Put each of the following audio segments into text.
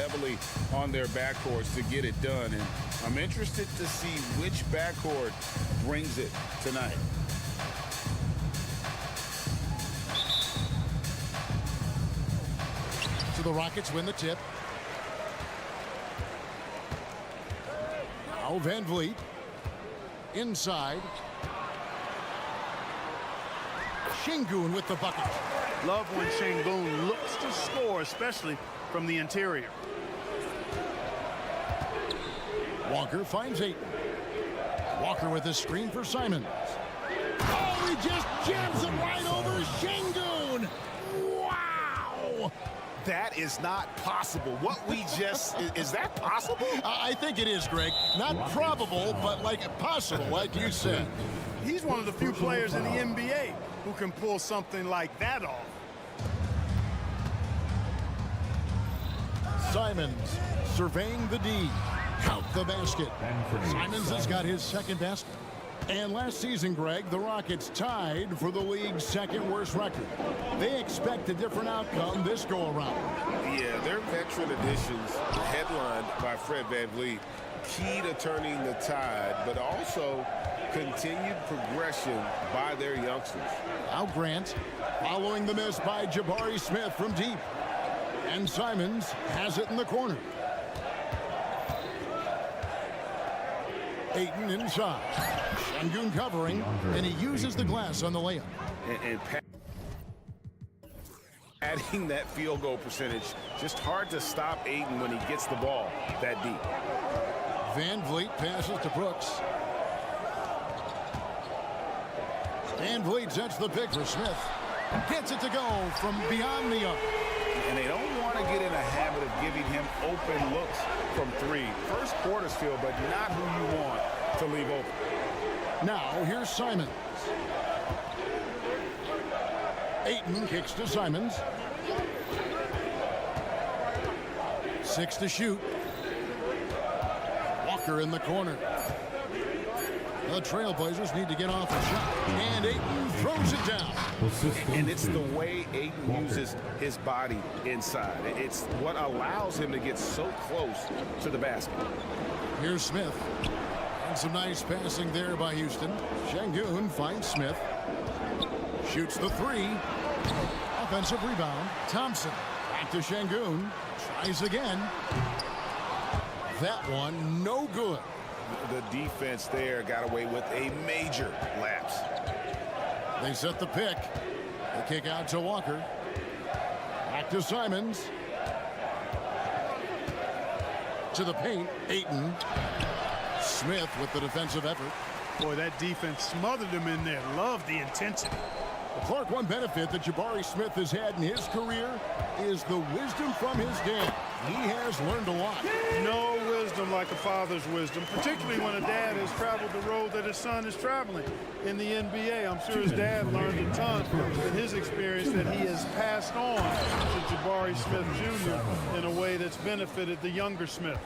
heavily on their backcourts to get it done. And I'm interested to see which backcourt brings it tonight. So the Rockets win the tip. Now Van Vliet. Inside. Şengün with the bucket. Love when Şengün looks to score, especially from the interior. Walker finds Ayton. Walker with a screen for Simons. Oh, he just jams it right over Şengün. Wow! That is not possible. What we just, is that possible? I think it is, Greg. Not probable, but like possible, like you said. He's one of the few players in the NBA who can pull something like that off. Simons surveying the D. Count the basket. Simons has got his second best. And last season, Greg, the Rockets tied for the league's second worst record. They expect a different outcome this go-around. Yeah, their veteran additions, headlined by Fred VanVleet, key to turning the tide, but also continued progression by their youngsters. Now Grant, following the miss by Jabari Smith from deep. And Simons has it in the corner. Ayton inside. Şengün covering, and he uses the glass on the layup. And adding that field goal percentage, just hard to stop Ayton when he gets the ball that deep. Van Vliet passes to Brooks. Van Vliet sets the pick for Smith. Gets it to go from beyond the arc. And they don't want to get in a habit of giving him open looks from three. First quarter's feel, but not who you want to leave open. Now, here's Simons. Ayton kicks to Simons. 6 to shoot. Walker in the corner. The Trailblazers need to get off a shot. And Ayton throws it down. And it's the way Ayton uses his body inside. It's what allows him to get so close to the basket. Here's Smith. And some nice passing there by Houston. Şengün finds Smith. Shoots the three. Offensive rebound. Thompson. Back to Şengün. Tries again. That one no good. The defense there got away with a major lapse. They set the pick. They kick out to Walker. Back to Simons. To the paint. Ayton. Smith with the defensive effort. Boy, that defense smothered him in there. Love the intensity. Clark, one benefit that Jabari Smith has had in his career is the wisdom from his dad. He has learned a lot. No wisdom like a father's wisdom, particularly when a dad has traveled the road that his son is traveling in the NBA. I'm sure his dad learned a ton in his experience that he has passed on to Jabari Smith Jr. in a way that's benefited the younger Smith.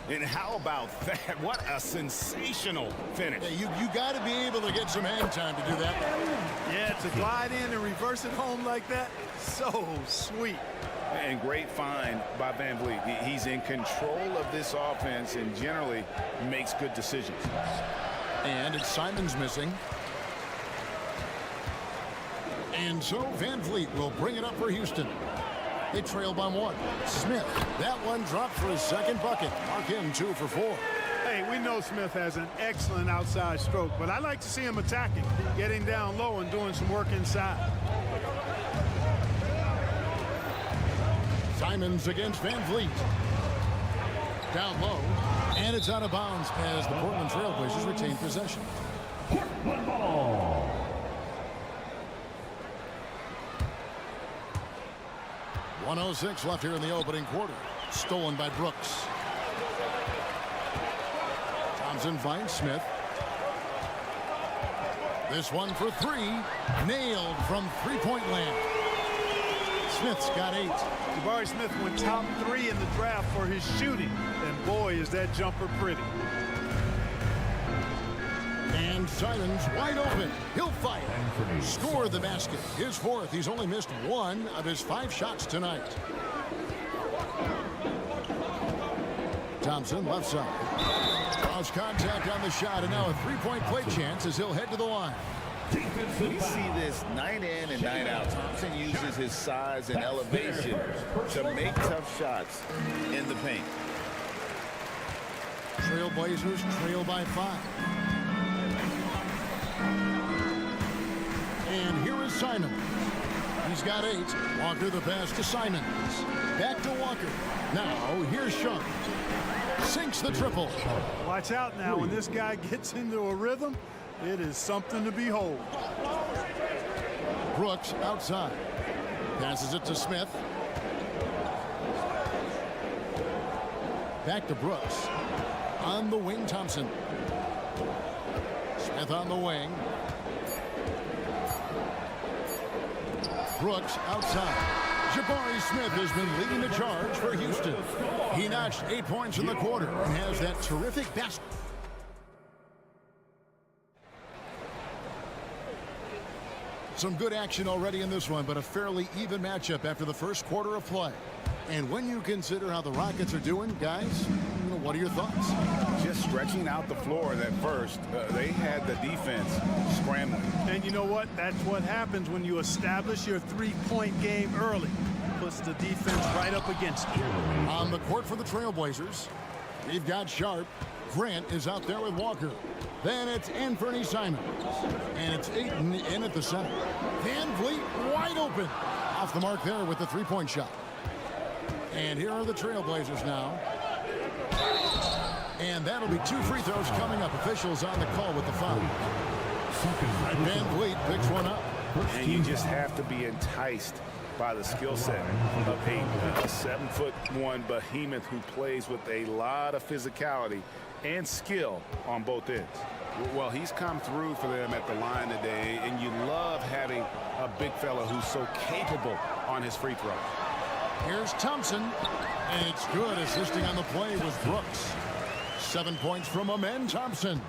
And how about that? What a sensational finish. Yeah, you got to be able to get some hang time to do that. Yeah, to glide in and reverse it home like that, so sweet. And great find by Van Vliet. He's in control of this offense and generally makes good decisions. And it's Simons missing. And so Van Vliet will bring it up for Houston. They trail by one. Smith, that one dropped for his second bucket. Mark him 2 for 4. Hey, we know Smith has an excellent outside stroke, but I like to see him attacking, getting down low and doing some work inside. Simons against Van Vliet. Down low. And it's out of bounds as the Portland Trailblazers retain possession. Portland ball. 1:06 left here in the opening quarter. Stolen by Brooks. Thompson finds Smith. This one for 3. Nailed from three-point land. Smith's got 8. Jabari Smith went top 3 in the draft for his shooting. And boy, is that jumper pretty. And Simons wide open. He'll fire. Score the basket. His 4th. He's only missed 1 of his 5 shots tonight. Thompson, left side. Cross contact on the shot, and now a three-point play chance as he'll head to the line. We see this night in and night out. Thompson uses his size and elevation to make tough shots in the paint. Trailblazers trail by 5. And here is Simon. He's got 8. Walker the pass to Simons. Back to Walker. Now here's Sean. Sinks the triple. Watch out now. When this guy gets into a rhythm, it is something to behold. Brooks outside. Passes it to Smith. Back to Brooks. On the wing, Thompson. Smith on the wing. Brooks outside. Jabari Smith has been leading the charge for Houston. He notched 8 points in the quarter and has that terrific basket. Some good action already in this one, but a fairly even matchup after the first quarter of play. And when you consider how the Rockets are doing, guys, what are your thoughts? Just stretching out the floor at first. They had the defense scrambling. And you know what? That's what happens when you establish your three-point game early. Puts the defense right up against you. On the court for the Trailblazers, we've got Sharp. Grant is out there with Walker. Then it's Anthony Simons. And it's Ayton in at the center. Van Vliet wide open. Off the mark there with the three-point shot. And here are the Trailblazers now. And that'll be 2 free throws coming up. Officials on the call with the foul. Van Vliet picks one up. And you just have to be enticed by the skill set of a 7'1" behemoth who plays with a lot of physicality and skill on both ends. Well, he's come through for them at the line today, and you love having a big fella who's so capable on his free throw. Here's Thompson, and it's good. Assisting on the play was Brooks. 7 points from Amen Thompson.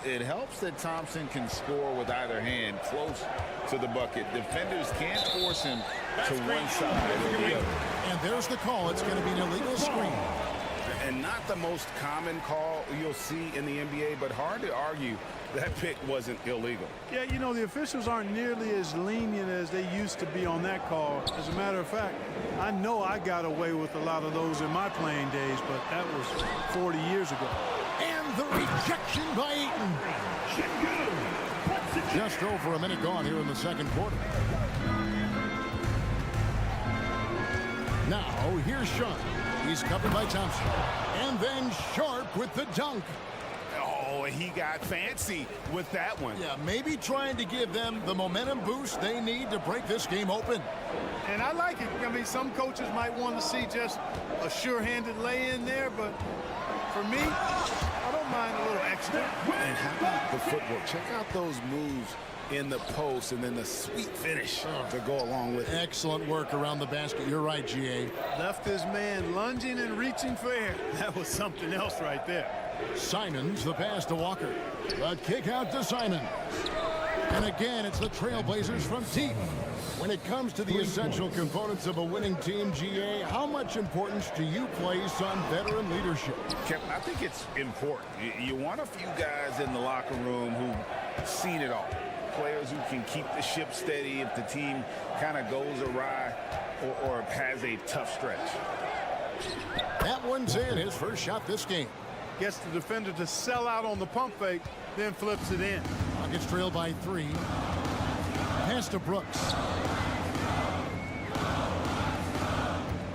It helps that Thompson can score with either hand close to the bucket. Defenders can't force him to one side or the other. And there's the call. It's going to be an illegal screen. And not the most common call you'll see in the NBA, but hard to argue that pick wasn't illegal. Yeah, you know, the officials aren't nearly as lenient as they used to be on that call. As a matter of fact, I know I got away with a lot of those in my playing days, but that was 40 years ago. And the rejection by Ayton. Just over a minute gone here in the second quarter. Now, here's Sean. He's covered by Thompson. And then Sharp with the dunk. Oh, he got fancy with that one. Yeah, maybe trying to give them the momentum boost they need to break this game open. And I like it. I mean, some coaches might want to see just a sure-handed lay-in there, but for me, I don't mind a little extra. And how about the footwork? Check out those moves in the post and then the sweet finish to go along with it. Excellent work around the basket. You're right, GA. Left his man lunging and reaching for air. That was something else right there. Simons, the pass to Walker. The kick out to Simons. And again, it's the Trailblazers from deep. When it comes to the essential components of a winning team, GA, how much importance do you place on veteran leadership? Kevin, I think it's important. You want a few guys in the locker room who've seen it all. Players who can keep the ship steady if the team kind of goes awry or has a tough stretch. That one's in. His first shot this game. Gets the defender to sell out on the pump fake, then flips it in. Rockets trail by 3. Pass to Brooks.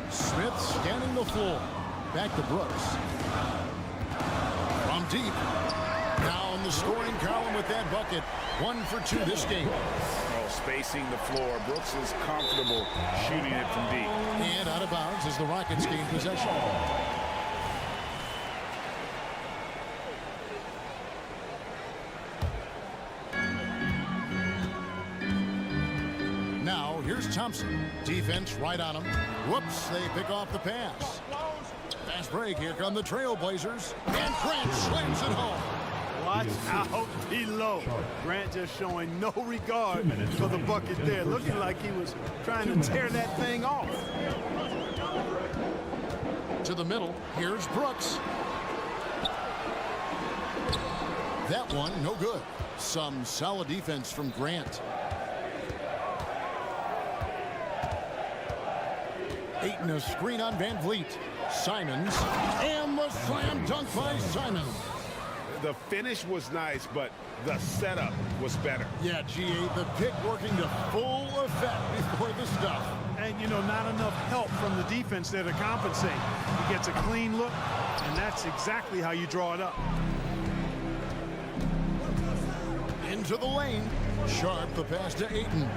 Smith scanning the floor. Back to Brooks. From deep. Now in the scoring column with that bucket. 1 for 2 this game. Oh, spacing the floor. Brooks is comfortable shooting it from deep. And out of bounds as the Rockets gain possession. Now, here's Thompson. Defense right on him. Whoops, they pick off the pass. Fast break. Here come the Trailblazers. And Grant slams it home. Watch out below. Grant just showing no regard for the bucket there. Looking like he was trying to tear that thing off. To the middle. Here's Brooks. That one, no good. Some solid defense from Grant. Ayton, a screen on Van Vliet. Simons. And the slam dunk by Simons. The finish was nice, but the setup was better. Yeah, G8, the pick working to full effect before the stuff. And, you know, not enough help from the defense there to compensate. He gets a clean look, and that's exactly how you draw it up. Into the lane. Sharp, the pass to Ayton.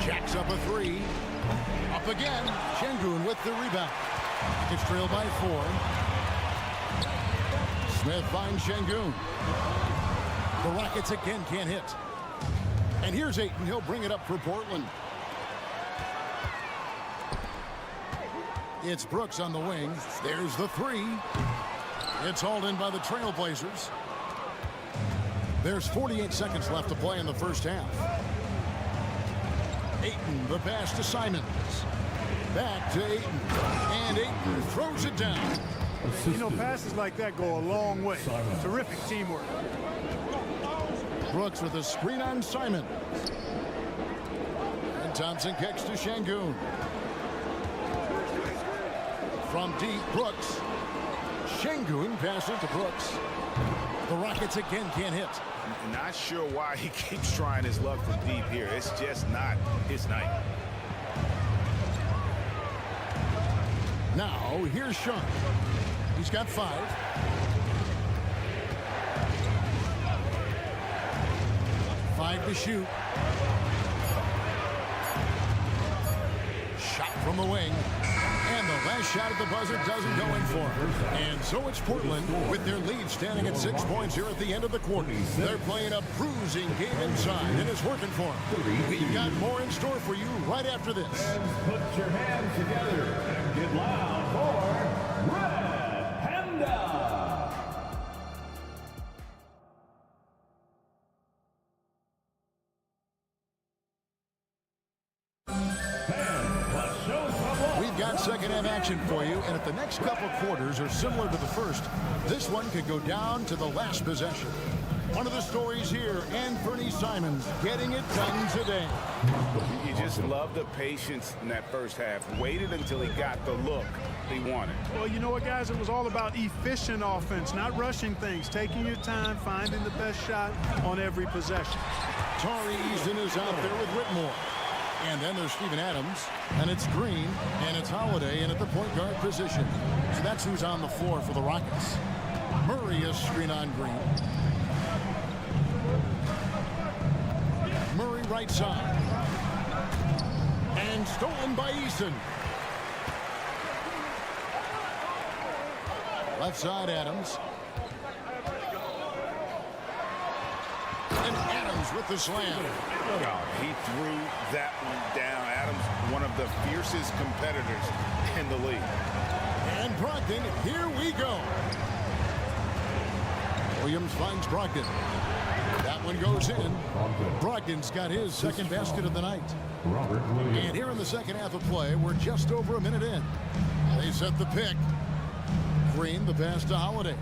Jacks up a three. Up again. Şengün with the rebound. It's trailed by 4. Smith finds Şengün. The Rockets again can't hit. And here's Ayton. He'll bring it up for Portland. It's Brooks on the wing. There's the 3. It's hauled in by the Trailblazers. There's 48 seconds left to play in the first half. Ayton, the pass to Simons. Back to Ayton. And Ayton throws it down. You know, passes like that go a long way. Terrific teamwork. Brooks with a screen on Simons. And Thompson kicks to Şengün. From deep, Brooks. Şengün passes to Brooks. The Rockets again can't hit. Not sure why he keeps trying his luck from deep here. It's just not his night. Now, here's Sean. He's got 5. Five to shoot. Shot from the wing. And the last shot at the buzzer doesn't go in for him. And so it's Portland with their lead standing at 6 points here at the end of the quarter. They're playing a bruising game inside, and it's working for them. We've got more in store for you right after this. Put your hands together and get loud for Red Panda. Second half action for you, and if the next couple quarters are similar to the first, this one could go down to the last possession. One of the stories here, Anthony Simons getting it done today. You just love the patience in that first half. Waited until he got the look he wanted. Well, you know what, guys? It was all about efficient offense, not rushing things, taking your time, finding the best shot on every possession. Tari Eason is out there with Whitmore. And then there's Steven Adams, and it's Green, and it's Holiday in at the point guard position. So that's who's on the floor for the Rockets. Murray is screen on Green. Murray right side. And stolen by Eason. Left side, Adams. And Adams with the slam. Oh, he threw that one down. Adams, one of the fiercest competitors in the league. And Brogdon, here we go. Williams finds Brogdon. That one goes in. Brogdon's got his second basket of the night. And here in the second half of play, we're just over a minute in. They set the pick. Green, the pass to Holiday.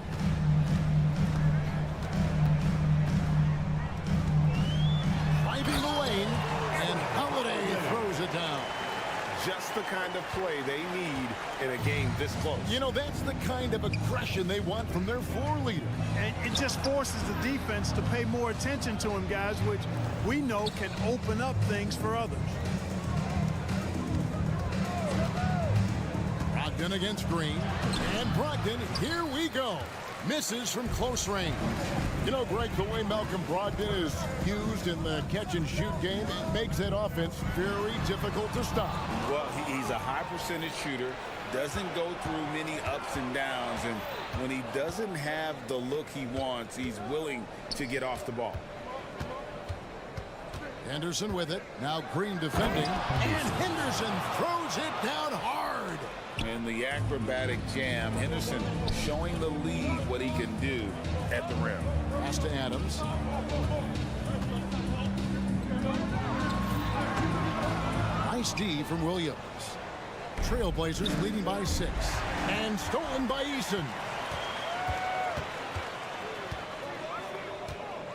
Driving the lane, and Holiday throws it down. Just the kind of play they need in a game this close. You know, that's the kind of aggression they want from their floor leader. And it just forces the defense to pay more attention to him, guys, which we know can open up things for others. Brogdon against Green. And Brogdon, here we go. Misses from close range. You know, Greg, the way Malcolm Brogdon is used in the catch-and-shoot game, it makes that offense very difficult to stop. Well, he's a high percentage shooter, doesn't go through many ups and downs, and when he doesn't have the look he wants, he's willing to get off the ball. Henderson with it. Now Green defending. And Henderson throws it down hard. And the acrobatic jam, Henderson showing the lead what he can do at the rim. Pass to Adams. Nice D from Williams. Trailblazers leading by 6. And stolen by Eason.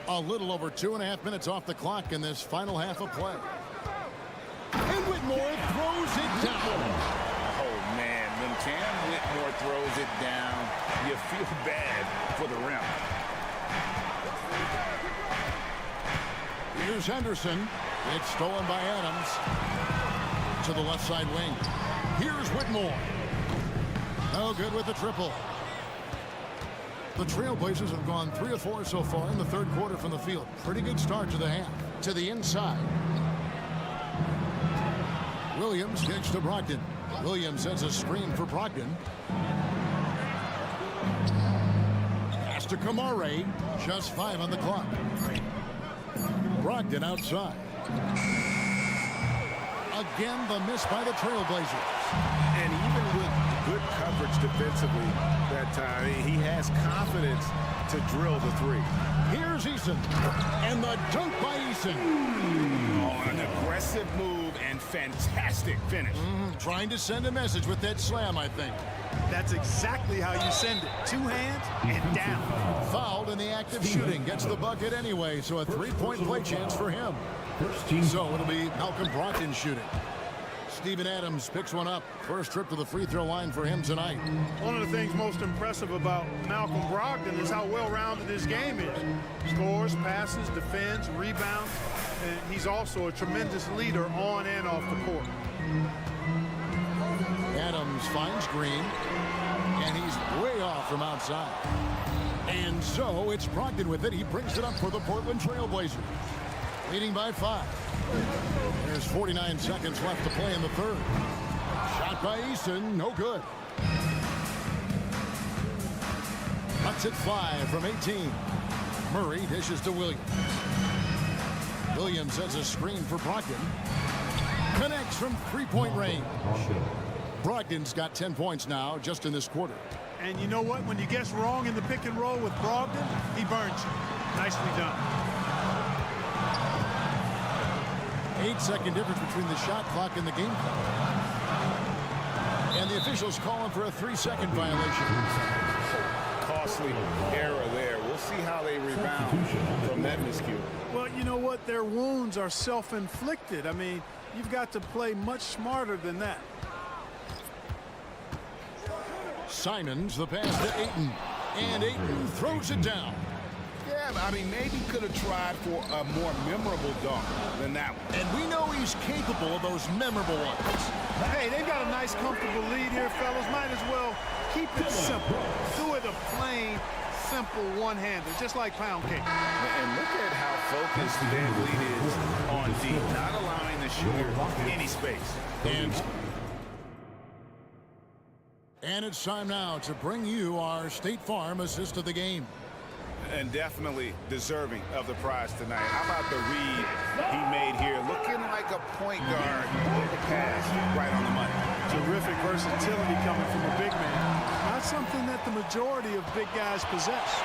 A little over 2.5 minutes off the clock in this final half of play. And Whitmore throws it down. Oh, man, when Cam Whitmore throws it down, you feel bad for the rim. Here's Henderson. It's stolen by Adams. To the left side wing. Here's Whitmore. No good with the triple. The Trailblazers have gone 3 of 4 so far in the third quarter from the field. Pretty good start to the half. To the inside. Williams kicks to Brogdon. Williams sends a screen for Brogdon. Pass to Kamare. Just 5 on the clock. Brogdon outside. Again, the miss by the Trailblazers. And even with good coverage defensively that time, he has confidence to drill the 3. Here's Eason. And the dunk by Eason. Oh, an aggressive move and fantastic finish. Trying to send a message with that slam, I think. That's exactly how you send it. 2 hands and down. Fouled in the act of shooting. Gets the bucket anyway, so a 3-point play chance for him. So it'll be Malcolm Brogdon shooting. Steven Adams picks one up. First trip to the free throw line for him tonight. One of the things most impressive about Malcolm Brogdon is how well-rounded his game is. Scores, passes, defends, rebounds, and he's also a tremendous leader on and off the court. Adams finds Green, and he's way off from outside. And so it's Brogdon with it. He brings it up for the Portland Trailblazers. Leading by 5. There's 49 seconds left to play in the third. Shot by Eason, no good. Lets it fly from 18. Murray dishes to Williams. Williams sends a screen for Brogdon. Connects from 3-point range. Brogdon's got 10 points now just in this quarter. And you know what? When you guess wrong in the pick and roll with Brogdon, he burns you. Nicely done. 8-second difference between the shot clock and the game clock. And the officials calling for a 3-second violation. Costly error there. We'll see how they rebound from that miscue. Well, you know what? Their wounds are self-inflicted. I mean, you've got to play much smarter than that. Simons, the pass to Ayton. And Ayton throws it down. Yeah, I mean, maybe could have tried for a more memorable dunk than that one. And we know he's capable of those memorable ones. Hey, they've got a nice, comfortable lead here, fellas. Might as well keep it simple. Do it a plain, simple one-hander, just like pound cake. And look at how focused Van Vliet is on D, not allowing the shooter any space. And it's time now to bring you our State Farm assist of the game. And definitely deserving of the prize tonight. How about the read he made here? Looking like a point guard. The pass right on the money. Terrific versatility coming from a big man. Not something that the majority of big guys possess.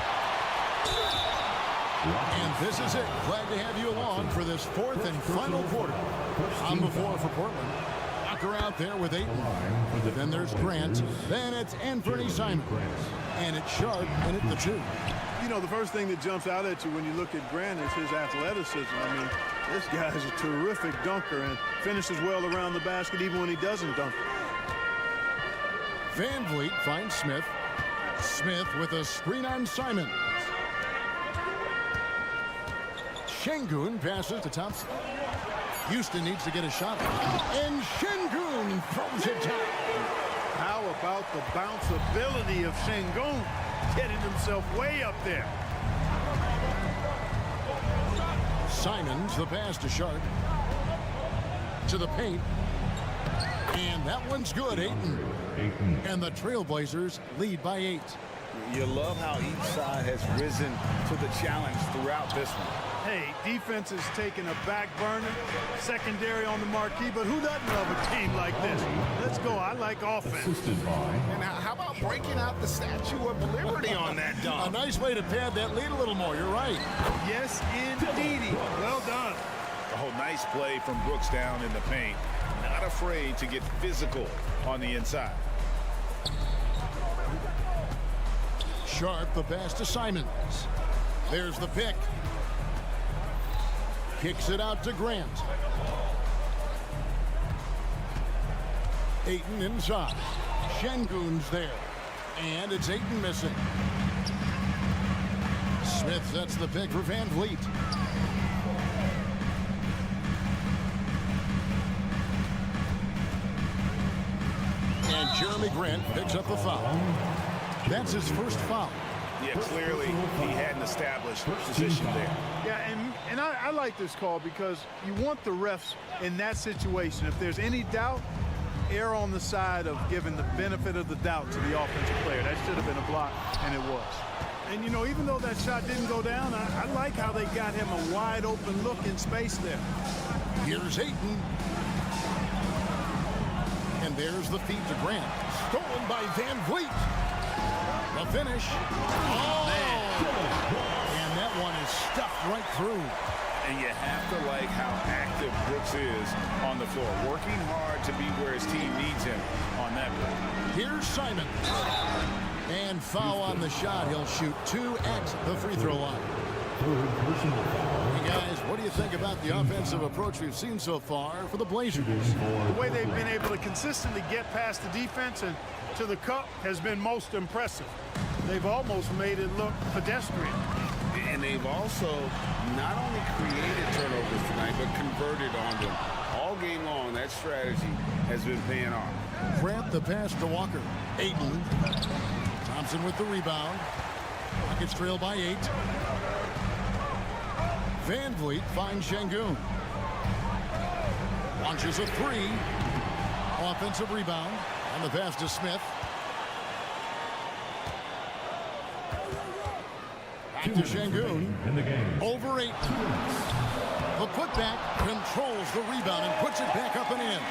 And this is it. Glad to have you along for this 4th and final quarter. On the floor for Portland. Walker out there with Ayton. Then there's Grant. Then it's Anthony Simons. And it's Sharp in at the 2. You know, the first thing that jumps out at you when you look at Grant is his athleticism. I mean, this guy is a terrific dunker and finishes well around the basket even when he doesn't dunk. Van Vliet finds Smith. Smith with a screen on Simons. Şengün passes to Thompson. Houston needs to get a shot. And Şengün throws it down. How about the bounce ability of Şengün? Getting himself way up there. Simons, the pass to Sharp. To the paint. And that one's good, Ayton. And the Trailblazers lead by 8. You love how each side has risen to the challenge throughout this one. Hey, defense is taking a back burner, secondary on the marquee, but who doesn't love a game like this? Let's go. I like offense. And how about breaking out the Statue of Liberty on that dunk? A nice way to pad that lead a little more. You're right. Yes, indeedy. Well done. Oh, nice play from Brooks down in the paint. Not afraid to get physical on the inside. Sharp, the pass to Simons. There's the pick. Kicks it out to Grant. Ayton inside. Şengün's there. And it's Ayton missing. Smith sets the pick for Van Vliet. And Jeremy Grant picks up the foul. That's his first foul. Yeah, clearly he had an established position there. Yeah, and I like this call because you want the refs in that situation. If there's any doubt, err on the side of giving the benefit of the doubt to the offensive player. That should have been a block, and it was. And, you know, even though that shot didn't go down, I like how they got him a wide open look in space there. Here's Ayton. And there's the feed to Grant. Stolen by Van Vliet. The finish. Oh, man. And that one is stuffed right through. And you have to like how active Brooks is on the floor, working hard to be where his team needs him on that play. Here's Simon. And foul on the shot. He'll shoot 2 at the free throw line. Hey guys, what do you think about the offensive approach we've seen so far for the Blazers? The way they've been able to consistently get past the defense and to the cup has been most impressive. They've almost made it look pedestrian. And they've also not only created turnovers tonight, but converted on them. All game long, that strategy has been paying off. Grant the pass to Walker. Ayton. Thompson with the rebound. Rockets trail by 8. Van Vliet finds Şengün. Launches a 3. Offensive rebound. And the pass to Smith. Back to Şengün. Over 8. The putback controls the rebound and puts it back up and in.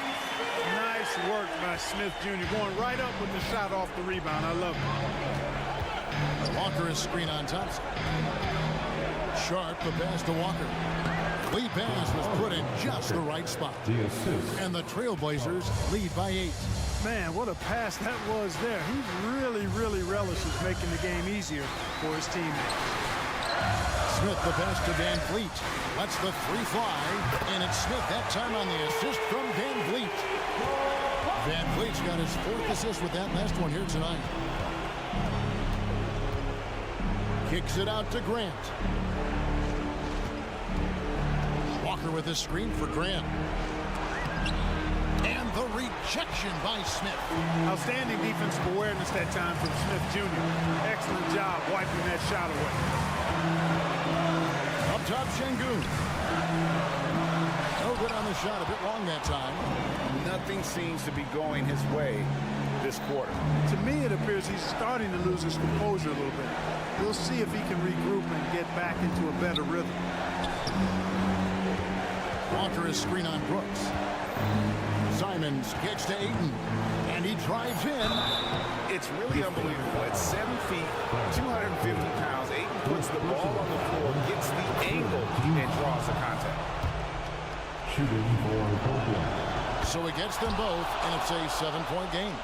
Nice work by Smith Jr. going right up with the shot off the rebound. I love it. Walker is screen on Thompson. Sharp, the pass to Walker. Lead pass was put in just the right spot. And the Trailblazers lead by 8. Man, what a pass that was there. He really relishes making the game easier for his teammates. Smith, the pass to Van Vliet. Lets the 3 fly. And it's Smith that time on the assist from Van Vliet. Van Vliet's got his 4th assist with that last one here tonight. Kicks it out to Grant. Walker with his screen for Grant. And the rejection by Smith. Outstanding defensive awareness that time from Smith Jr. Excellent job wiping that shot away. Up top, Şengün. No good on the shot. A bit long that time. Nothing seems to be going his way this quarter. To me, it appears he's starting to lose his composure a little bit. We'll see if he can regroup and get back into a better rhythm. Walker is screen on Brooks. Simons kicks to Ayton. And he drives in. It's really unbelievable. At 7 feet, 250 pounds, Ayton puts the ball on the floor, gets the angle, and draws the contact. Shooting for Oakland. So he gets them both, and it's a 7-point game.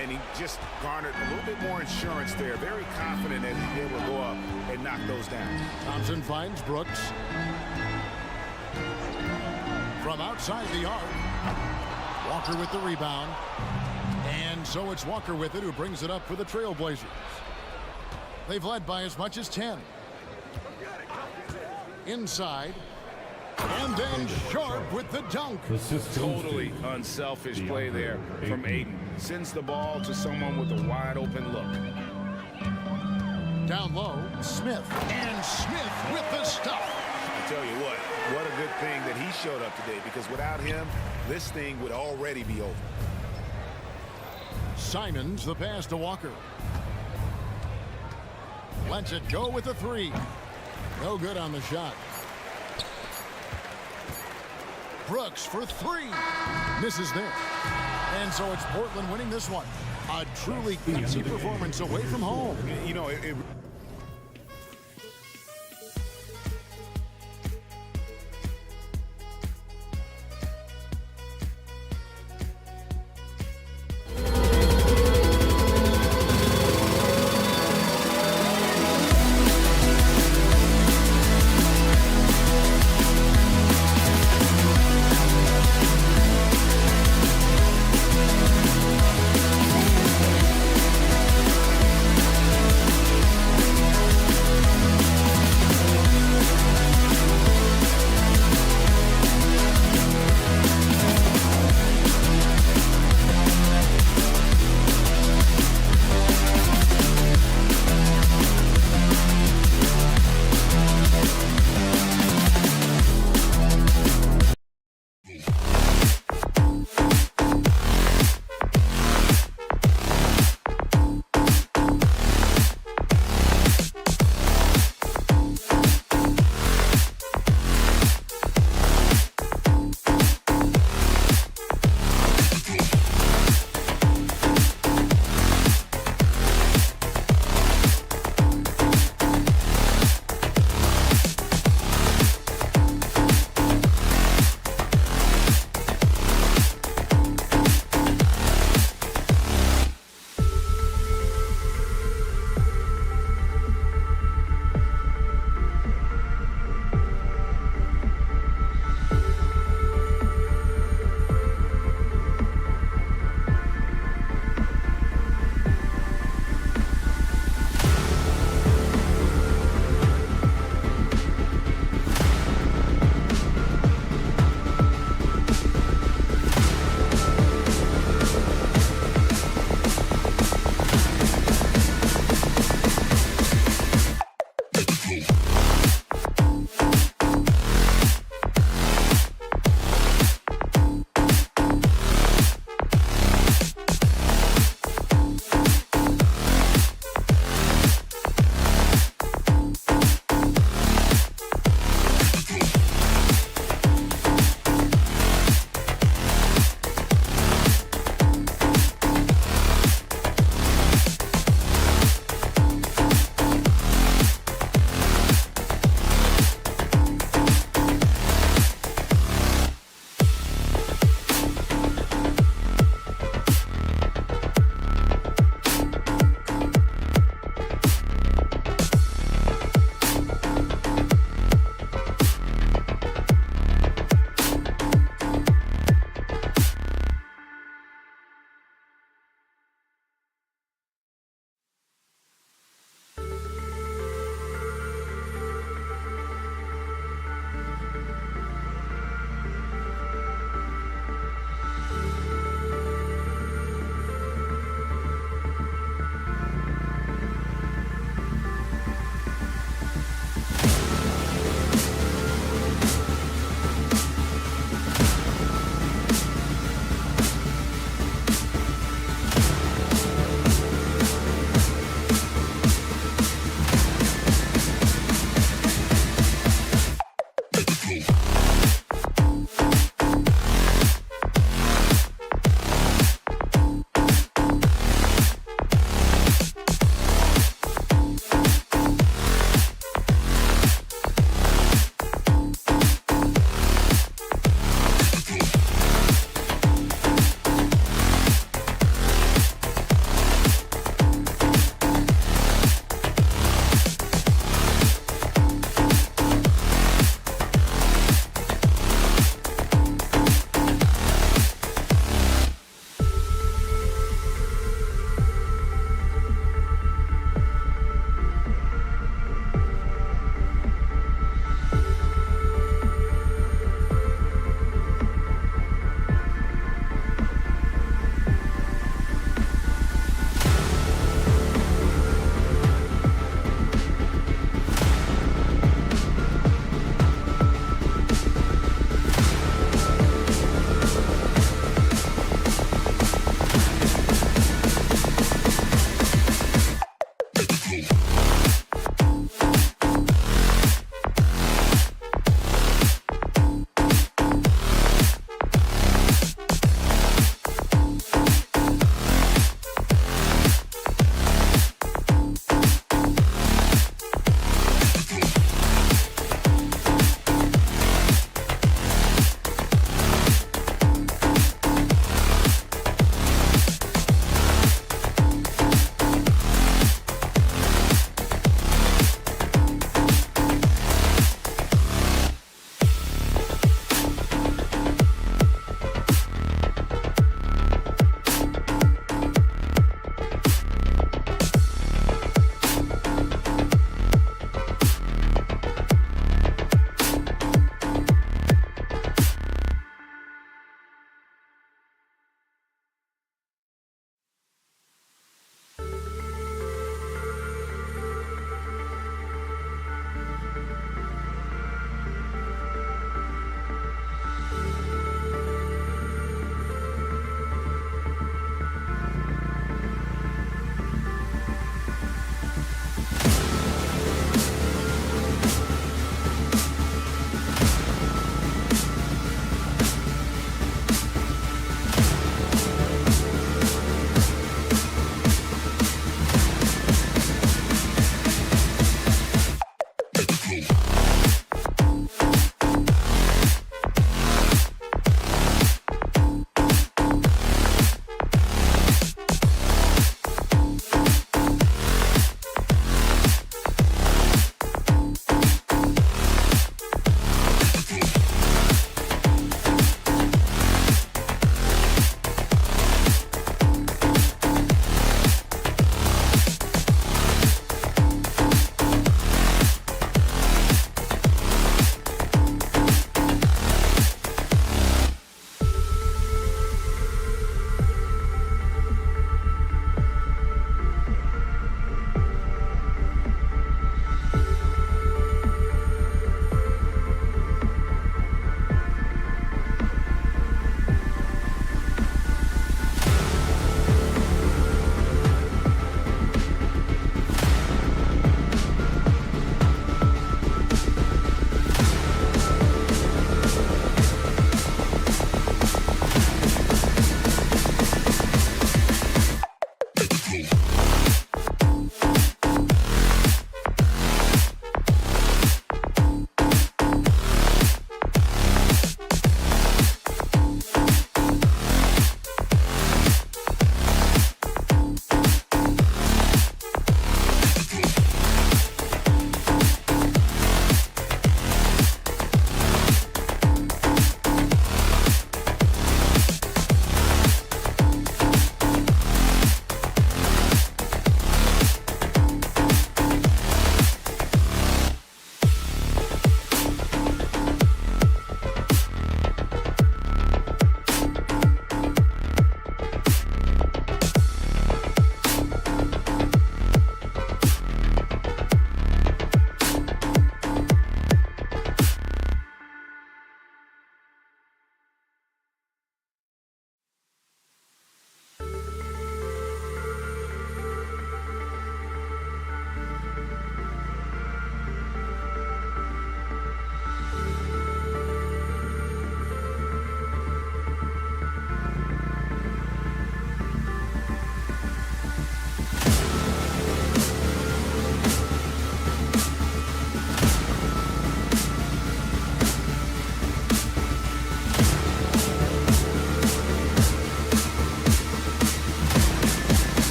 And he just garnered a little bit more insurance there. Very confident that he'd be able to go up and knock those down. Thompson finds Brooks. From outside the arc. Walker with the rebound. And so it's Walker with it who brings it up for the Trailblazers. They've led by as much as 10. Inside. And then Sharp with the dunk. Totally unselfish play there from Ayton. Sends the ball to someone with a wide open look. Down low, Smith. And Smith with the stuff. I tell you what a good thing that he showed up today, because without him, this thing would already be over. Simons, the pass to Walker. Lets it go with the 3. No good on the shot. Brooks for 3. Misses there. And so it's Portland winning this one. A truly gutsy performance away from home. You know,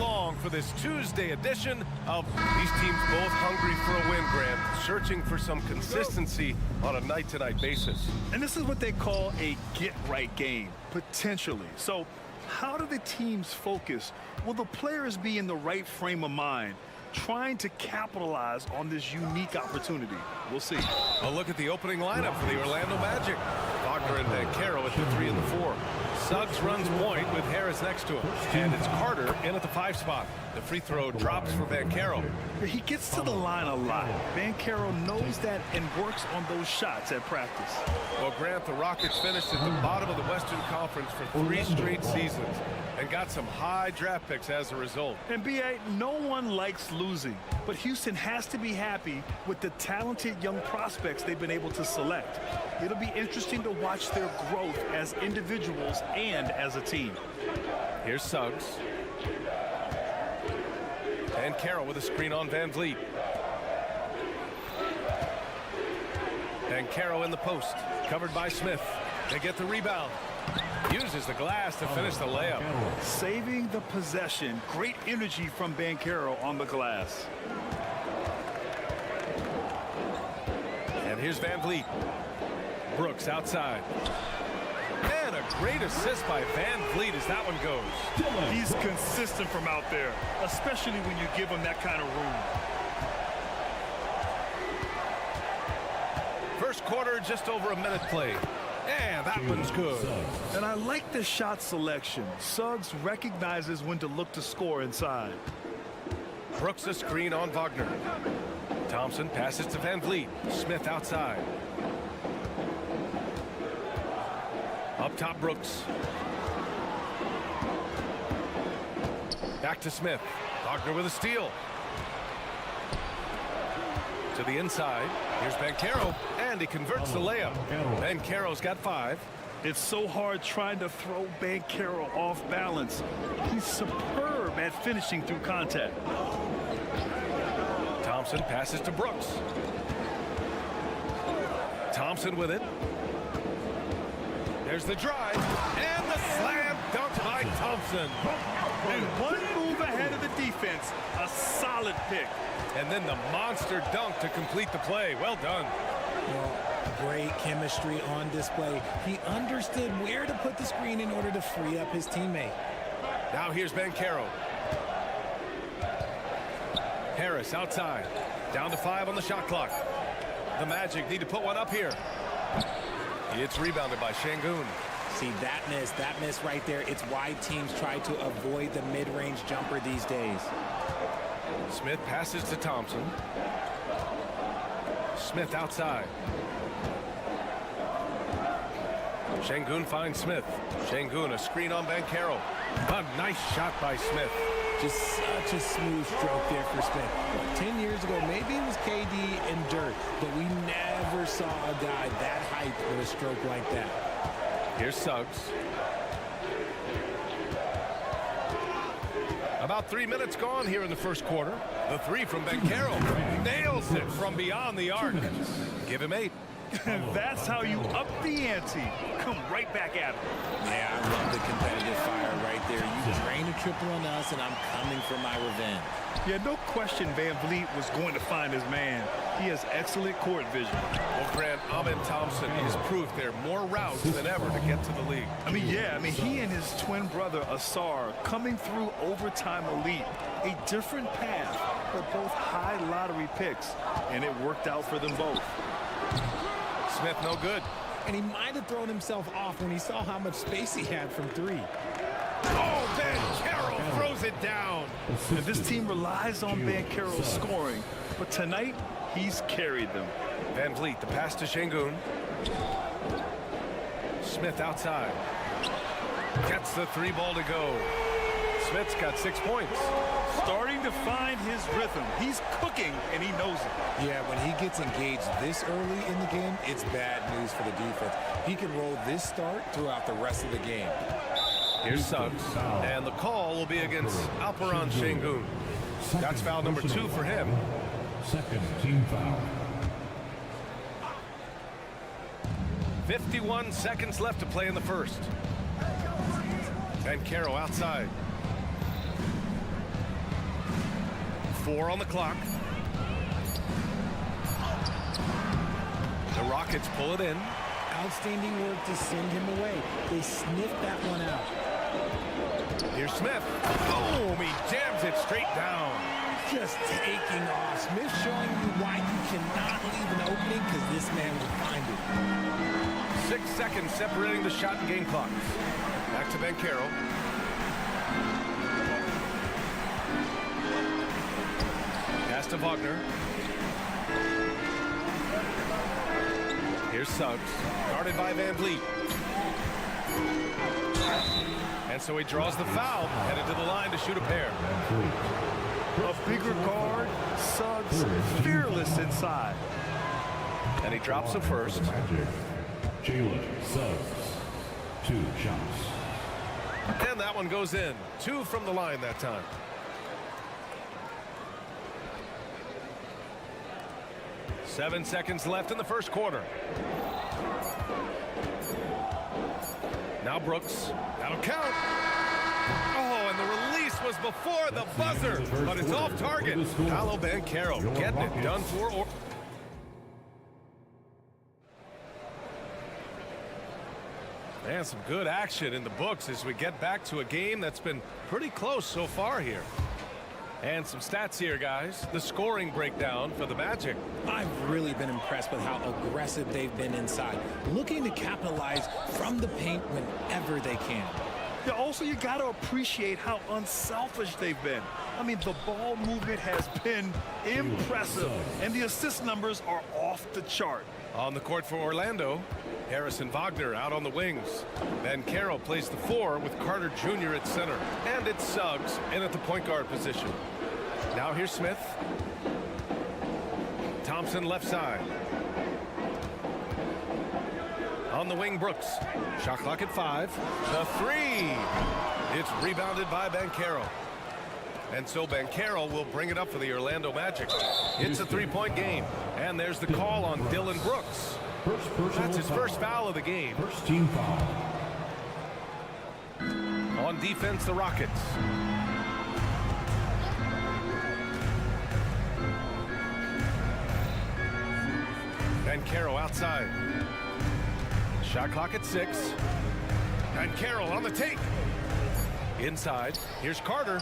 along for this Tuesday edition of these teams both hungry for a win, Grant, searching for some consistency on a night-to-night basis. And this is what they call a get-right game, potentially. So how do the teams focus? Will the players be in the right frame of mind, trying to capitalize on this unique opportunity? We'll see. A look at the opening lineup for the Orlando Magic. Wagner and Banchero at the 3 and the 4. Suggs runs point with Harris next to him. And it's Carter in at the 5 spot. The free throw drops for Banchero. He gets to the line a lot. Banchero knows that and works on those shots at practice. Well, Grant, the Rockets finished at the bottom of the Western Conference for 3 straight seasons and got some high draft picks as a result. And B.A., no one likes losing, but Houston has to be happy with the talented young prospects they've been able to select. It'll be interesting to watch their growth as individuals and as a team. Here's Suggs. And Carroll with a screen on Van Vliet. And Carroll in the post, covered by Smith. They get the rebound. Uses the glass to finish the layup. Saving the possession. Great energy from Banchero on the glass. And here's Van Vliet. Brooks outside. And a great assist by Van Vliet as that one goes. He's consistent from out there, especially when you give him that kind of room. First quarter, just over a minute played. And that one's good. And I like the shot selection. Suggs recognizes when to look to score inside. Brooks a screen on Wagner. Thompson passes to Van Vliet. Smith outside. Up top, Brooks. Back to Smith. Wagner with a steal. To the inside. Here's Banchero, and he converts the layup. Banchero's got 5. It's so hard trying to throw Banchero off balance. He's superb at finishing through contact. Thompson passes to Brooks. Thompson with it. There's the drive, and the slam dunk by Thompson. And one move ahead of the defense, a solid pick. And then the monster dunk to complete the play. Well done. Well, great chemistry on display. He understood where to put the screen in order to free up his teammate. Now here's Banchero. Harris outside. Down to 5 on the shot clock. The Magic need to put one up here. It's rebounded by Şengün. See, that miss right there, it's why teams try to avoid the mid-range jumper these days. Smith passes to Thompson. Smith outside. Şengün finds Smith. Şengün a screen on Banchero. A nice shot by Smith. Just such a smooth stroke there for Smith. 10 years ago, maybe it was KD and Dirk, but we never saw a guy that height with a stroke like that. Here's Suggs. About 3 minutes gone here in the first quarter. The 3 from Banchero. Nails it from beyond the arc. Give him 8. That's how you up the ante. Come right back at him. Yeah, I love the competitive fire right there. You drain a triple on us, and I'm coming for my revenge. Yeah, no question Van Vliet was going to find his man. He has excellent court vision. Well, Grant, Amen Thompson is proof there are more routes than ever to get to the league. He and his twin brother, Asar, coming through overtime elite. A different path, but both high lottery picks, and it worked out for them both. Smith no good. And he might have thrown himself off when he saw how much space he had from 3. Oh, Banchero throws it down. And this team relies on Banchero's scoring, but tonight he's carried them. Van Vliet, the pass to Şengün. Smith outside. Gets the 3 ball to go. Smith's got 6 points. Starting to find his rhythm. He's cooking, and he knows it. Yeah, when he gets engaged this early in the game, it's bad news for the defense. He can roll this start throughout the rest of the game. Here's Suggs, and the call will be against Alperen Şengün. That's foul number 2 for him. Second team foul. 51 seconds left to play in the first. Banchero outside. 4 on the clock. The Rockets pull it in. Outstanding work to send him away. They sniffed that one out. Here's Smith. Boom! He jams it straight down. Just taking off. Smith showing you why you cannot leave an opening, because this man will find it. 6 seconds separating the shot and game clocks. Back to Banchero. Pass to Wagner. Here's Suggs, guarded by Van Vliet. And so he draws the foul, headed to the line to shoot a pair. A bigger guard, Suggs fearless inside. And he drops the first. Jalen Suggs, 2 shots. And that one goes in. 2 from the line that time. Seven seconds left in the first quarter. Now Brooks. That'll count. Oh, and the release was before the buzzer, but it's off target. Paolo Banchero getting it done for. And some good action in the books as we get back to a game that's been pretty close so far here. And some stats here, guys. The scoring breakdown for the Magic. I've really been impressed with how aggressive they've been inside, looking to capitalize from the paint whenever they can. Yeah, also, you got to appreciate how unselfish they've been. I mean, the ball movement has been impressive, and the assist numbers are off the chart. On the court for Orlando, Harris and Wagner out on the wings. Banchero plays the 4 with Carter Jr. at center. And it's Suggs in at the point guard position. Now here's Smith. Thompson left side. On the wing, Brooks. Shot clock at 5. The 3. It's rebounded by Banchero. And so Banchero will bring it up for the Orlando Magic. It's a 3-point game. And there's the call on Dylan Brooks. That's his first foul of the game. First team foul. On defense, the Rockets. Banchero outside. Shot clock at 6. Banchero on the take. Inside. Here's Carter.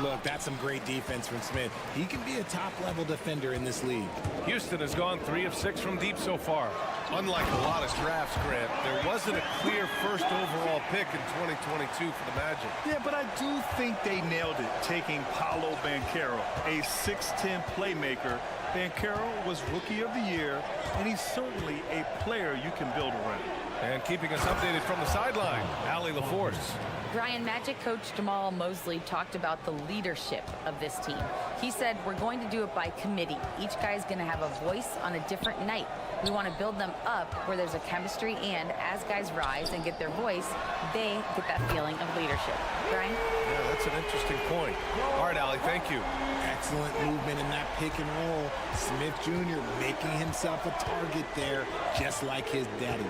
Look, that's some great defense from Smith. He can be a top-level defender in this league. Houston has gone 3 of 6 from deep so far. Unlike a lot of drafts, Grant, there wasn't a clear first overall pick in 2022 for the Magic. Yeah, but I do think they nailed it, taking Paolo Banchero, a 6'10 playmaker. Banchero was Rookie of the Year, and he's certainly a player you can build around. And keeping us updated from the sideline, Allie LaForce. Brian, Magic coach Jamal Mosley talked about the leadership of this team. He said, we're going to do it by committee. Each guy's going to have a voice on a different night. We want to build them up where there's a chemistry, and as guys rise and get their voice, they get that feeling of leadership. Brian? Yeah, that's an interesting point. All right, Allie, thank you. Excellent movement in that pick and roll. Smith Jr. making himself a target there, just like his daddy.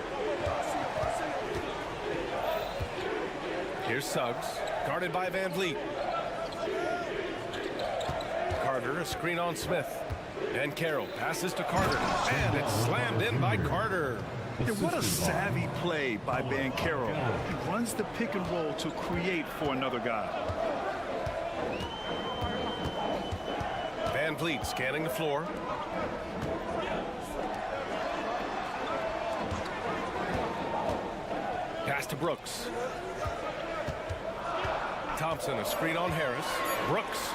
Here's Suggs, guarded by Van Vliet. Carter, a screen on Smith. Banchero passes to Carter, and it's slammed in by Carter. Yeah, what a savvy play by Banchero. He runs the pick and roll to create for another guy. Van Vliet scanning the floor. Pass to Brooks. Thompson, a screen on Harris. Brooks.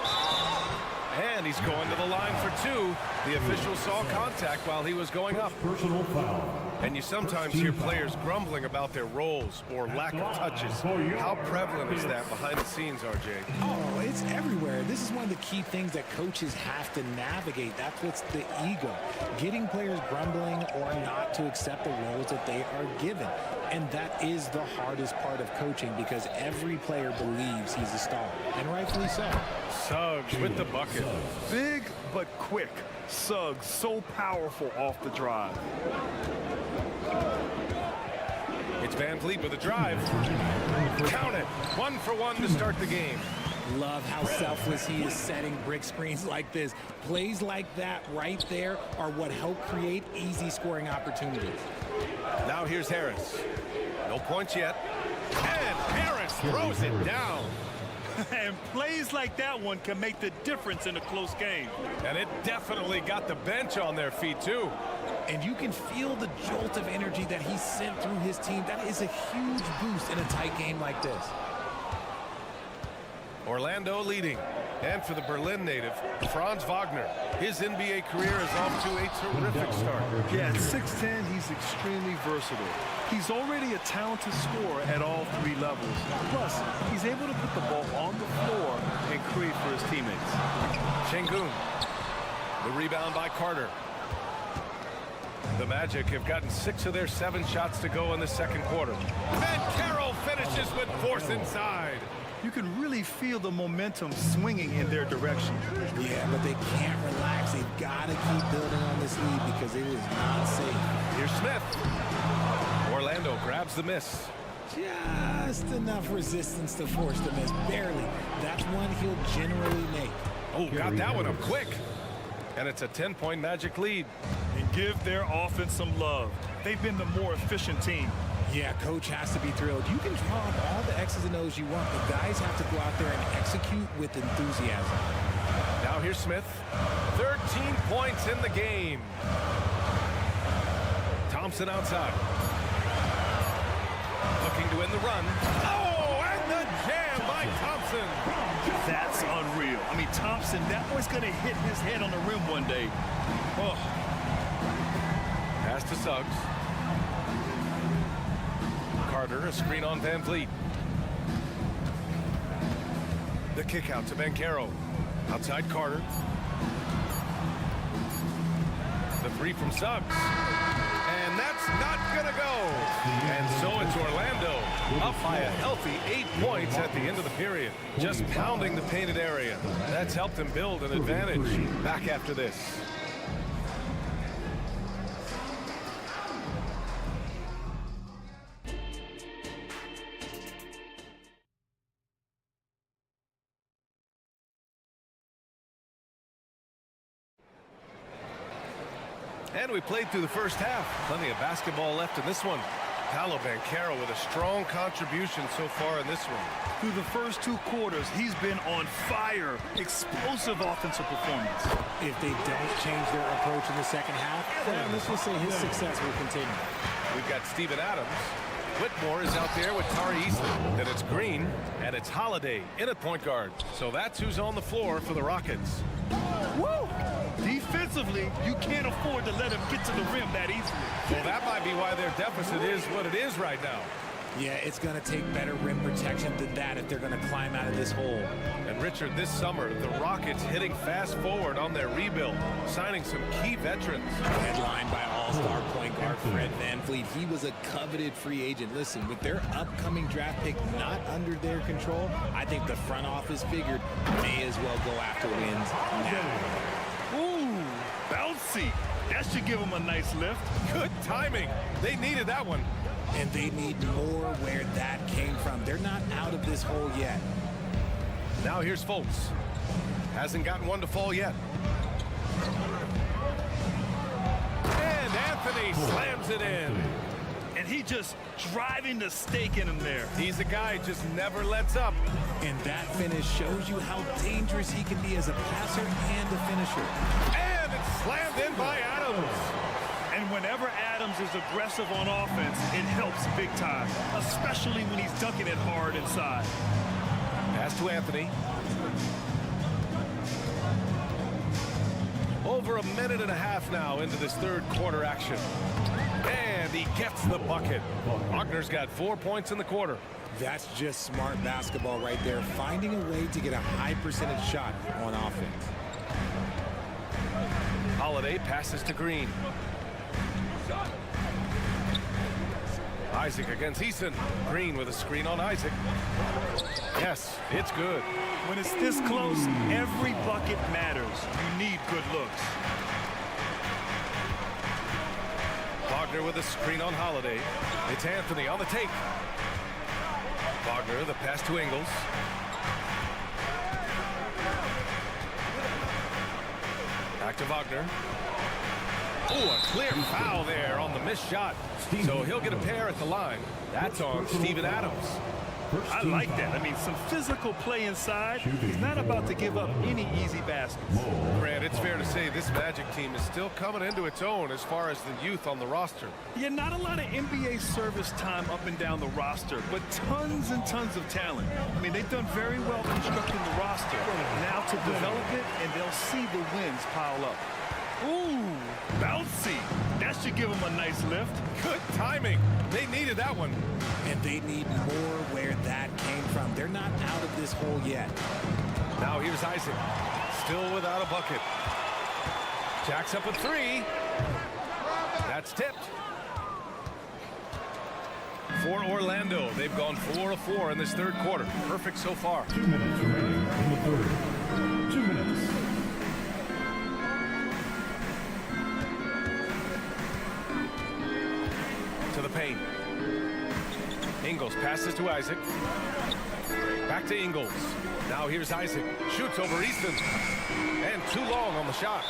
And he's going to the line for 2. The official saw contact while he was going up. Personal foul. And you sometimes hear players grumbling about their roles or lack of touches. How prevalent is that behind the scenes, RJ? Oh, it's everywhere. This is one of the key things that coaches have to navigate. That's what's the ego. Getting players grumbling or not to accept the roles that they are given. And that is the hardest part of coaching, because every player believes he's a star, and rightfully so. Suggs with the bucket. Big but quick. Suggs so powerful off the drive. It's Van Vliet with a drive. Count it. 1 for 1 to start the game. Love how selfless he is setting brick screens like this. Plays like that right there are what help create easy scoring opportunities. Now here's Harris. No points yet. And Harris throws it down. And plays like that one can make the difference in a close game. And it definitely got the bench on their feet, too. And you can feel the jolt of energy that he sent through his team. That is a huge boost in a tight game like this. Orlando leading. And for the Berlin native, Franz Wagner. His NBA career is off to a terrific start. Yeah, at 6'10", he's extremely versatile. He's already a talented scorer at all 3 levels. Plus, he's able to put the ball on the floor and create for his teammates. Şengün. The rebound by Carter. The Magic have gotten 6 of their 7 shots to go in the second quarter. And Carroll finishes with force inside. You can really feel the momentum swinging in their direction. Yeah, but they can't relax. They've got to keep building on this lead because it is not safe. Here's Smith. Orlando grabs the miss. Just enough resistance to force the miss. Barely. That's one he'll generally make. Oh, got that one up quick. And it's a 10-point Magic lead. And give their offense some love. They've been the more efficient team. Yeah, coach has to be thrilled. You can draw up all the X's and O's you want, but guys have to go out there and execute with enthusiasm. Now here's Smith. 13 points in the game. Thompson outside. Looking to win the run. Oh, and the jam by Thompson. That's unreal. I mean, Thompson, that boy's going to hit his head on the rim one day. Oh. Pass to Suggs. Carter, a screen on Van Vliet. The kick out to Banchero. Outside Carter. The 3 from Suggs. And that's not going to go. And so it's Orlando up by a healthy 8 points at the end of the period. Just pounding the painted area. That's helped him build an advantage. Back after this. And we played through the first half. Plenty of basketball left in this one. Paolo Banchero with a strong contribution so far in this one. Through the first 2 quarters, he's been on fire. Explosive offensive performance. If they don't change their approach in the second half, then let's just say his success will continue. We've got Steven Adams. Whitmore is out there with Tari Eason. Then it's Green, and it's Holiday in at point guard. So that's who's on the floor for the Rockets. Woo! Defensively, you can't afford to let him get to the rim that easily. Well, that might be why their deficit is what it is right now. Yeah, it's going to take better rim protection than that if they're going to climb out of this hole. And Richard, this summer, the Rockets hitting fast forward on their rebuild, signing some key veterans. Headlined by all-star point guard Fred VanVleet. He was a coveted free agent. Listen, with their upcoming draft pick not under their control, I think the front office figured may as well go after wins now. Ooh, bouncy. That should give them a nice lift. Good timing. They needed that one. And they need more where that came from. They're not out of this hole yet. Now here's Fultz. Hasn't gotten one to fall yet. And Anthony slams it in. And he just driving the stake in him there. He's a guy who just never lets up. And that finish shows you how dangerous he can be as a passer and a finisher. And it's slammed in by Adams. And whenever Adams is aggressive on offense, it helps big time, especially when he's dunking it hard inside. Pass to Anthony. Over a minute and a half now into this third quarter action. And he gets the bucket. Wagner's got 4 points in the quarter. That's just smart basketball right there, finding a way to get a high percentage shot on offense. Holiday passes to Green. Isaac against Eason. Green with a screen on Isaac. Yes, it's good. When it's this close, every bucket matters. You need good looks. Wagner with a screen on Holiday. It's Anthony on the take. Wagner, the pass to Ingles. Back to Wagner. Oh, a clear foul there on the missed shot. So he'll get a pair at the line. That's on Steven Adams. I like that. I mean, some physical play inside. He's not about to give up any easy baskets. Grant, it's fair to say this Magic team is still coming into its own as far as the youth on the roster. Yeah, not a lot of NBA service time up and down the roster, but tons and tons of talent. I mean, they've done very well constructing the roster. Now to develop it, and they'll see the wins pile up. Ooh, bouncy. That should give them a nice lift. Good timing. They needed that one. And they need more where that came from. They're not out of this hole yet. Now here's Isaac. Still without a bucket. Jacks up a three. That's tipped. For Orlando, they've gone 4 of 4 in this third quarter. Perfect so far. 2 minutes remaining in the third. 2 minutes. To the paint. Ingles passes to Isaac. Back to Ingles. Now here's Isaac. Shoots over Easton. And too long on the shot.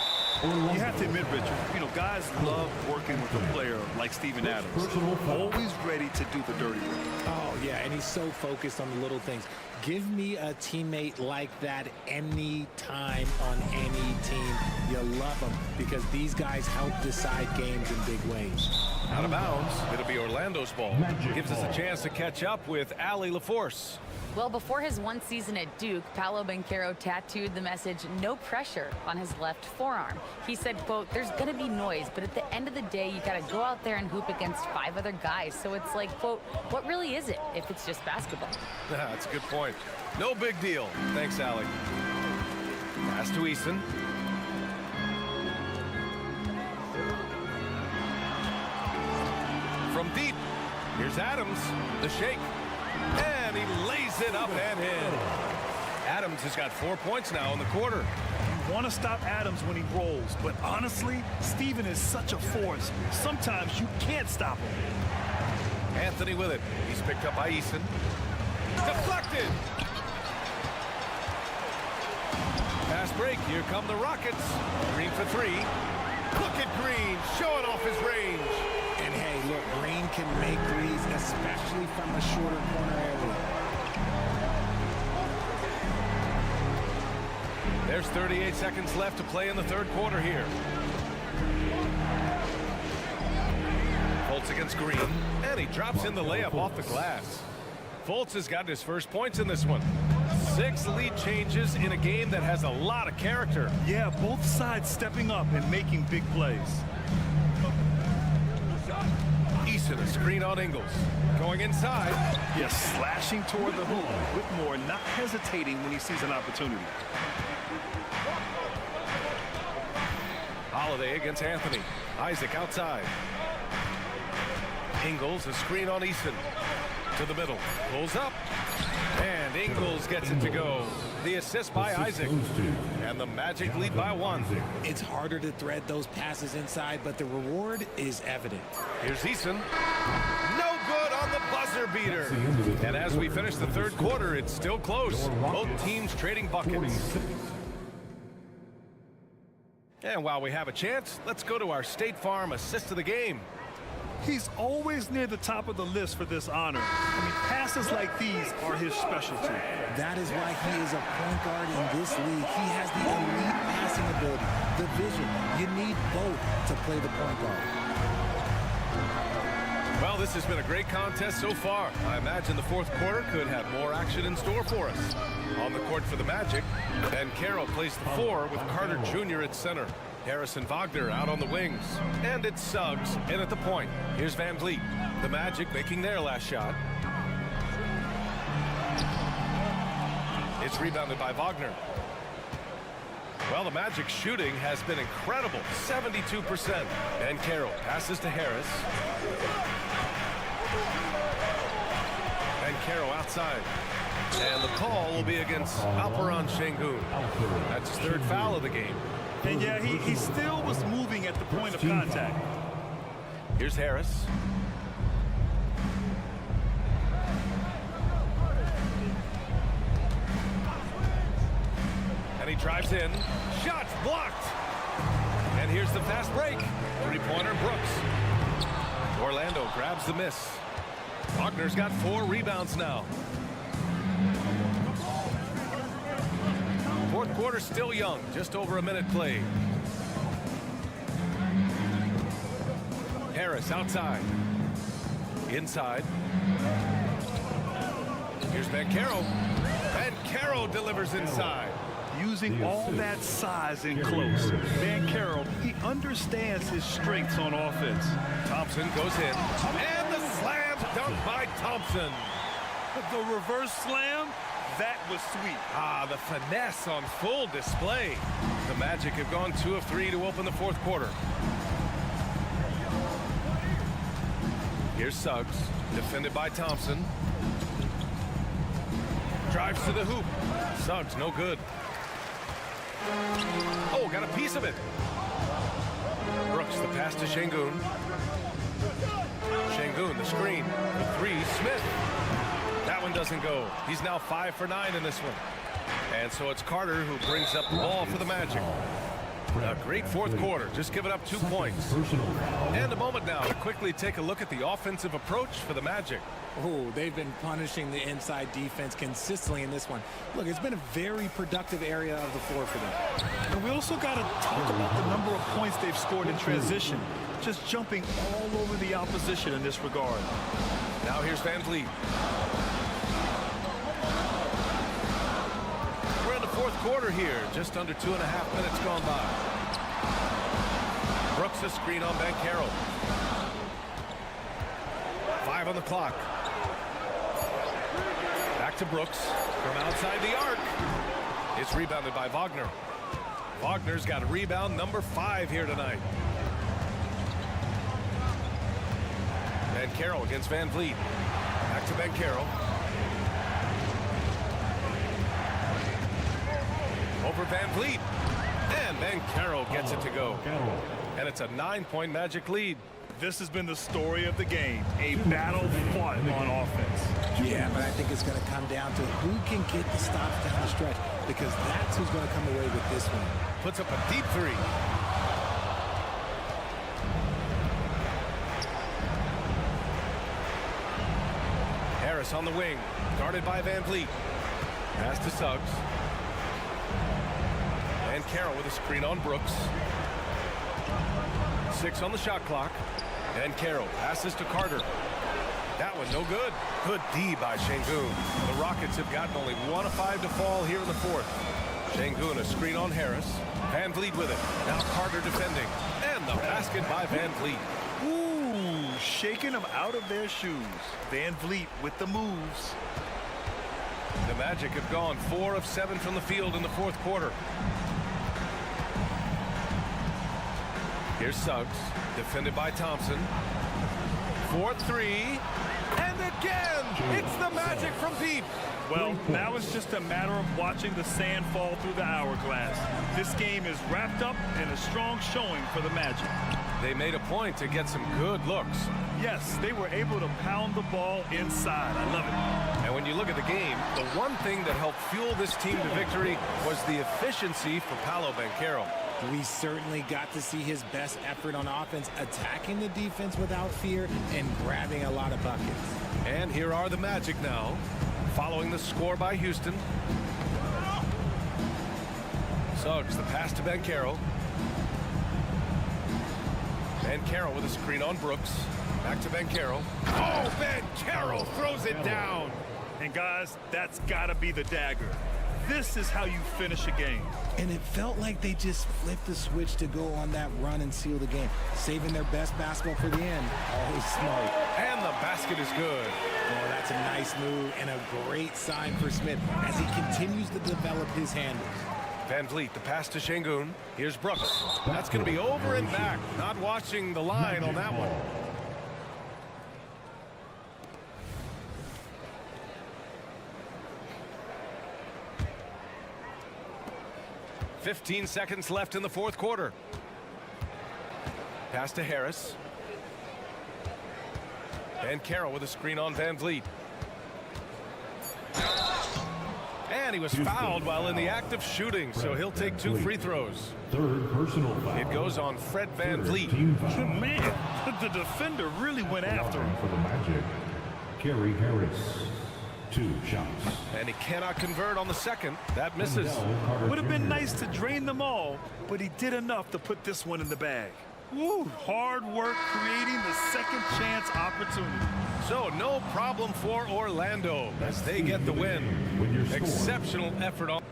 You have to admit, Richard, you know, guys love working with a player like Steven Adams. Always ready to do the dirty work. Oh, yeah, and he's so focused on the little things. Give me a teammate like that any time on any team. You love them because these guys help decide games in big ways. Out of bounds. It'll be Orlando's ball. Gives us a chance to catch up with Allie LaForce. Well, before his one season at Duke, Paolo Banchero tattooed the message, "No pressure," on his left forearm. He said, quote, "There's going to be noise, but at the end of the day, you got to go out there and hoop against 5 other guys." So it's like, quote, what really is it if it's just basketball? That's a good point. No big deal. Thanks, Allie. Pass to Easton. From deep, here's Adams, the shake, and he lays it up and in. Adams has got 4 points now in the quarter. You want to stop Adams when he rolls, but honestly, Steven is such a force. Sometimes you can't stop him. Anthony with it. He's picked up by Easton. Deflected. Fast break. Here come the Rockets. Green for 3. Look at Green showing off his range. And hey, look, Green can make threes, especially from a shorter corner area. There's 38 seconds left to play in the third quarter here. Fultz against Green, and he drops in the layup off the glass. Fultz has gotten his first points in this one. 6 lead changes in a game that has a lot of character. Yeah, both sides stepping up and making big plays. Easton, a screen on Ingles. Going inside. Yes, slashing toward the hoop. Whitmore not hesitating when he sees an opportunity. Holiday against Anthony. Isaac outside. Ingles, a screen on Easton. To the middle. Pulls up. And Ingles gets it to go. The assist by Isaac. And the Magic lead by 1. It's harder to thread those passes inside, but the reward is evident. Here's Easton. No good on the buzzer beater. And as we finish the third quarter, it's still close. Both teams trading buckets. And while we have a chance, let's go to our State Farm assist of the game. He's always near the top of the list for this honor. I mean, passes like these are his specialty. That is why he is a point guard in this league. He has the elite passing ability, the vision. You need both to play the point guard. Well, this has been a great contest so far. I imagine the fourth quarter could have more action in store for us. On the court for the Magic, Ben Carroll plays the 4 with Carter Jr. at center. Harrison Wagner out on the wings. And it's Suggs in at the point. Here's Van Vliet. The Magic making their last shot. It's rebounded by Wagner. Well, the Magic shooting has been incredible. 72%. Ben Carroll passes to Harris. Ben Carroll outside. And the call will be against Alperon Şengün. That's his 3rd foul of the game. And yeah, he still was moving at the point of contact. Here's Harris. And he drives in. Shots blocked. And here's the fast break. Three-pointer, Brooks. Orlando grabs the miss. Wagner's got 4 rebounds now. Fourth quarter still young, just over a minute played. Harris outside. Inside. Here's Banchero. Banchero delivers inside. Using all that size in close. Banchero, he understands his strengths on offense. Thompson goes in. And the slam dunk by Thompson. The reverse slam, that was sweet. Ah, the finesse on full display. The Magic have gone 2 of 3 to open the fourth quarter. Here's Suggs, defended by Thompson. Drives to the hoop. Suggs, no good. Oh, got a piece of it. Brooks, the pass to Şengün. Şengün, the screen. The 3, Smith. That one doesn't go. He's now 5 for 9 in this one. And so it's Carter who brings up the ball for the Magic. A great fourth quarter. Just giving up 2 points. And a moment now to quickly take a look at the offensive approach for the Magic. Oh, they've been punishing the inside defense consistently in this one. Look, it's been a very productive area of the floor for them. And we also got to talk about the number of points they've scored in transition. Just jumping all over the opposition in this regard. Now here's Van Vliet. We're in the fourth quarter here. Just under 2.5 minutes gone by. Brooks a screen on Banchero. 5 on the clock. Back to Brooks from outside the arc. It's rebounded by Wagner. Wagner's got a rebound number 5 here tonight. Banchero against Van Vliet. Back to Banchero. Over Van Vliet. And Banchero gets it to go. And it's a 9-point Magic lead. This has been the story of the game. A battle fought on offense. Yeah, but I think it's going to come down to who can get the stops down the stretch, because that's who's going to come away with this one. Puts up a deep 3. Harris on the wing, guarded by Van Vliet. Pass to Suggs. And Carroll with a screen on Brooks. 6 on the shot clock. And Carroll passes to Carter. That one no good. Good D by Şengün. The Rockets have gotten only 1 of 5 to fall here in the fourth. Şengün a screen on Harris. Van Vliet with it. Now Carter defending. And the basket by Van Vliet. Ooh, shaking them out of their shoes. Van Vliet with the moves. The Magic have gone 4 of 7 from the field in the fourth quarter. Here's Suggs, defended by Thompson. 4-3, and again, it's the Magic from deep. Well, now it's just a matter of watching the sand fall through the hourglass. This game is wrapped up in a strong showing for the Magic. They made a point to get some good looks. Yes, they were able to pound the ball inside. I love it. And when you look at the game, the one thing that helped fuel this team to victory was the efficiency for Paolo Banchero. We certainly got to see his best effort on offense, attacking the defense without fear and grabbing a lot of buckets. And here are the Magic now, following the score by Houston. Suggs, the pass to Banchero. Banchero with a screen on Brooks. Back to Banchero. Oh, Banchero throws it down. And guys, that's got to be the dagger. This is how you finish a game. And it felt like they just flipped the switch to go on that run and seal the game, saving their best basketball for the end. Always smart. And the basket is good. Oh, that's a nice move and a great sign for Smith as he continues to develop his handles. Van Vliet, the pass to Şengün. Here's Brooks. That's going to be over and back. Not watching the line on that one. "15 seconds left in the fourth quarter. Pass to Harris. Banchero with a screen on Van Vliet. And he was fouled while in the act of shooting, so he'll take 2 free throws. Third personal foul. It goes on Fred VanVleet. Team foul. Man, the defender really went after him. For the Magic, Gary Harris. 2 shots. And he cannot convert on the second. That misses. Would have been nice to drain them all, but he did enough to put this one in the bag. Woo, hard work creating the second chance opportunity. So no problem for Orlando as they get the win. Exceptional effort on.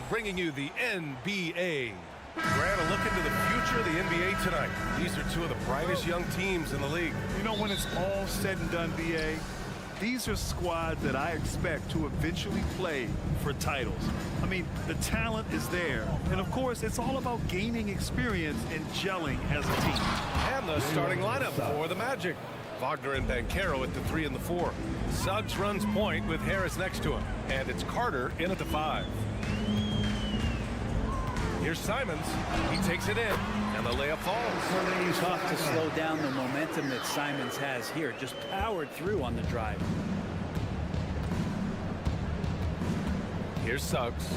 Bringing you the NBA. Grant, a look into the future of the NBA tonight. These are two of the brightest young teams in the league. You know, when it's all said and done, BA, these are squads that I expect to eventually play for titles. I mean, the talent is there. And, of course, it's all about gaining experience and gelling as a team. And the starting lineup for the Magic. Wagner and Banchero at the 3 and the 4. Suggs runs point with Harris next to him. And it's Carter in at the 5. Here's Simons. He takes it in, and the layup falls. Tough to slow down the momentum that Simons has here. Just powered through on the drive. Here's Suggs.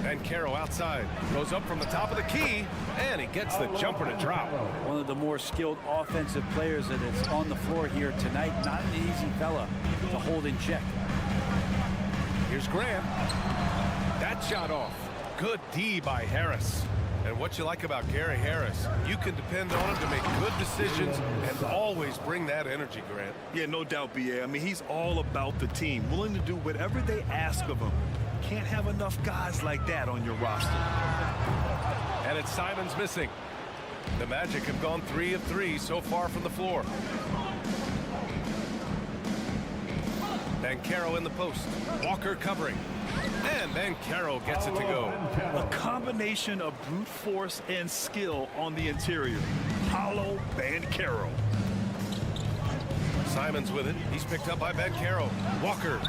Banchero outside. Goes up from the top of the key, and he gets the jumper to drop. One of the more skilled offensive players that is on the floor here tonight. Not an easy fella to hold in check. Here's Grant. That shot off. Good D by Harris. And what you like about Gary Harris, you can depend on him to make good decisions and always bring that energy, Grant. Yeah, no doubt, BA. I mean, he's all about the team, willing to do whatever they ask of him. Can't have enough guys like that on your roster. And it's Simons missing. The Magic have gone 3 of 3 so far from the floor. Banchero in the post. Walker covering. And Banchero gets it to go. A combination of brute force and skill on the interior. Paulo Banchero. Simons with it. He's picked up by Banchero. Walker.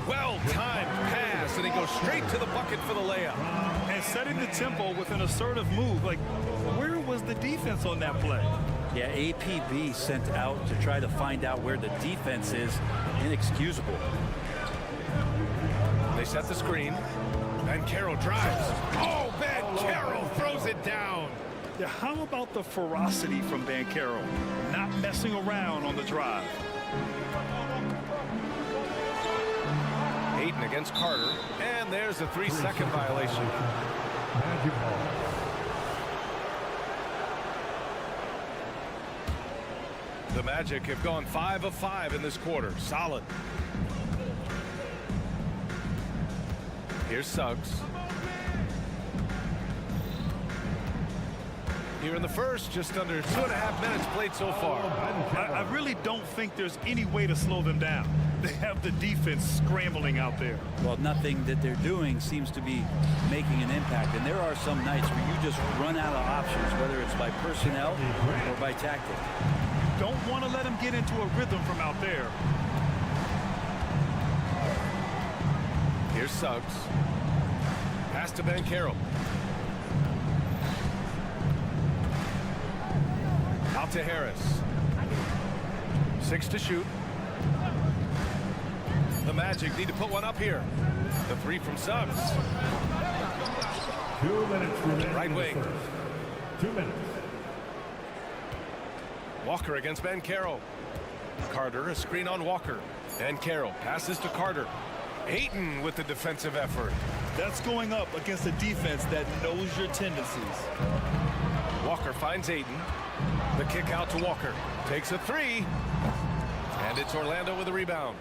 Well-timed pass, and he goes straight to the bucket for the layup. And setting the tempo with an assertive move. Like, where was the defense on that play? Yeah, APB sent out to try to find out where the defense is. Inexcusable. They set the screen. Banchero drives. Oh, Banchero throws it down. Yeah, how about the ferocity from Banchero? Not messing around on the drive. Ayton against Carter. And there's a 3-second violation. The Magic have gone 5 of 5 in this quarter. Solid. Here's Suggs. Here in the first, just under 2.5 minutes played so far. I really don't think there's any way to slow them down. They have the defense scrambling out there. Well, nothing that they're doing seems to be making an impact. And there are some nights where you just run out of options, whether it's by personnel or by tactic. Don't want to let them get into a rhythm from out there. Here's Suggs. Pass to Banchero. Out to Harris. 6 to shoot. The Magic need to put one up here. The 3 from Suggs. 2 minutes remaining. Right wing. 2 minutes. Walker against Banchero. Carter, a screen on Walker. Banchero passes to Carter. Ayton with the defensive effort. That's going up against a defense that knows your tendencies. Walker finds Ayton. The kick out to Walker. Takes a 3. And it's Orlando with the rebound.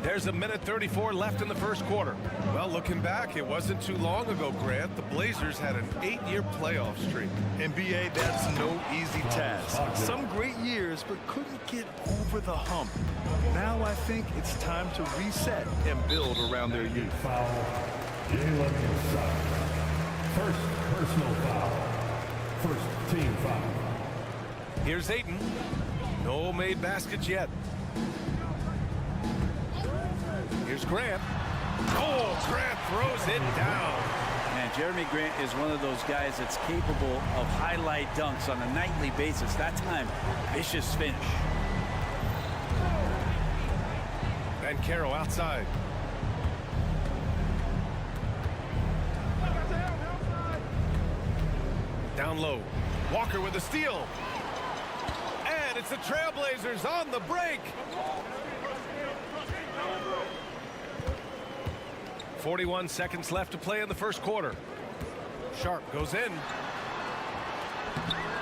There's 1:34 left in the first quarter. Well, looking back, it wasn't too long ago, Grant. The Blazers had an 8-year playoff streak. And BA, that's no easy task. Some great years, but couldn't get over the hump. Now I think it's time to reset and build around their youth. Foul. Jalen Suggs. First personal foul. First team foul. Here's Ayton. No made baskets yet. Here's Grant. Oh, Grant throws it down. And Jeremy Grant is one of those guys that's capable of highlight dunks on a nightly basis. That time, vicious finish. Bancaro outside. Down low. Walker with a steal. And it's the Trailblazers on the break. 41 seconds left to play in the first quarter. Sharp goes in.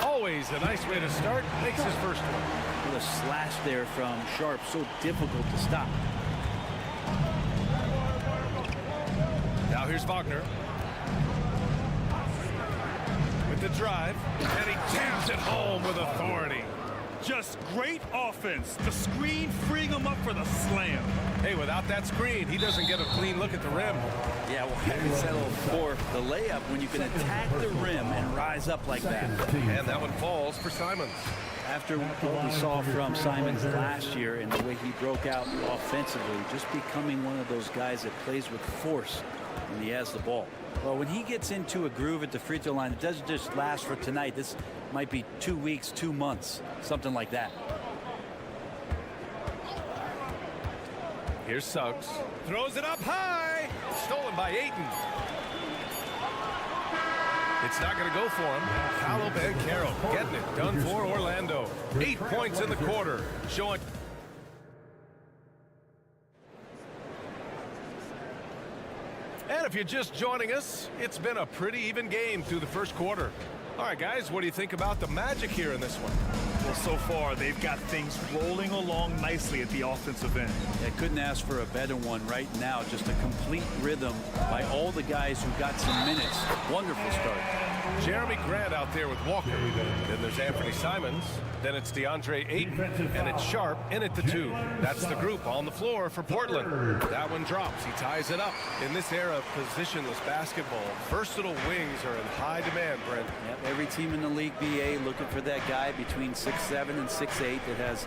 Always a nice way to start. Makes his first one. With a slash there from Sharp, so difficult to stop. Now here's Wagner. With the drive, and he jams it home with authority. Just great offense. The screen freeing him up for the slam. Hey, without that screen, he doesn't get a clean look at the rim. Yeah, well, having settled for the layup when you can attack the rim and rise up like that. And that one falls for Simons. After what we saw from Simons last year and the way he broke out offensively, just becoming one of those guys that plays with force when he has the ball. Well, when he gets into a groove at the free throw line, it doesn't just last for tonight. This might be 2 weeks, 2 months, something like that. Here's Suggs. Throws it up high. Stolen by Ayton. It's not going to go for him. Paolo Banchero getting it done for Orlando. 8 points in the quarter. Showing. And if you're just joining us, it's been a pretty even game through the first quarter. All right, guys, what do you think about the Magic here in this one? Well, so far, they've got things rolling along nicely at the offensive end. I couldn't ask for a better one right now. Just a complete rhythm by all the guys who got some minutes. Wonderful start. Jeremy Grant out there with Walker. Then there's Anthony Simons. Then it's DeAndre Ayton. And it's Sharp in at the 2. That's the group on the floor for Portland. That one drops. He ties it up. In this era of positionless basketball, versatile wings are in high demand, Brent. Yep, every team in the league, BA, looking for that guy between 6'7" and 6'8" that has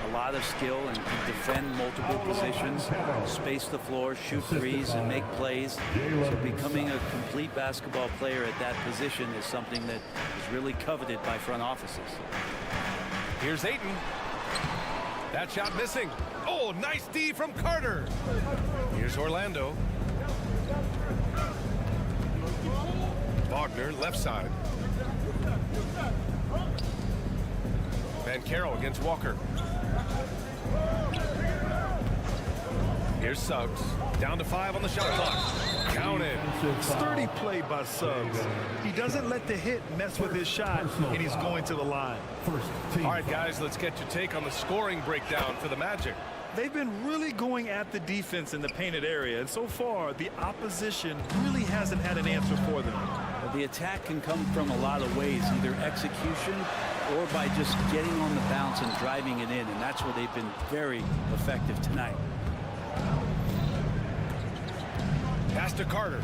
a lot of skill and can defend multiple positions, space the floor, shoot threes, and make plays. So becoming a complete basketball player at that position is something that is really coveted by front offices. Here's Ayton. That shot missing. Oh, nice D from Carter. Here's Orlando. Wagner, left side. Bancaro against Walker. Here's Suggs. Down to 5 on the shot clock. Counted. Sturdy play by Suggs. He doesn't let the hit mess with his shot, and he's going to the line. All right, guys, let's get your take on the scoring breakdown for the Magic. They've been really going at the defense in the painted area, and so far, the opposition really hasn't had an answer for them. Well, the attack can come from a lot of ways, either execution or by just getting on the bounce and driving it in, and that's where they've been very effective tonight. Pass to Carter.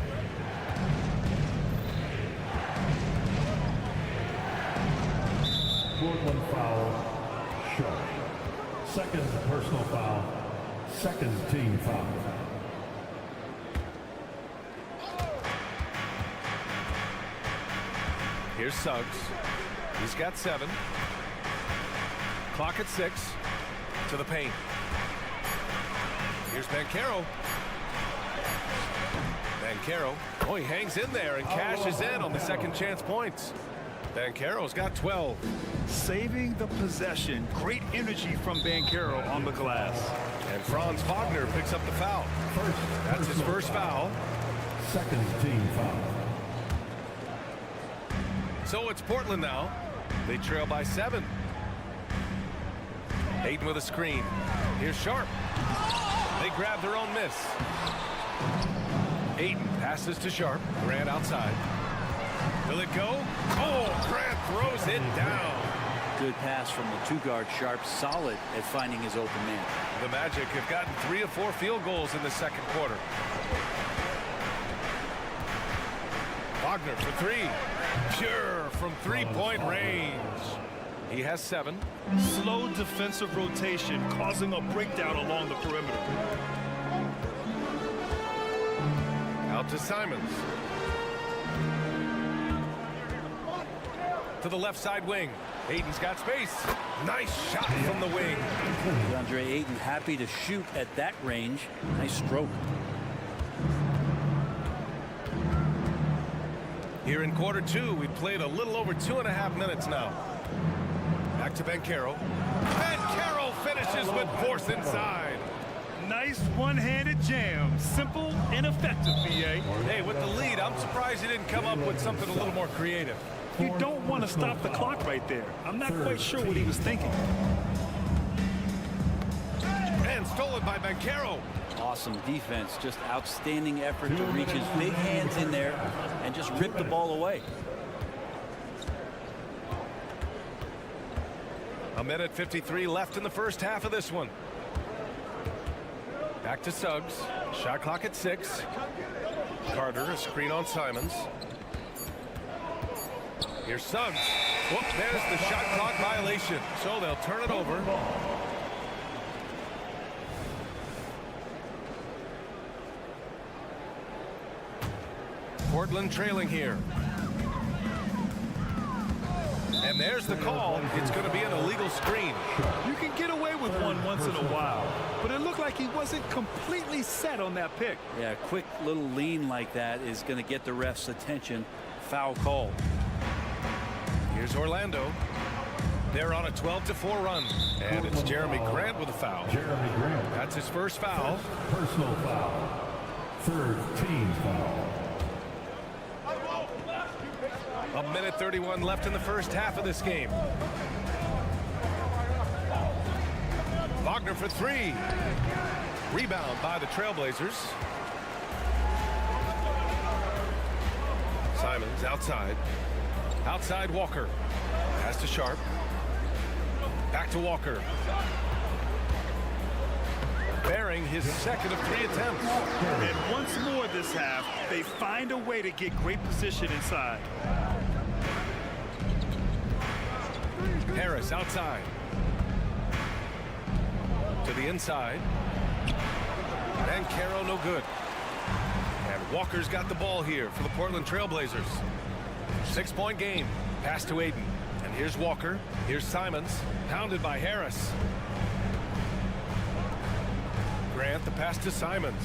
Portland foul, Sharp. Second personal foul, second team foul. Here's Suggs. He's got 7. Clock at 6. To the paint. Here's Bancaro. Bancaro. Oh, he hangs in there and cashes in on the second chance points. Bancaro's got 12. Saving the possession. Great energy from Bancaro on the glass. And Franz Wagner picks up the foul. That's his first foul. Second team foul. So it's Portland now. They trail by 7. Ayton with a screen. Here's Sharp. They grab their own miss. Ayton passes to Sharp. Grant outside. Will it go? Oh, Grant throws it down. Good pass from the 2-guard Sharp, solid at finding his open man. The Magic have gotten 3 of 4 field goals in the second quarter. Wagner for 3. Pure from 3-point range. He has 7. Slow defensive rotation causing a breakdown along the perimeter. Out to Simons. to the left side wing. Ayton's got space. Nice shot from the wing. DeAndre Ayton happy to shoot at that range. Nice stroke. Here in quarter two, we played a little over 2.5 minutes now. Back to Banchero. Banchero finishes with force inside. Nice one-handed jam. Simple and effective, VA. Hey, with the lead, I'm surprised he didn't come up with something a little more creative. You don't want to stop the clock right there. I'm not quite sure what he was thinking. And stolen by Banchero. Awesome defense. Just outstanding effort to reach his big hands in there and just rip the ball away. A minute 53 left in the first half of this one. Back to Suggs. Shot clock at 6. Carter, a screen on Simons. Here's Suggs. Whoop, there's the shot clock violation. So they'll turn it over. Portland trailing here. And there's the call. It's going to be an illegal screen. You can get away with one once in a while, but it looked like he wasn't completely set on that pick. Yeah, a quick little lean like that is going to get the ref's attention. Foul call. Here's Orlando. They're on a 12-4 run. And it's Jeremy Grant with a foul. Jeremy Grant. That's his first foul. Personal foul. Third team foul. A minute 31 left in the first half of this game. Wagner for 3. Rebound by the Trailblazers. Simons outside. Outside Walker. Pass to Sharp. Back to Walker. Bearing his second of 3 attempts. And once more this half, they find a way to get great position inside. Harris outside. To the inside. Banchero no good. And Walker's got the ball here for the Portland Trailblazers. 6-point game. Pass to Ayton. And here's Walker. Here's Simons. Pounded by Harris. Grant, the pass to Simons.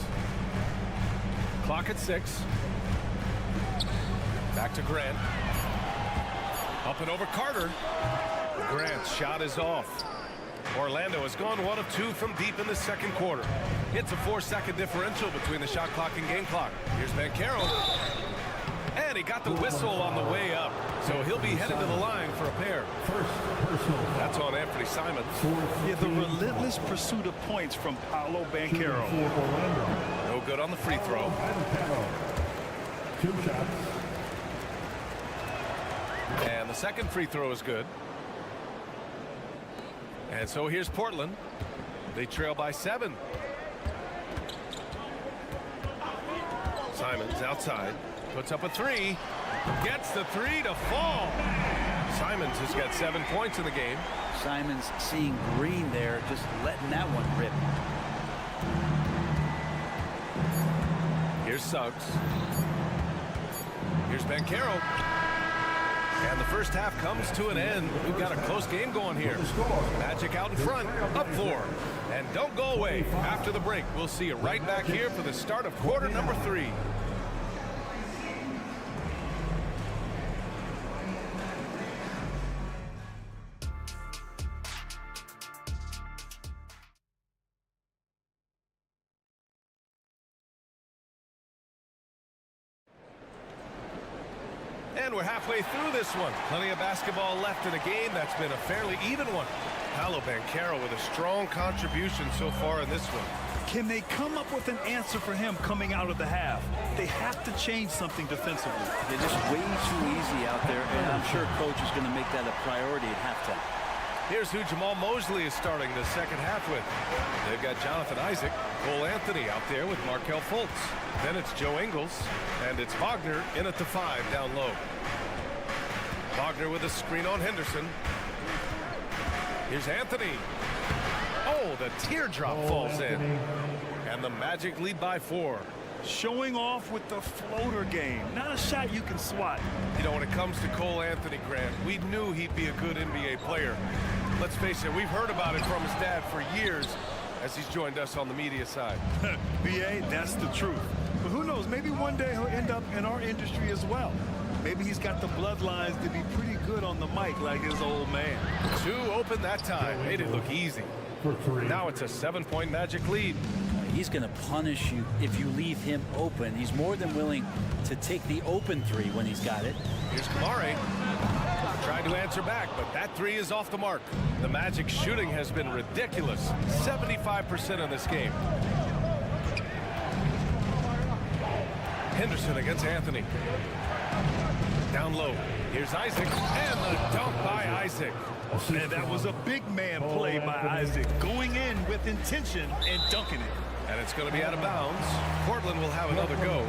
Clock at 6. Back to Grant. Up and over Carter. Grant's shot is off. Orlando has gone 1 of 2 from deep in the second quarter. It's a 4-second differential between the shot clock and game clock. Here's Banchero. And he got the whistle on the way up. So he'll be headed to the line for a pair. That's on Anthony Simons. Yeah, the relentless pursuit of points from Paolo Banchero. No good on the free throw. 2 shots. And the second free throw is good. And so here's Portland. They trail by 7. Simons outside. Puts up a 3. Gets the 3 to fall. Simons has got 7 points in the game. Simons seeing green there, just letting that one rip. Here's Suggs. Here's Banchero. And the first half comes to an end. We've got a close game going here. Magic out in front, up 4. And don't go away. After the break, we'll see you right back here for the start of quarter number 3. And we're halfway through this one. Plenty of basketball left in a game that's been a fairly even one. Paolo Banchero with a strong contribution so far in this one. Can they come up with an answer for him coming out of the half? They have to change something defensively. They're just way too easy out there, and I'm sure coach is going to make that a priority at halftime. Here's who Jamal Mosley is starting the second half with. They've got Jonathan Isaac, Cole Anthony out there with Markelle Fultz. Then it's Joe Ingles, and it's Wagner in at the 5 down low. Wagner with a screen on Henderson. Here's Anthony. Oh, the teardrop falls in. And the Magic lead by 4. showing off with the floater game. Not a shot you can swat. You know, when it comes to Cole Anthony, Grant, we knew he'd be a good NBA player. Let's face it, we've heard about it from his dad for years as he's joined us on the media side. BA, that's the truth. But who knows, maybe one day he'll end up in our industry as well. Maybe he's got the bloodlines to be pretty good on the mic like his old man. 2 open that time. Made it look easy. Now it's a 7-point Magic lead. He's going to punish you if you leave him open. He's more than willing to take the open 3 when he's got it. Here's Kamari. Trying to answer back, but that 3 is off the mark. The Magic shooting has been ridiculous. 75% in this game. Henderson against Anthony. Down low. Here's Isaac. And the dunk by Isaac. And that was a big man play by Isaac. Going in with intention and dunking it. And it's going to be out of bounds. Portland will have another go.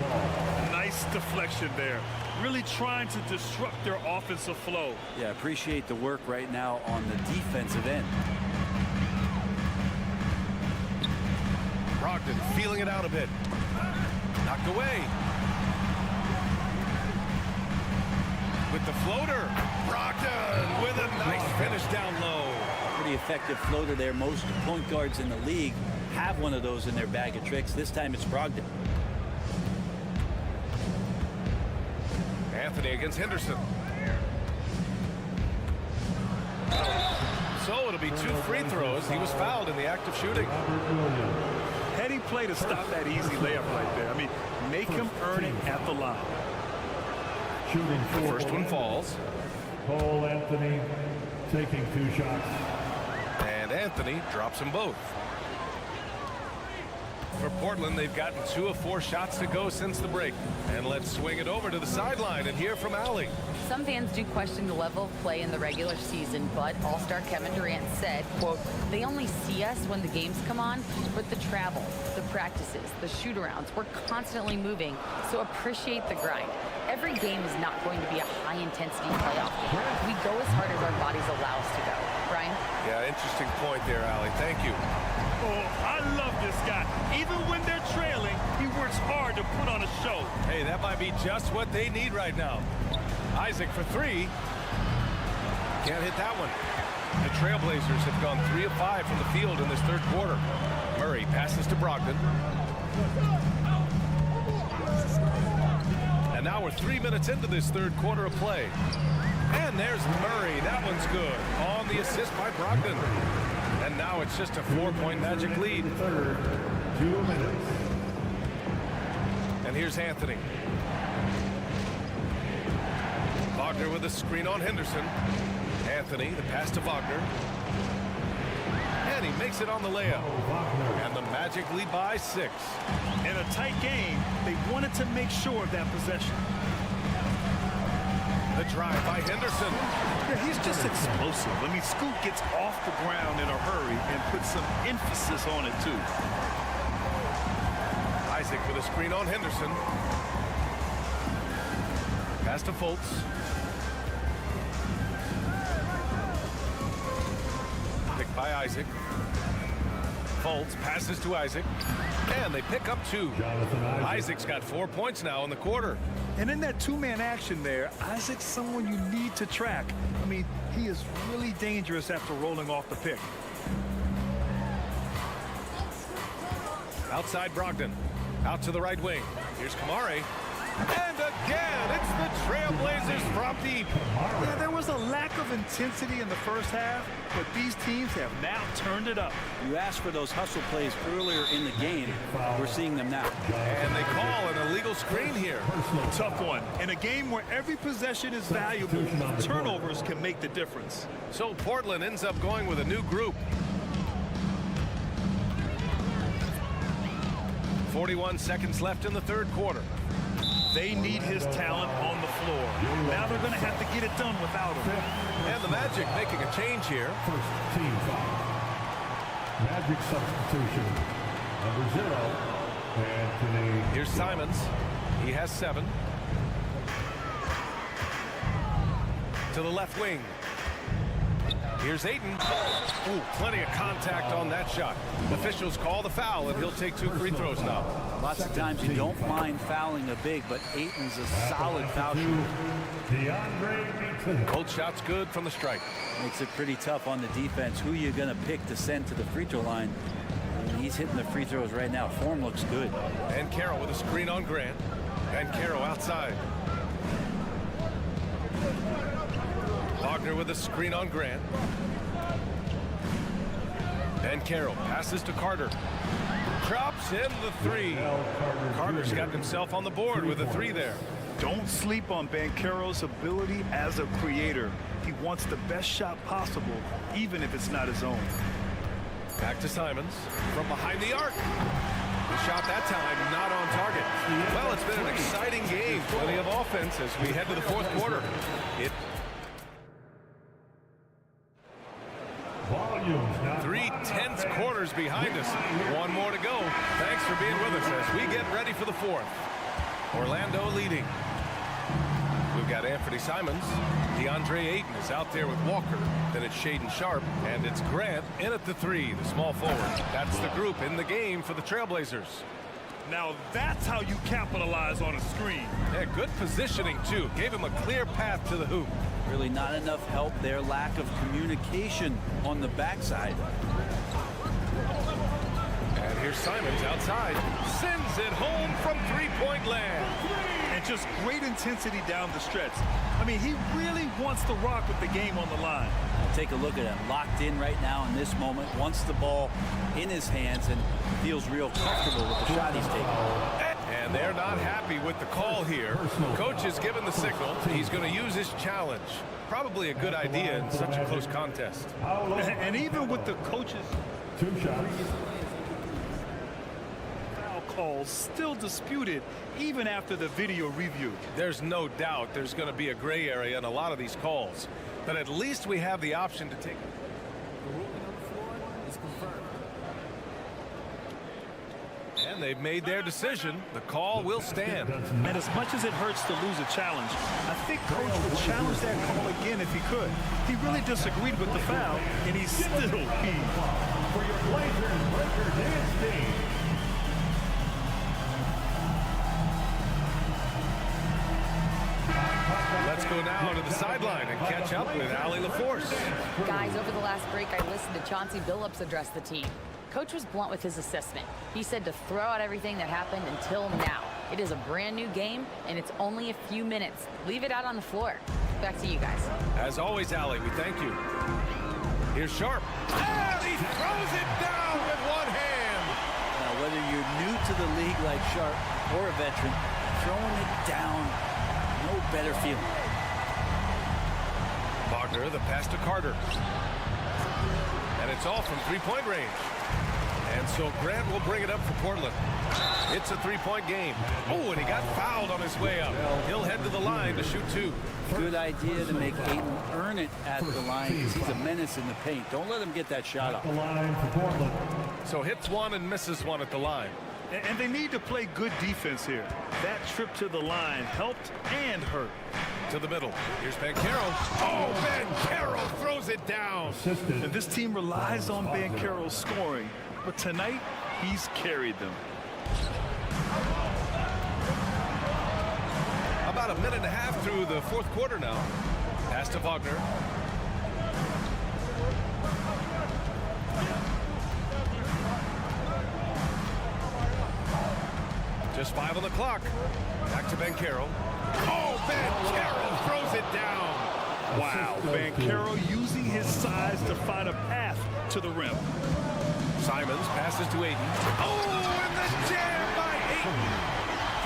Nice deflection there. Really trying to disrupt their offensive flow. Yeah, appreciate the work right now on the defensive end. Brogdon feeling it out a bit. Knocked away. With the floater. Brogdon with a nice finish down low. Pretty effective floater there. Most point guards in the league have one of those in their bag of tricks. This time it's Brogdon. Anthony against Henderson. So it'll be 2 free throws. He was fouled in the act of shooting. Heady play to stop that easy layup right there. I mean, make him earn it at the line. The first one falls. Cole Anthony taking 2 shots. And Anthony drops them both. For Portland, they've gotten 2 of 4 shots to go since the break. And let's swing it over to the sideline and hear from Allie. Some fans do question the level of play in the regular season, but All-Star Kevin Durant said, quote, "They only see us when the games come on, but the travel, the practices, the shoot-arounds, we're constantly moving, so appreciate the grind. Every game is not going to be a high-intensity playoff game. We go as hard as our bodies allow us to go." Brian? Yeah, interesting point there, Allie. Thank you. Oh, I love this guy. Even when they're trailing, he works hard to put on a show. Hey, that might be just what they need right now. Isaac for 3. Can't hit that one. The Trailblazers have gone 3 of 5 from the field in this 3rd quarter. Murray passes to Brogdon. And now we're 3 minutes into this 3rd quarter of play. And there's Murray. That one's good. On the assist by Brogdon. And now it's just a 4-point Magic lead. 2 minutes. And here's Anthony. Wagner with a screen on Henderson. Anthony, the pass to Wagner. And he makes it on the layup. And the Magic lead by 6. In a tight game, they wanted to make sure of that possession. The drive by Henderson. Yeah, he's just explosive. I mean, Scoot gets off the ground in a hurry and puts some emphasis on it, too. Isaac with a screen on Henderson. Pass to Fultz. Picked by Isaac. Fultz passes to Isaac. And they pick up 2. Isaac's got 4 points now in the quarter. And in that 2-man action there, Isaac's someone you need to track. I mean, he is really dangerous after rolling off the pick. Outside Brogdon. Out to the right wing. Here's Kamari. And again, it's the Trailblazers from deep. Yeah, there was a lack of intensity in the first half, but these teams have now turned it up. You asked for those hustle plays earlier in the game. We're seeing them now. And they call an illegal screen here. Tough one. In a game where every possession is valuable, turnovers can make the difference. So Portland ends up going with a new group. 41 seconds left in the 3rd quarter. They need his talent on the floor. Now they're going to have to get it done without him. And the Magic making a change here. First team foul. Magic substitution. Number 0, Anthony. Here's Simons. He has 7. To the left wing. Here's Ayton. Ooh, plenty of contact on that shot. Officials call the foul, and he'll take 2 free throws now. Lots of times you don't mind fouling a big, but Ayton's a solid foul shooter. Both shots good from the strike. Makes it pretty tough on the defense. Who you going to pick to send to the free throw line? And he's hitting the free throws right now. Form looks good. And Carroll with a screen on Grant. And Carroll outside. Wagner with a screen on Grant. And Carroll passes to Carter. Drops in the 3. Carter's got himself on the board with a 3 there. Don't sleep on Banchero's ability as a creator. He wants the best shot possible, even if it's not his own. Back to Simons from behind the arc. The shot that time not on target. Well, it's been an exciting game. Plenty of offense as we head to the 4th quarter. Three tense quarters behind us. One more to go. Thanks for being with us as we get ready for the 4th. Orlando leading. We've got Anthony Simons. DeAndre Ayton is out there with Walker. Then it's Shaedon Sharpe. And it's Grant in at the 3, the small forward. That's the group in the game for the Trailblazers. Now that's how you capitalize on a screen. Yeah, good positioning, too. Gave him a clear path to the hoop. Really not enough help there. Lack of communication on the backside. And here's Simons outside. Sends it home from 3-point land. And just great intensity down the stretch. I mean, he really wants to rock with the game on the line. Take a look at him. Locked in right now in this moment. Wants the ball in his hands and feels real comfortable with the shot he's taking. And they're not happy with the call here. Coach has given the signal. He's going to use his challenge. Probably a good idea in such a close contest. And even with the coach's 2 shots. foul calls still disputed even after the video review. There's no doubt there's going to be a gray area in a lot of these calls. But at least we have the option to take it. The ruling on the floor is confirmed. And they've made their decision. The call will stand. And as much as it hurts to lose a challenge, I think Coach would challenge that call again if he could. He really disagreed with the foul, and he's still key. For your Blazers breaker dance team. Let's go now to the sideline and catch up with Allie LaForce. Guys, over the last break, I listened to Chauncey Billups address the team. Coach was blunt with his assessment. He said to throw out everything that happened until now. It is a brand new game, and it's only a few minutes. Leave it out on the floor. Back to you guys. As always, Allie, we thank you. Here's Sharpe. And he throws it down with one hand. Now, whether you're new to the league like Sharpe or a veteran, throwing it down, no better feeling. Wagner, the pass to Carter. And it's all from 3-point range. And so Grant will bring it up for Portland. It's a 3-point game. Oh, and he got fouled on his way up. He'll head to the line to shoot 2. Good idea to make Ayton earn it at the line because he's a menace in the paint. Don't let him get that shot up. The line for Portland. So hits one and misses one at the line. And they need to play good defense here. That trip to the line helped and hurt. To the middle. Here's Banchero. Oh, Banchero throws it down. And this team relies on Banchero's scoring, but tonight he's carried them. About a minute and a half through the 4th quarter now. Pass to Wagner. Just 5 on the clock. Back to Banchero. Oh, Banchero throws it down. Wow, Banchero using his size to find a path to the rim. Simons passes to Ayton. Oh, and the jam by Ayton.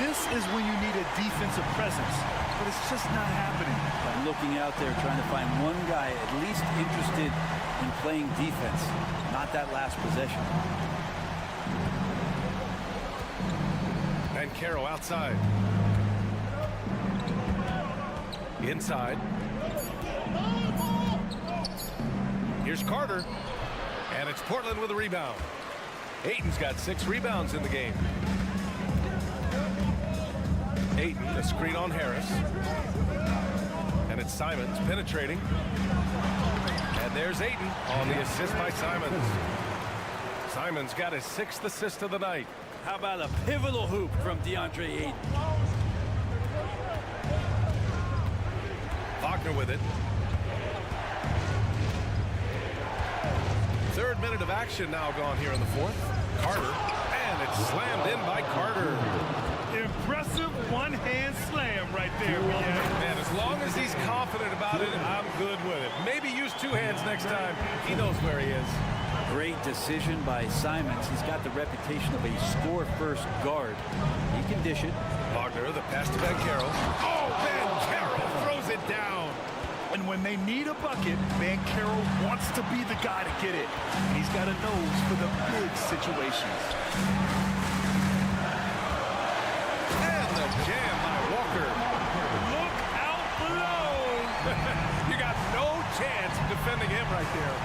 This is when you need a defensive presence, but it's just not happening. I'm looking out there trying to find one guy at least interested in playing defense, not that last possession. Banchero outside. Inside. Here's Carter. And it's Portland with a rebound. Ayton's got 6 rebounds in the game. Ayton, a screen on Harris. And it's Simons penetrating. And there's Ayton on the assist by Simons. Simons got his 6th assist of the night. How about a pivotal hoop from DeAndre Ayton? Wagner with it. 3rd minute of action now gone here in the 4th. Carter, and it's slammed in by Carter. Impressive one-hand slam right there, Man, as long as he's confident about it, I'm good with it. Maybe use 2 hands next time. He knows where he is. Great decision by Simons. He's got the reputation of a score-first guard. He can dish it. Wagner, the pass to Banchero. Oh, Banchero throws it down. And when they need a bucket, Banchero wants to be the guy to get it. He's got a nose for the big situations. And the jam by Walker. Look out below. You got no chance of defending him right there.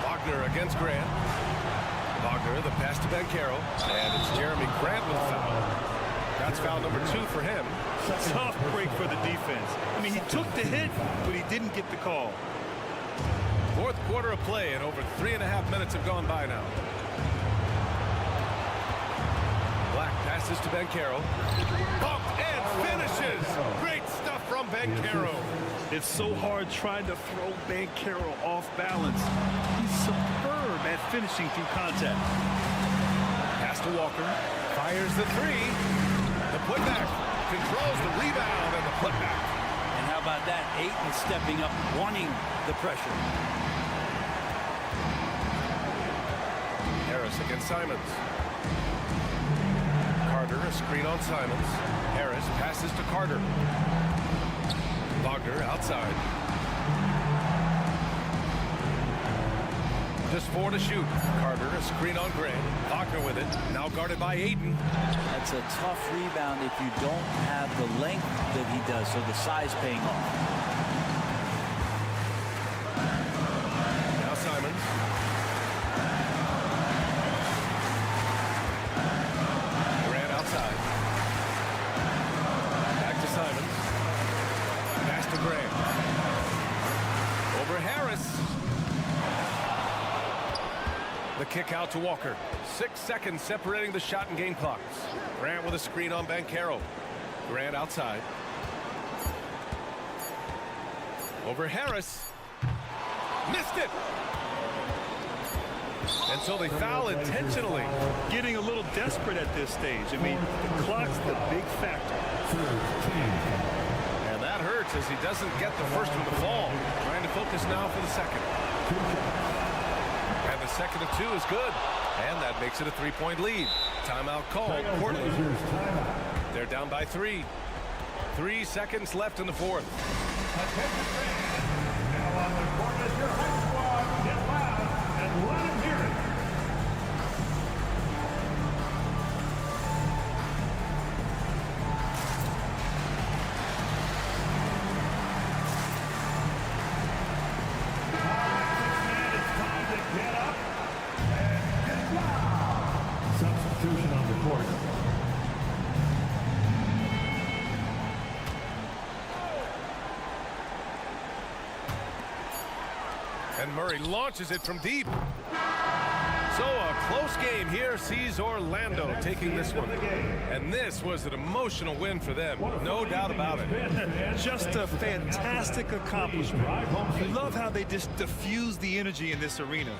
Wagner against Grant. Wagner, the pass to Banchero. And it's Jeremy Grant with foul. That's foul number 2 for him. Tough break for the defense. I mean, he took the hit, but he didn't get the call. 4th quarter of play, and over 3.5 minutes have gone by now. Black passes to Banchero. Bumped and finishes. Great stuff from Banchero. It's so hard trying to throw Banchero off balance. He's superb at finishing through contact. Pass to Walker. Fires the 3. The putback. Controls the rebound and the putback. And how about that? Ayton stepping up, wanting the pressure. Harris against Simons. Carter, a screen on Simons. Harris passes to Carter. Wagner outside. Just 4 to shoot. Carter, a screen on Grant. Wagner with it. Now guarded by Ayton. That's a tough rebound if you don't have the length that he does, so the size paying off. Now Simons. Grant outside. Back to Simons. Pass to Grant. Over Harris. The kick out to Walker. 6 seconds separating the shot and game clocks. Grant with a screen on Banchero. Grant outside. Over Harris. Missed it. And so they foul intentionally. Getting a little desperate at this stage. I mean, the clock's the big factor. And that hurts as he doesn't get the first one to fall. Trying to focus now for the second. And the second of 2 is good. And that makes it a 3-point lead. Timeout called. Portland. They're down by 3. 3 seconds left in the 4th. Now on the court is your high squad. Get loud and let him hear it. It's time to get up and get loud. Substitution on the court. And Murray launches it from deep. So a close game here sees Orlando taking this one. And this was an emotional win for them. No doubt about it. Just a fantastic accomplishment. You love how they just diffuse the energy in this arena.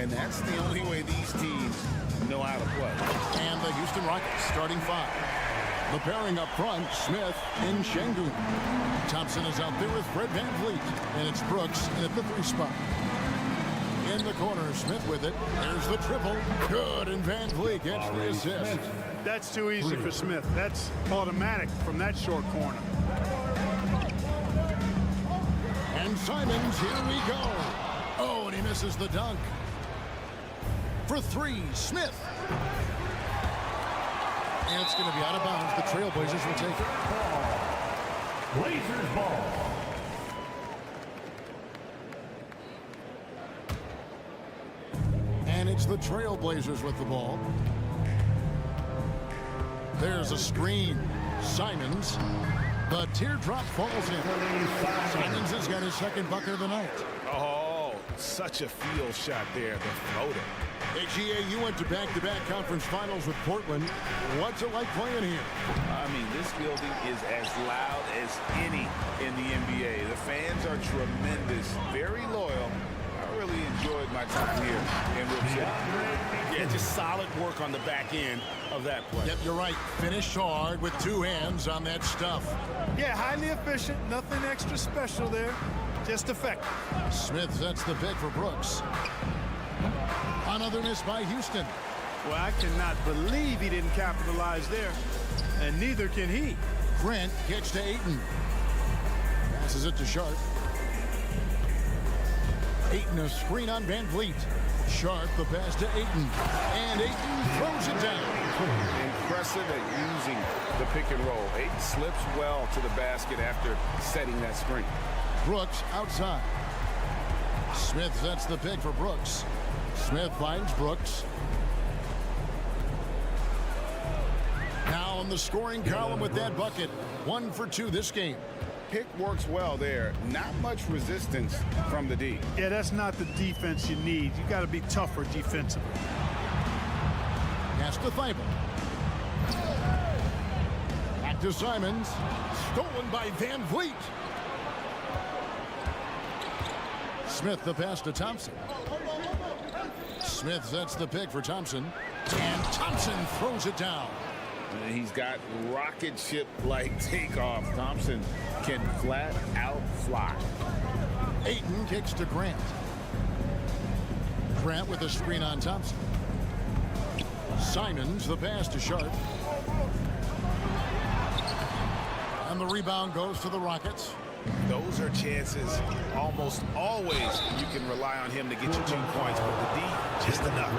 And that's the only way these teams know how to play. And the Houston Rockets starting 5. The pairing up front, Smith and Şengün. Thompson is out there with Fred VanVleet. And it's Brooks at the 3 spot. In the corner, Smith with it. There's the triple. Good, and VanVleet gets the assist. That's too easy for Smith. That's automatic from that short corner. And Simons, here we go. Oh, and he misses the dunk. For 3, Smith. And it's going to be out of bounds. The Trailblazers will take it. Blazers ball. And it's the Trailblazers with the ball. There's a screen. Simons. The teardrop falls in. Simons has got his second bucket of the night. Oh, such a field shot there, the floater. Hey, GA, you went to back-to-back conference finals with Portland. What's it like playing here? I mean, this building is as loud as any in the NBA. The fans are tremendous, very loyal. I really enjoyed my time here in Rip City. Yeah, just solid work on the back end of that play. Yep, you're right. Finished hard with 2 hands on that stuff. Yeah, highly efficient. Nothing extra special there. Just effective. Smith sets the pick for Brooks. Another miss by Houston. Well, I cannot believe he didn't capitalize there. And neither can he. Grant gets to Ayton. Passes it to Sharp. Ayton a screen on VanVleet. Sharp the pass to Ayton. And Ayton throws it down. Impressive at using the pick and roll. Ayton slips well to the basket after setting that screen. Brooks outside. Smith sets the pick for Brooks. Smith finds Brooks. Now on the scoring column with that bucket. 1 for 2 this game. Pick works well there. Not much resistance from the D. Yeah, that's not the defense you need. You got to be tougher defensively. Pass to Thibault. Back to Simons. Stolen by VanVleet. Smith the pass to Thompson. Smith sets the pick for Thompson. And Thompson throws it down. He's got rocket ship-like takeoff. Thompson can flat out fly. Ayton kicks to Grant. Grant with a screen on Thompson. Simons the pass to Sharp. And the rebound goes to the Rockets. Those are chances almost always you can rely on him to get you 2 points, but the D just enough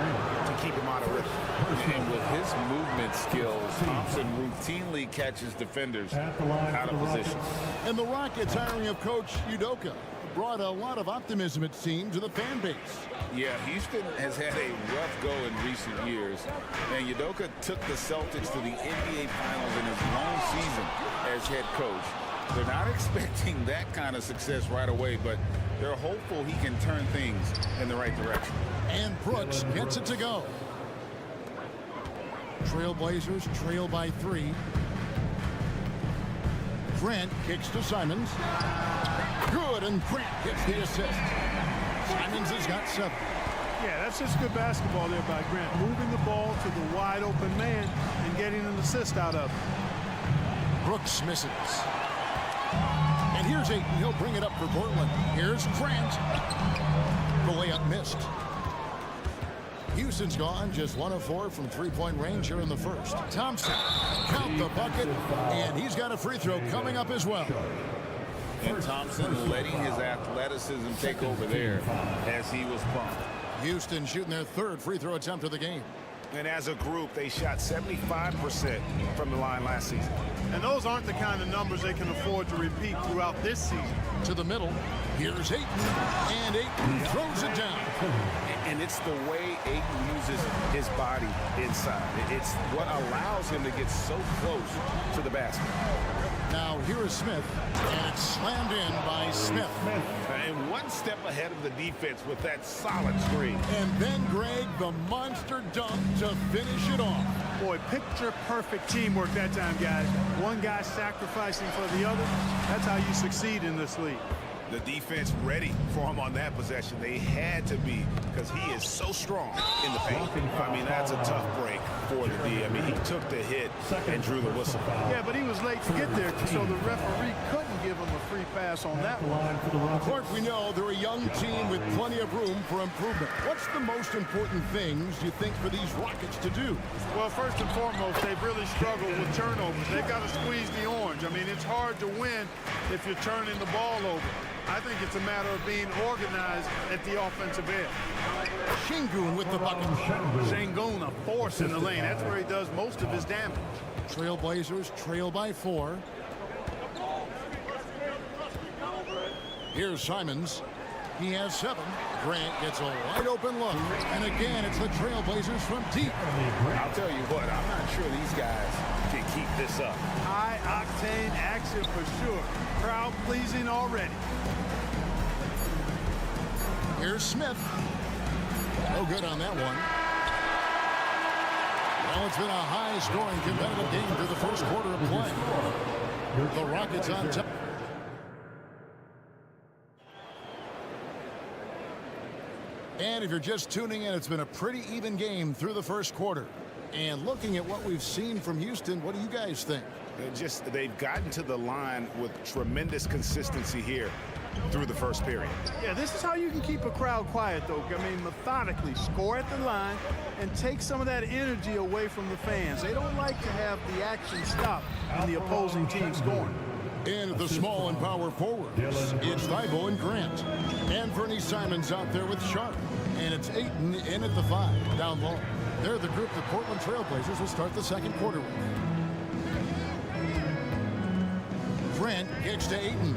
to keep him out of rhythm. And with his movement skills, Thompson routinely catches defenders out of position. And the Rockets hiring of Coach Udoka brought a lot of optimism, it seemed, to the fan base. Yeah, Houston has had a rough go in recent years, and Udoka took the Celtics to the NBA Finals in his lone season as head coach. They're not expecting that kind of success right away, but they're hopeful he can turn things in the right direction. And Brooks gets it to go. Trailblazers trail by 3. Grant kicks to Simons. Good, and Grant gets the assist. Simons has got 7. Yeah, that's just good basketball there by Grant. Moving the ball to the wide open man and getting an assist out of it. Brooks misses. And here's Ayton. He'll bring it up for Portland. Here's Grant. The layup missed. Houston's gone just 1 of 4 from 3-point range here in the first. Thompson, count the bucket, and he's got a free throw coming up as well. And Thompson letting his athleticism take over there as he was prompt. Houston shooting their 3rd free throw attempt of the game. And as a group, they shot 75% from the line last season. And those aren't the kind of numbers they can afford to repeat throughout this season. To the middle. Here's Ayton. And Ayton throws it down. And it's the way Ayton uses his body inside. It's what allows him to get so close to the basket. Now here is Smith. And it's slammed in by Smith. And 1 step ahead of the defense with that solid screen. And then Greg, the monster dunk to finish it off. Boy, picture-perfect teamwork that time, guys. One guy sacrificing for the other. That's how you succeed in this league. The defense ready for him on that possession. They had to be, because he is so strong in the paint. I mean, that's a tough break for the D. I mean, he took the hit and drew the whistle. Yeah, but he was late to get there, so the referee couldn't give him a free pass on that one. Of course, we know they're a young team with plenty of room for improvement. What's the most important things you think for these Rockets to do? Well, first and foremost, they've really struggled with turnovers. They've got to squeeze the orange. I mean, it's hard to win if you're turning the ball over. I think it's a matter of being organized at the offensive end. Şengün with the bucket. Şengün, a force in the lane. That's where he does most of his damage. Trailblazers trail by 4. Here's Simons. He has 7. Grant gets a wide open look. And again, it's the Trailblazers from deep. I'll tell you what, I'm not sure these guys can keep this up. High-octane action for sure. Crowd-pleasing already. Here's Smith. No good on that one. Well, it's been a high-scoring competitive game through the first quarter of play. The Rockets on top. And if you're just tuning in, it's been a pretty even game through the first quarter. And looking at what we've seen from Houston, what do you guys think? They've gotten to the line with tremendous consistency here through the first period. Yeah, this is how you can keep a crowd quiet, though. I mean, methodically score at the line and take some of that energy away from the fans. They don't like to have the action stop when the opposing team scoring. And the small and power forwards, it's Thibault and Grant. And Bernie Simons out there with Sharp. And it's Ayton in at the 5, down low. They're the group the Portland Trailblazers will start the second quarter with. Grant gets to Ayton.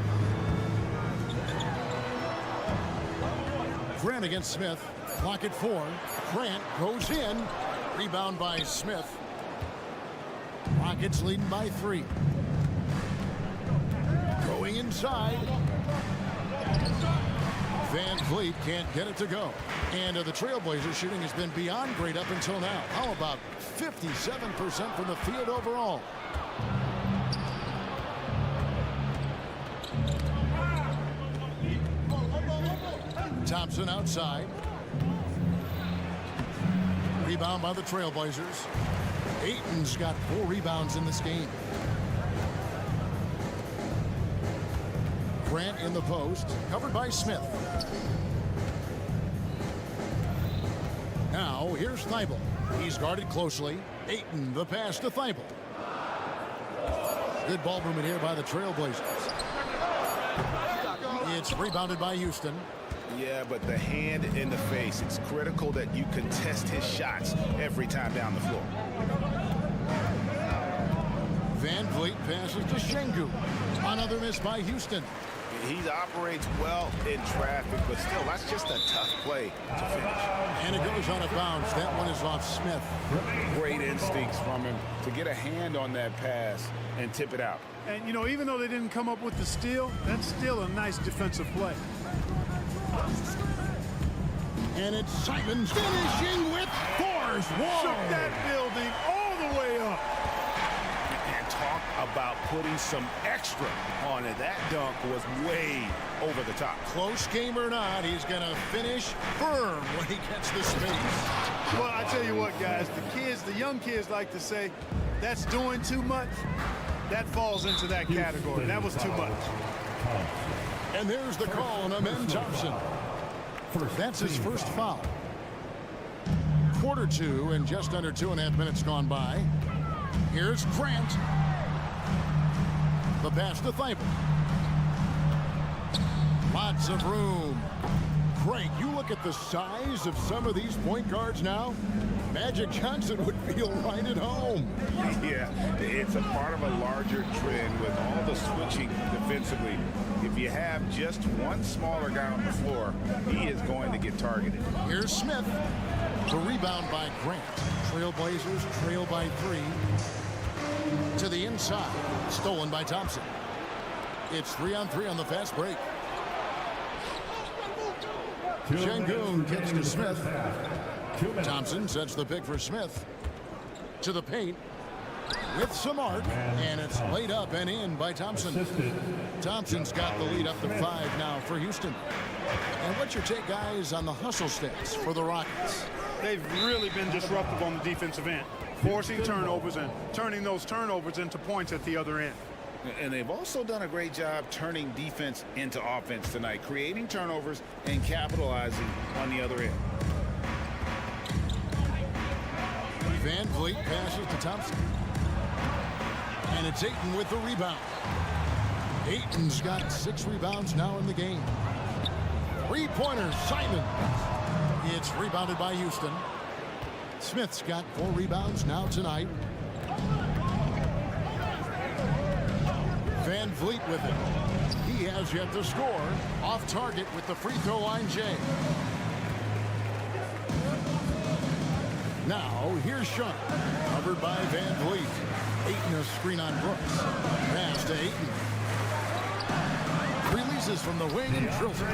Grant against Smith. Clock at 4. Grant goes in. Rebound by Smith. Rockets leading by 3. Going inside. Van Vliet can't get it to go. And the Trailblazers shooting has been beyond great up until now. How about 57% from the field overall? Thompson outside. Rebound by the Trailblazers. Ayton's got 4 rebounds in this game. Grant in the post, covered by Smith. Now, here's Thibault. He's guarded closely. Ayton, the pass to Thibault. Good ball movement here by the Trailblazers. It's rebounded by Houston. Yeah, but the hand in the face, it's critical that you contest his shots every time down the floor. Van Vliet passes to Şengün. Another miss by Houston. He operates well in traffic, but still, that's just a tough play to finish. And it goes out of bounds. That one is off Smith. Great instincts from him to get a hand on that pass and tip it out. And, you know, even though they didn't come up with the steal, that's still a nice defensive play. And it's Simons finishing with force. Whoa! Shook that building all the way up. And talk about putting some extra on it. That dunk was way over the top. Close game or not, he's going to finish firm when he gets the space. Well, I tell you what, guys, the young kids like to say, that's doing too much. That falls into that category. That was too much. And there's the call on Amen Thompson. That's his first foul. Quarter 2 and just under 2.5 minutes gone by. Here's Grant. The pass to Thibault. Lots of room. Craig, you look at the size of some of these point guards now. Magic Johnson would feel right at home. Yeah, it's a part of a larger trend with all the switching defensively. If you have just one smaller guy on the floor, he is going to get targeted. Here's Smith. The rebound by Grant. Trailblazers trail by 3. To the inside. Stolen by Thompson. It's 3-on-3 on the fast break. Şengün gets to Smith. Thompson sets the pick for Smith. To the paint. with some arc, and it's laid up and in by Thompson. Thompson's got the lead up to 5 now for Houston. And what's your take, guys, on the hustle stats for the Rockets? They've really been disruptive on the defensive end, forcing turnovers and turning those turnovers into points at the other end. And they've also done a great job turning defense into offense tonight, creating turnovers and capitalizing on the other end. Van Vliet passes to Thompson. And it's Ayton with the rebound. Ayton's got 6 rebounds now in the game. Three-pointer, Simon. It's rebounded by Houston. Smith's got 4 rebounds now tonight. Van Vliet with it. He has yet to score. Off target with the free throw line, Jay. Now, here's Sharp. Covered by Van Vliet. Ayton a screen on Brooks. Pass to Ayton. Releases from the wing and drills it.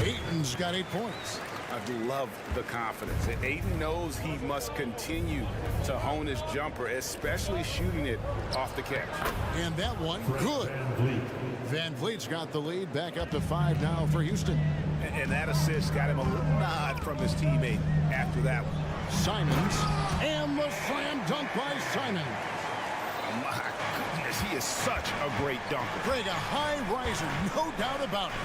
Ayton's got 8 points. I love the confidence. And Ayton knows he must continue to hone his jumper, especially shooting it off the catch. And that one, good. Van Vliet's got the lead, back up to 5 now for Houston. And that assist got him a little nod from his teammate after that one. Simons, and the slam dunk by Simon. Oh my goodness, he is such a great dunker. Greg, a high riser, no doubt about it.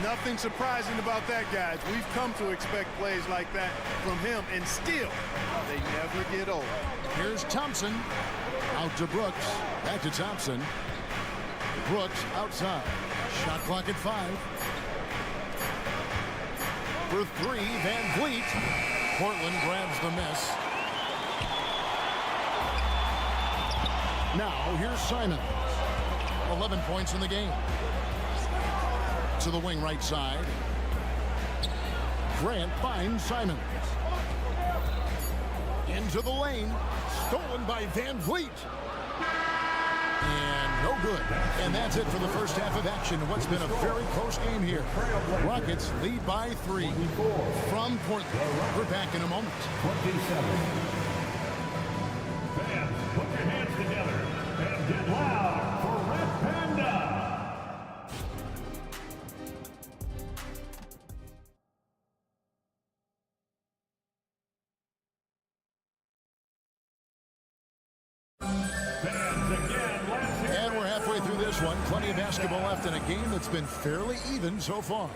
Nothing surprising about that, guys. We've come to expect plays like that from him, and still, they never get old. Here's Thompson. Out to Brooks. Back to Thompson. Brooks outside. Shot clock at 5. For 3, Van Vliet. Portland grabs the miss. Now, here's Simon. 11 points in the game. To the wing right side. Grant finds Simon. Into the lane. Stolen by Van Vliet. And no good. And that's it for the first half of action. What's been a very close game here. Rockets lead by 3 from Portland. We're back in a moment. 27. Fans, put your hands together and get loud for Red Panda. And we're halfway through this one. Plenty of basketball left in a game that's been fairly even so far.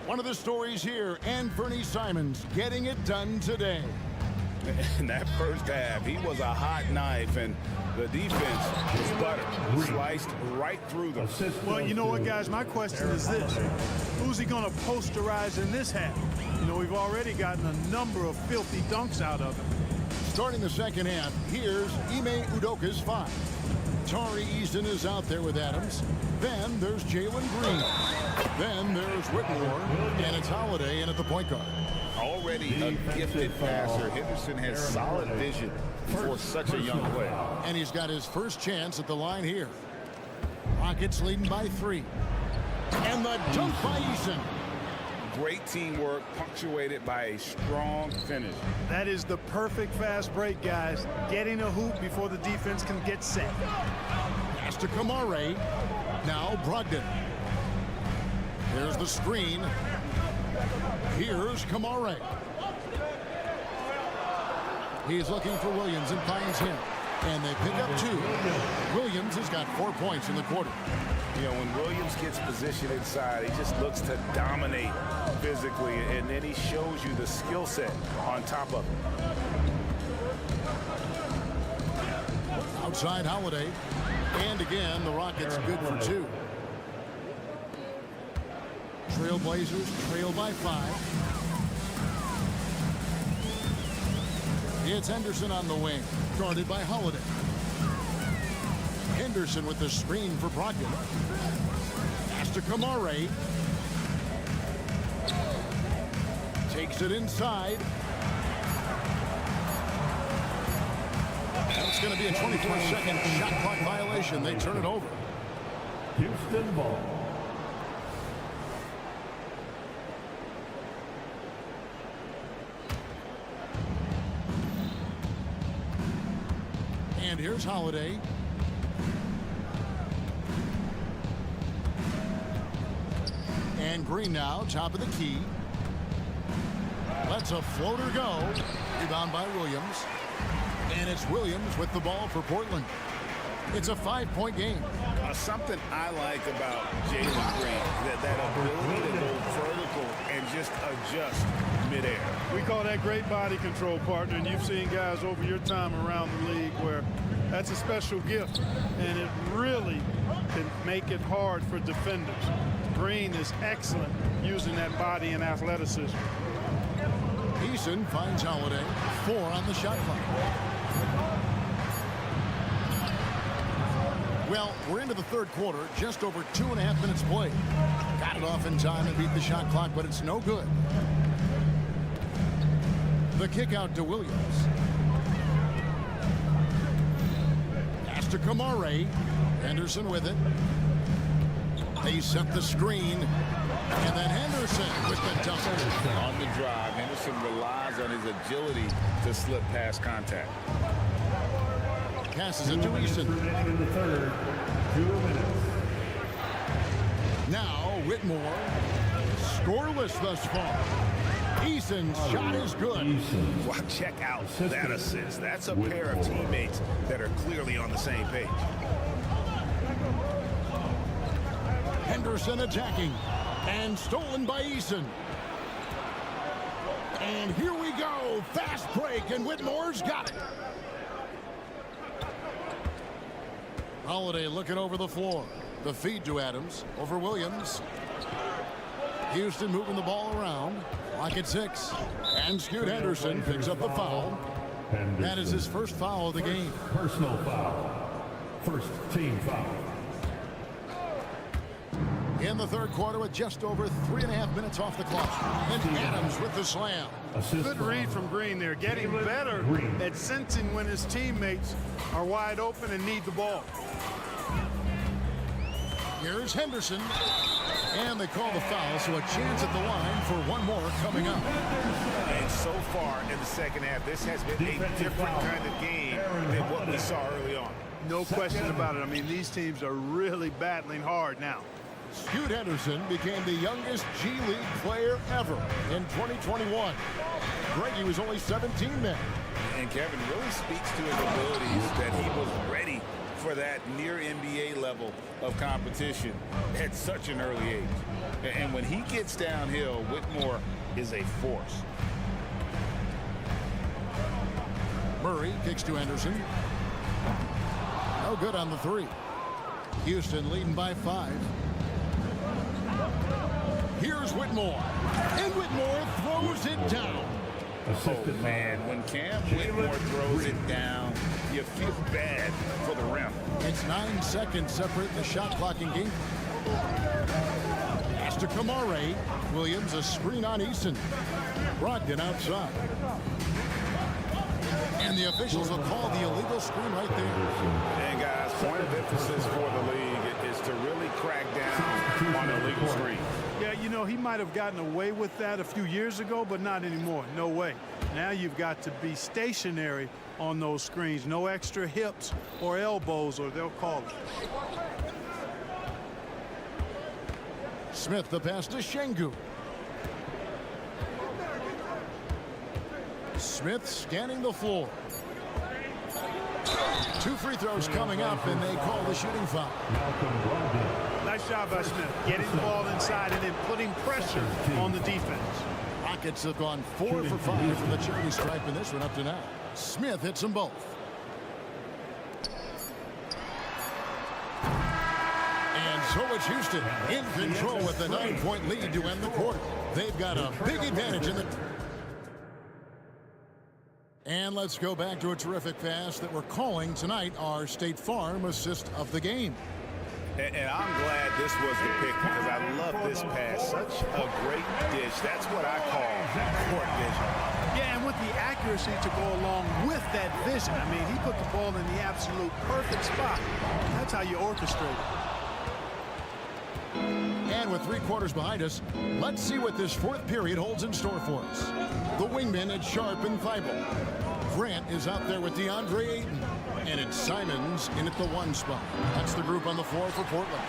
One of the stories here, Anthony Simons getting it done today. In that first half, he was a hot knife, and the defense was butter. Sliced right through them. Well, you know what, guys? My question is this. Who's he going to posterize in this half? You know, we've already gotten a number of filthy dunks out of him. Starting the second half, here's Ime Udoka's 5. Tari Easton is out there with Adams. Then there's Jalen Green. Then there's Whitmore, and it's Holiday in at the point guard. Already a gifted passer, Henderson has solid vision for such a young player. And he's got his first chance at the line here. Rockets leading by 3. And the dunk by Easton. Great teamwork, punctuated by a strong finish. That is the perfect fast break, guys. Getting a hoop before the defense can get set. Pass to Kamare. Now Brogdon. There's the screen. Here's Kamare. He's looking for Williams and finds him. And they pick up 2. Williams has got 4 points in the quarter. You know, when Williams gets positioned inside, he just looks to dominate physically, and then he shows you the skill set on top of it. Outside Holiday. And again, the Rockets good for 2. Trailblazers trail by 5. It's Henderson on the wing, guarded by Holiday. Henderson with the screen for Brogdon. Pass to Kamare. Takes it inside. That's going to be a 24-second shot clock violation. They turn it over. Houston ball. And here's Holiday. And Green now, top of the key. Lets a floater go. Rebound by Williams. And it's Williams with the ball for Portland. It's a 5-point game. Something I like about Jalen Green, that ability to go vertical and just adjust midair. We call that great body control, partner, and you've seen guys over your time around the league where that's a special gift, and it really can make it hard for defenders. Green is excellent using that body and athleticism. Eason finds Holiday. 4 on the shot clock. Well, we're into the third quarter, just over 2.5 minutes played. Got it off in time and beat the shot clock, but it's no good. The kick out to Williams. Pass to Kamare. Henderson with it. They set the screen. And then Henderson with the dunk. On the drive, Henderson relies on his agility to slip past contact. Passes it to Eason. In the third, 2 minutes. Now Whitmore. Scoreless thus far. Eason's shot is good. Wow, check out that assist. That's a pair of teammates that are clearly on the same page. Henderson attacking. And stolen by Eason. And here we go. Fast break, and Whitmore's got it. Holiday looking over the floor. The feed to Adams over Williams. Houston moving the ball around. Clock at 6. And Scoot Henderson picks up the foul. That is his first foul of the game. Personal foul. First team foul. In the third quarter with just over 3.5 minutes off the clock. And Adams with the slam. Good read from Green there, getting better at sensing when his teammates are wide open and need the ball. Here's Henderson. And they call the foul, so a chance at the line for one more coming up. And so far in the second half, this has been a different kind of game than what we saw early on. No question about it. I mean, these teams are really battling hard now. Scoot Henderson became the youngest G League player ever in 2021. Greggy was only 17 then. And Kevin really speaks to his abilities that he was ready for that near NBA level of competition at such an early age. And when he gets downhill, Whitmore is a force. Murray kicks to Henderson. No good on the 3. Houston leading by 5. Here's Whitmore. And Whitmore throws it down. Oh, man, when Cam Whitmore throws it down, you feel bad for the rim. It's 9 seconds separating the shot clock in game. Pass to Kamare. Williams, a screen on Eason. Brogdon outside. And the officials will call the illegal screen right there. And guys, point of emphasis for the league is to really crack down on illegal screens. Yeah, you know, he might have gotten away with that a few years ago, but not anymore. No way. Now you've got to be stationary on those screens. No extra hips or elbows, or they'll call it. Smith, the pass to Şengün. Smith scanning the floor. 2 free throws coming up, and they call the shooting foul. Nice job by Smith, getting the ball inside and then putting pressure on the defense. Rockets have gone 4 for 5 from the charity stripe in this one up to now. Smith hits them both. And so it's Houston in control with the 9-point lead to end the quarter. They've got a big advantage in the... And let's go back to a terrific pass that we're calling tonight our State Farm assist of the game. And I'm glad this was the pick because I love this pass. Such a great dish. That's what I call court vision. Yeah, and with the accuracy to go along with that vision. I mean, he put the ball in the absolute perfect spot. That's how you orchestrate it. And with 3 quarters behind us, let's see what this 4th period holds in store for us. The wingmen at Sharp and Thibault. Grant is out there with DeAndre Ayton. And it's Simons in at the 1 spot. That's the group on the floor for Portland.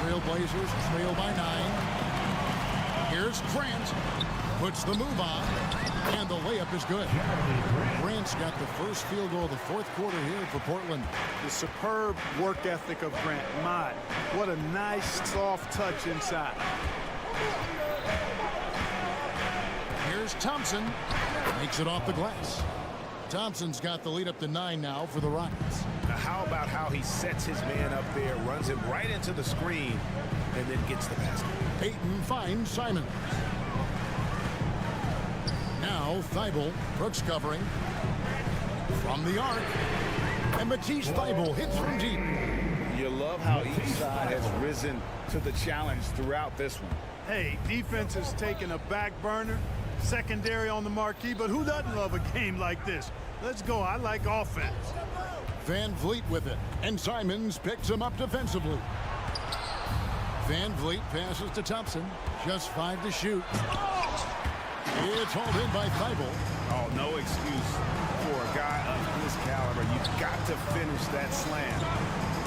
Trailblazers trail by 9. Here's Grant. Puts the move on. And the layup is good. Grant's got the first field goal of the 4th quarter here for Portland. The superb work ethic of Grant. My, what a nice soft touch inside. Here's Thompson. Makes it off the glass. Thompson's got the lead up to 9 now for the Rockets. Now how about how he sets his man up there, runs him right into the screen, and then gets the basket. Ayton finds Simons. Now Thibault, Brooks covering. From the arc. And Matisse Thibault hits from deep. You love how each side has risen to the challenge throughout this one. Hey, defense is taking a back burner. Secondary on the marquee, but who doesn't love a game like this? Let's go. I like offense. Van Vliet with it, and Simons picks him up defensively. Van Vliet passes to Thompson. Just 5 to shoot. It's hauled in by Thibault. Oh, no excuse for a guy of this caliber. You've got to finish that slam.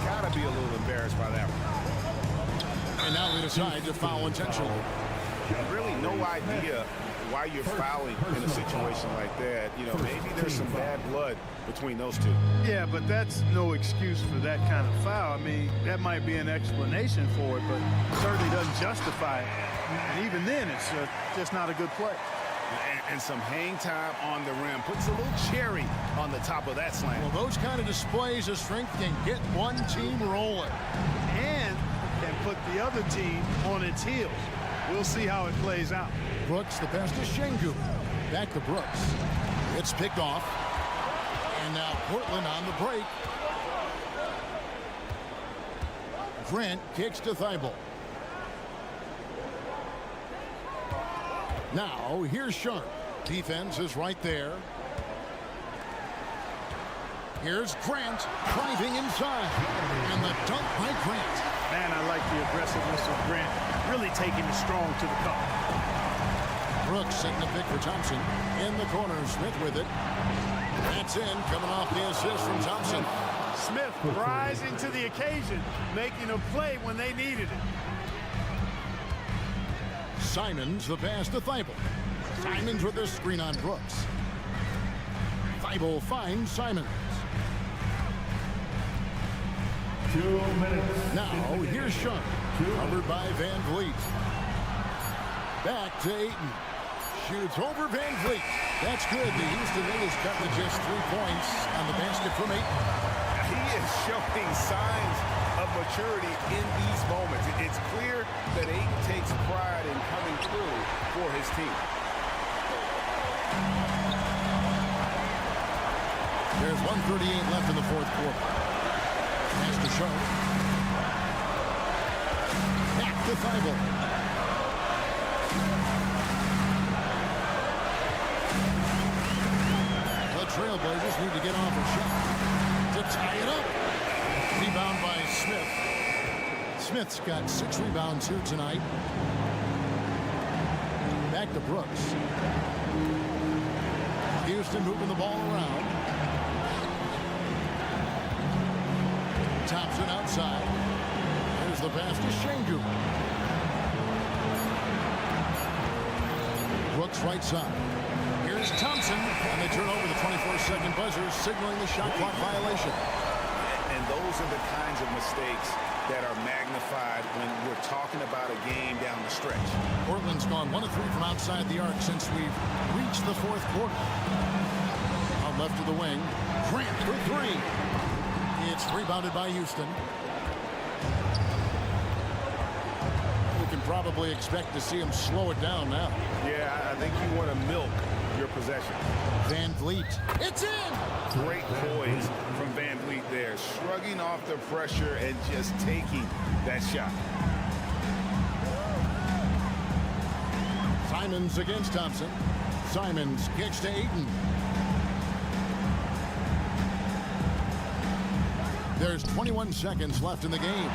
Got to be a little embarrassed by that one. And now they decide to foul intentionally. Really no idea why you're fouling in a situation like that. You know, maybe there's some bad blood between those two. Yeah, but that's no excuse for that kind of foul. I mean, that might be an explanation for it, but certainly doesn't justify it. And even then, it's just not a good play. And some hang time on the rim. Puts a little cherry on the top of that slam. Well, those kind of displays of strength can get one team rolling. And can put the other team on its heels. We'll see how it plays out. Brooks, the pass to Şengün. Back to Brooks. It's picked off. And now Portland on the break. Grant kicks to Thibault. Now, here's Sharp. Defense is right there. Here's Grant driving inside. And the dunk by Grant. Man, I like the aggressiveness of Grant. Really taking it strong to the cup. Brooks setting the pick for Thompson. In the corner, Smith with it. That's in, coming off the assist from Thompson. Smith rising to the occasion, making a play when they needed it. Simons, the pass to Thibault. Simons with the screen on Brooks. Thibault finds Simons. 2 minutes. Now, here's Sharp. Covered by Van Vliet. Back to Ayton. Shoots over Van Vliet. That's good. The Houston Rockets cut to just 3 points on the basket from Ayton. He is showing signs of maturity in these moments. It's clear that Ayton takes pride in coming through for his team. There's 1:38 left in the 4th quarter. Pass to Sharp. Back to Thibault. The Trailblazers need to get off a shot to tie it up. Rebound by Smith. Smith's got 6 rebounds here tonight. Back to Brooks. Houston moving the ball around. Thompson outside. There's the pass to Şengün. Brooks right side. Here's Thompson. And they turn over the 24-second buzzer, signaling the shot clock violation. And those are the kinds of mistakes that are magnified when we're talking about a game down the stretch. Portland's gone 1 of 3 from outside the arc since we've reached the 4th quarter. Out left of the wing. Grant for 3. It's rebounded by Houston. We can probably expect to see him slow it down now. Yeah, I think you want to milk your possession. Van Vliet. It's in! Great poise from Van Vliet there, shrugging off the pressure and just taking that shot. Simons against Thompson. Simons kicks to Ayton. There's 21 seconds left in the game.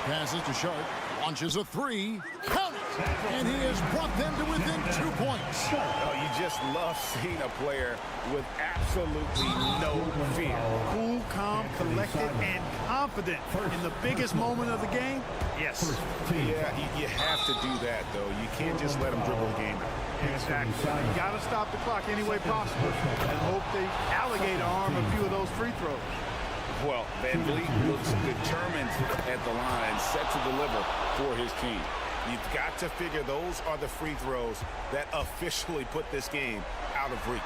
Passes to Sharp. Launches a 3. Count it! And he has brought them to within 2 points. Oh, you just love seeing a player with absolutely no fear. Cool, calm, collected, and confident in the biggest moment of the game. Yes. Yeah, you have to do that, though. You can't just let them dribble the game out. Exactly. You got to stop the clock any way possible and hope they alligator arm a few of those free throws. Well, Van Vliet looks determined at the line, set to deliver for his team. You've got to figure those are the free throws that officially put this game out of reach.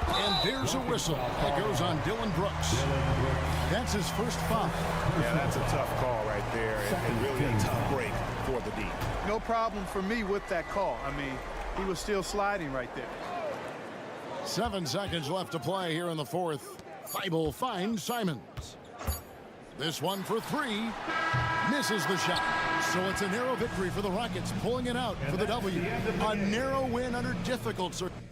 And there's a whistle that goes on Dylan Brooks. That's his first foul. Yeah, that's a tough call right there, and really a tough break for the D. No problem for me with that call. I mean, he was still sliding right there. 7 seconds left to play here in the fourth. Thibault finds Simons. This one for 3. Misses the shot. So it's a narrow victory for the Rockets, pulling it out for the W. A narrow win under difficult circumstances.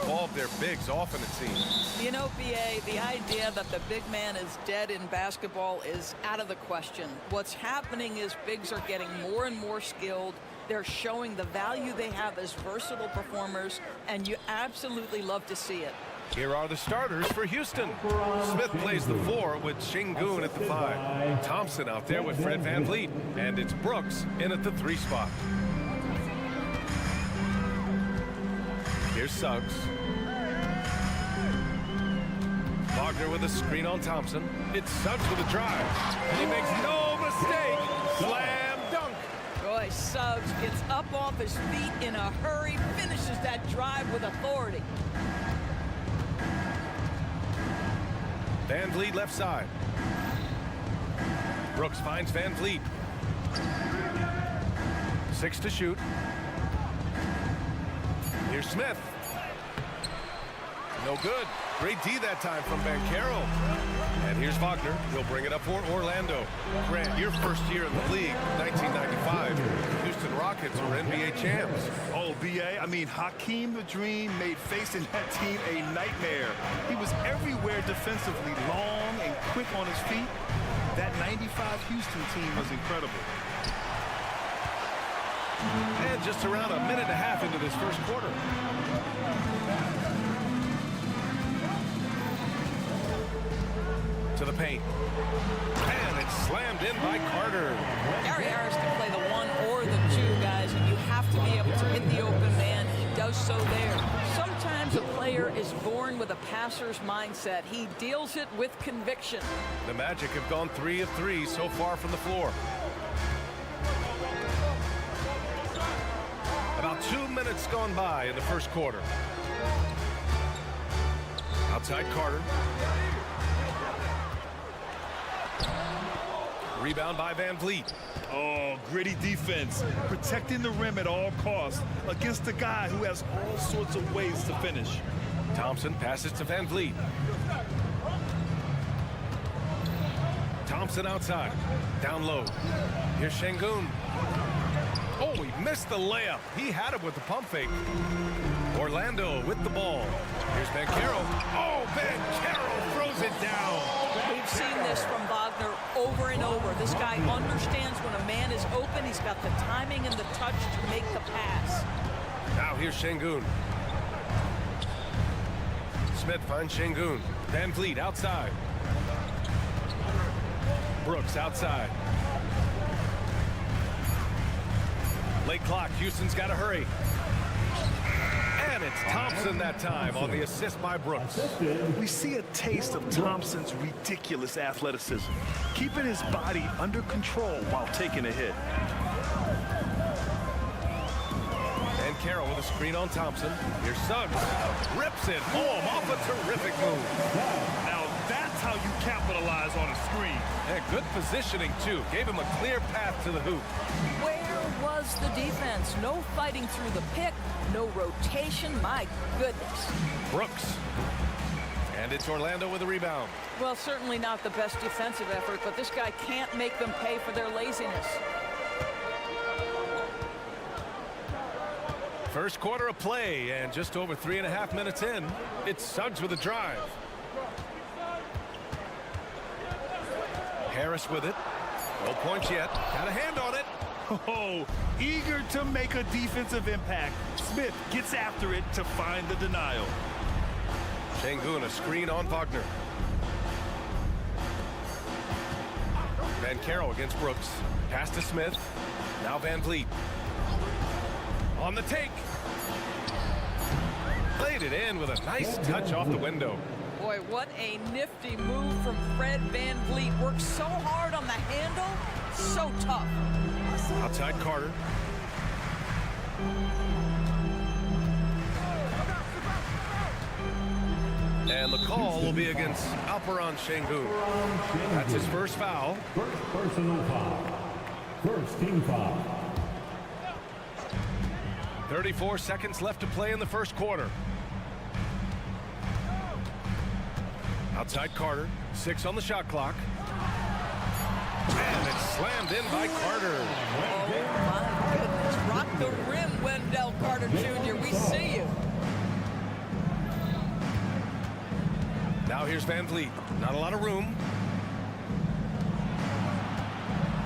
put all of their bigs often, it seems. You know, BA, the idea that the big man is dead in basketball is out of the question. What's happening is bigs are getting more and more skilled. They're showing the value they have as versatile performers, and you absolutely love to see it. Here are the starters for Houston. Smith plays the 4 with Şengün at the 5. Thompson out there with Fred VanVleet. And it's Brooks in at the 3 spot. Here's Suggs. Wagner with a screen on Thompson. It's Suggs with a drive. And he makes no mistake. Slam dunk. Boy, Suggs gets up off his feet in a hurry, finishes that drive with authority. VanVleet left side. Brooks finds VanVleet. 6 to shoot. Here's Smith. No good. Great D that time from Banchero. And here's Wagner. He'll bring it up for Orlando. Grant, your first year in the league, 1995. The Houston Rockets were NBA champs. Oh, BA, I mean, Hakeem the Dream made facing that team a nightmare. He was everywhere defensively, long and quick on his feet. That 95 Houston team was incredible. And just around a minute and a half into this first quarter. To the paint. And it's slammed in by Carter. Gary Harris can play the 1 or the 2, guys, and you have to be able to hit the open man. He does so there. Sometimes a player is born with a passer's mindset. He deals it with conviction. The Magic have gone 3 of 3 so far from the floor. About 2 minutes gone by in the first quarter. Outside Carter. Rebound by VanVleet. Oh, gritty defense. Protecting the rim at all costs against a guy who has all sorts of ways to finish. Thompson passes to VanVleet. Thompson outside. Down low. Here's Şengün. Oh, he missed the layup. He had it with the pump fake. Orlando with the ball. Here's Banchero. Oh, Banchero throws it down. We've seen this from Wagner over and over. This guy understands when a man is open. He's got the timing and the touch to make the pass. Now here's Şengün. Smith finds Şengün. VanVleet outside. Brooks outside. Late clock. Houston's got to hurry. And it's Thompson that time on the assist by Brooks. We see a taste of Thompson's ridiculous athleticism, keeping his body under control while taking a hit. And Carroll with a screen on Thompson. Here's Suggs. Rips it home off a terrific move. Now that's how you capitalize on a screen. And good positioning, too. Gave him a clear path to the hoop. Where was the defense? No fighting through the pick, no rotation. My goodness. Brooks. And it's Orlando with a rebound. Well, certainly not the best defensive effort, but this guy can't make them pay for their laziness. First quarter of play, and just over 3.5 minutes in, it's Suggs with a drive. Harris with it. No points yet. Got a hand on it. Oh, eager to make a defensive impact. Smith gets after it to find the denial. Şengün, a screen on Wagner. Banchero against Brooks. Pass to Smith. Now VanVleet. On the take. Played it in with a nice touch off the window. Boy, what a nifty move from Fred VanVleet. Works so hard on the handle. So tough. Outside Carter. And the call will be against Alperen Şengün. That's his first foul. First personal foul. First team foul. 34 seconds left to play in the first quarter. Outside Carter. 6 on the shot clock. And it's slammed in by Carter. Oh, my goodness. Rock the rim, Wendell Carter Jr. We see you. Now here's Van Vliet. Not a lot of room.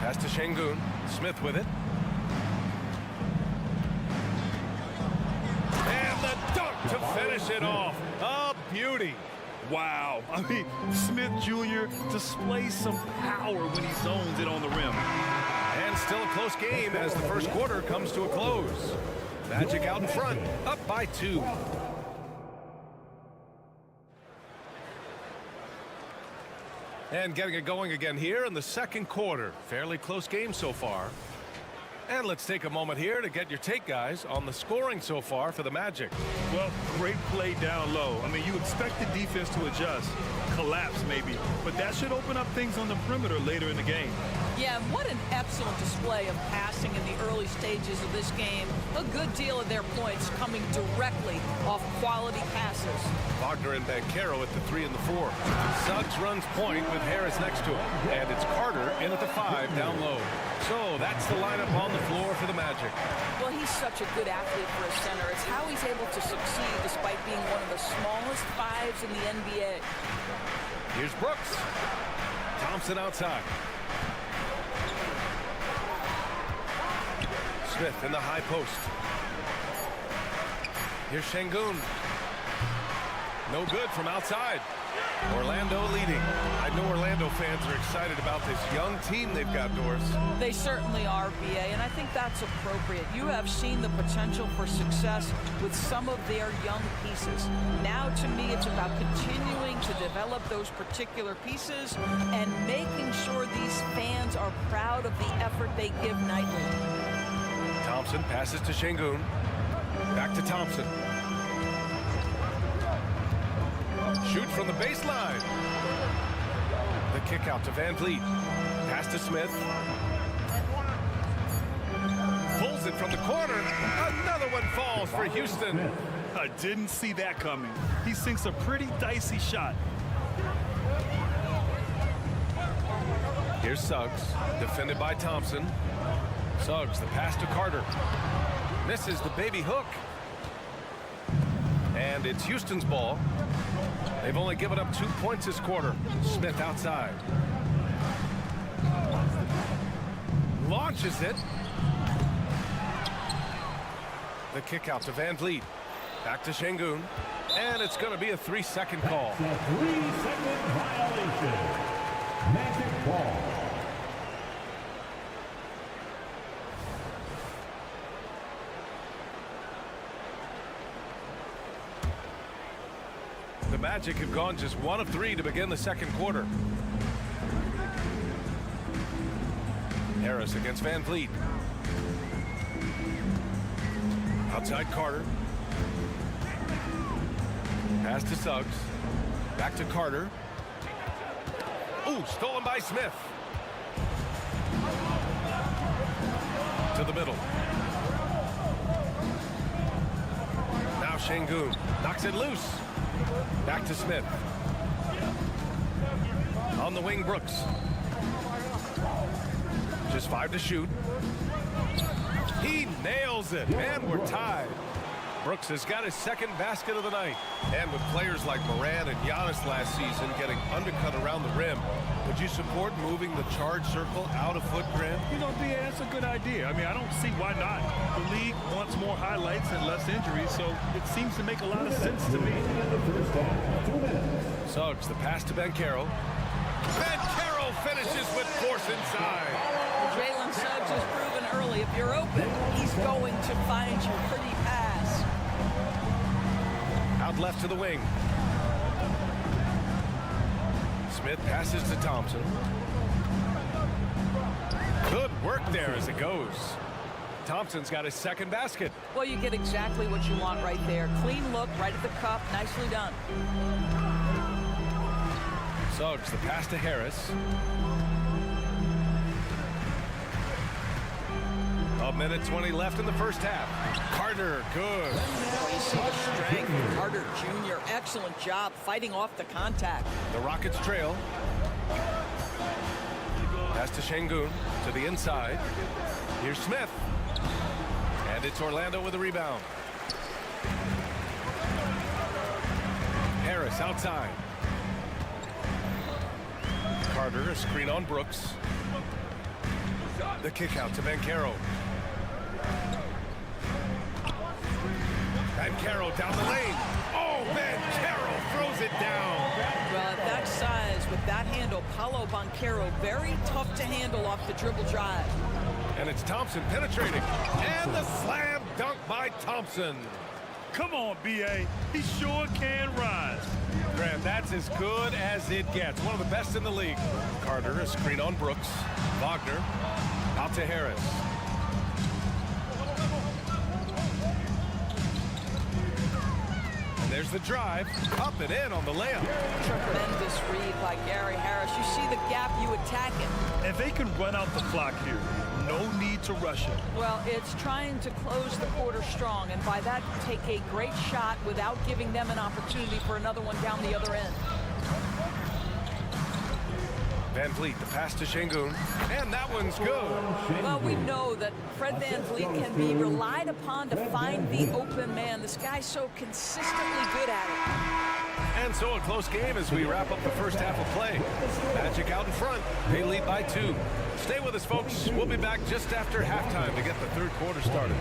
Pass to Şengün. Smith with it. And the dunk to finish it off. A beauty. Wow. I mean, Smith Jr. displays some power when he zones it on the rim. And still a close game as the first quarter comes to a close. Magic out in front, up by 2. And getting it going again here in the second quarter. Fairly close game so far. And let's take a moment here to get your take, guys, on the scoring so far for the Magic. Well, great play down low. I mean, you expect the defense to adjust, collapse maybe, but that should open up things on the perimeter later in the game. Yeah, what an excellent display of passing in the early stages of this game. A good deal of their points coming directly off quality passes. Wagner and Banchero at the 3 and the 4. Suggs runs point with Harris next to him. And it's Carter in at the 5 down low. So that's the lineup on the floor for the Magic. Well, he's such a good athlete for a center. It's how he's able to succeed despite being one of the smallest 5s in the NBA. Here's Brooks. Thompson outside. Smith in the high post. Here's Şengün. No good from outside. Orlando leading. I know Orlando fans are excited about this young team they've got, Doris. They certainly are, BA, and I think that's appropriate. You have seen the potential for success with some of their young pieces. Now, to me, it's about continuing to develop those particular pieces and making sure these fans are proud of the effort they give nightly. Thompson passes to Şengün. Back to Thompson. Shoot from the baseline. The kick out to Van Vliet. Pass to Smith. Pulls it from the corner. Another one falls for Houston. I didn't see that coming. He sinks a pretty dicey shot. Here's Suggs, defended by Thompson. Suggs, the pass to Carter. Misses the baby hook. And it's Houston's ball. They've only given up 2 points this quarter. Smith outside. Launches it. The kick out to Van Vliet. Back to Şengün. And it's going to be a 3-second call. 3-second violation. Magic ball. The Magic have gone just 1 of 3 to begin the second quarter. Harris against Van Vliet. Outside Carter. Pass to Suggs. Back to Carter. Ooh, stolen by Smith. To the middle. Now Şengün knocks it loose. Back to Smith. On the wing, Brooks. Just 5 to shoot. He nails it, and we're tied. Brooks has got his second basket of the night. And with players like Moran and Giannis last season getting undercut around the rim, would you support moving the charge circle out of foot, Grant? You know, BA, that's a good idea. I mean, I don't see why not. The league wants more highlights and less injuries, so it seems to make a lot of sense to me. Suggs, the pass to Banchero. Banchero finishes with force inside. Jalen Suggs has proven early, if you're open, he's going to find you pretty pass. Out left to the wing. Smith passes to Thompson. Good work there as it goes. Thompson's got his second basket. Well, you get exactly what you want right there. Clean look, right at the cup, nicely done. Suggs, the pass to Harris. A minute 20 left in the first half. Carter, good. Well, you see the strength of Carter Jr. Excellent job fighting off the contact. The Rockets trail. Pass to Şengün to the inside. Here's Smith. And it's Orlando with a rebound. Harris outside. Carter, a screen on Brooks. The kick out to Banchero. Banchero down the lane. Oh, Banchero throws it down. Well, at that size, with that handle, Paolo Banchero, very tough to handle off the dribble drive. And it's Thompson penetrating. And the slam dunk by Thompson. Come on, B.A. He sure can rise. Graham, that's as good as it gets. One of the best in the league. Carter, a screen on Brooks. Wagner, out to Harris. And there's the drive. Up and in on the layup. Tremendous read by Gary Harris. You see the gap, you attack it. And they can run out the clock here. No need to rush it. Well, it's trying to close the quarter strong, and by that, take a great shot without giving them an opportunity for another one down the other end. Van Vliet, the pass to Şengün, and that one's good. Well, we know that Fred Van Vliet can be relied upon to find the open man. This guy's so consistently good at it. And so a close game as we wrap up the first half of play. Magic out in front. They lead by 2. Stay with us, folks. We'll be back just after halftime to get the third quarter started.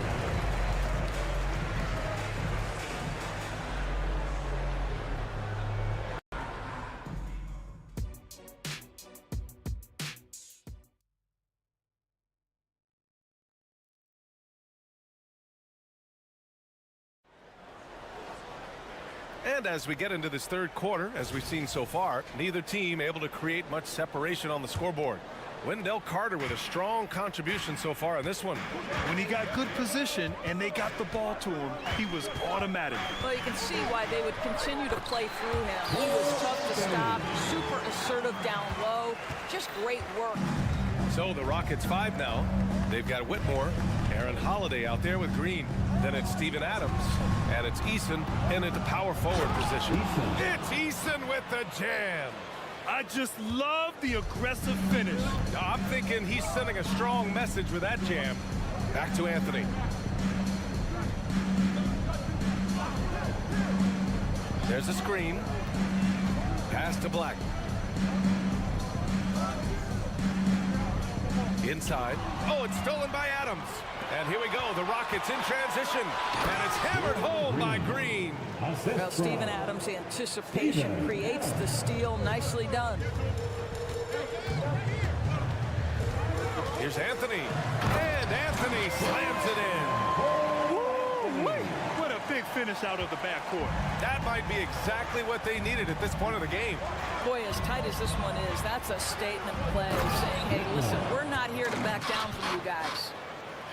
And as we get into this third quarter, as we've seen so far, neither team able to create much separation on the scoreboard. Wendell Carter with a strong contribution so far in this one. When he got good position and they got the ball to him, he was automatic. Well, you can see why they would continue to play through him. He was tough to stop, super assertive down low, just great work. So the Rockets 5 now. They've got Whitmore, Aaron Holiday out there with Green. Then it's Steven Adams, and it's Eason in the power forward position. It's Eason with the jam. I just love the aggressive finish. I'm thinking he's sending a strong message with that jam. Back to Anthony. There's a screen. Pass to Black. Inside. Oh, it's stolen by Adams. And here we go, the Rockets in transition. And it's hammered home by Green. Well, Steven Adams' anticipation creates the steal. Nicely done. Here's Anthony. And Anthony slams it in. Woo-wee. What a big finish out of the backcourt. That might be exactly what they needed at this point of the game. Boy, as tight as this one is, that's a statement play saying, hey, listen, we're not here to back down from you guys.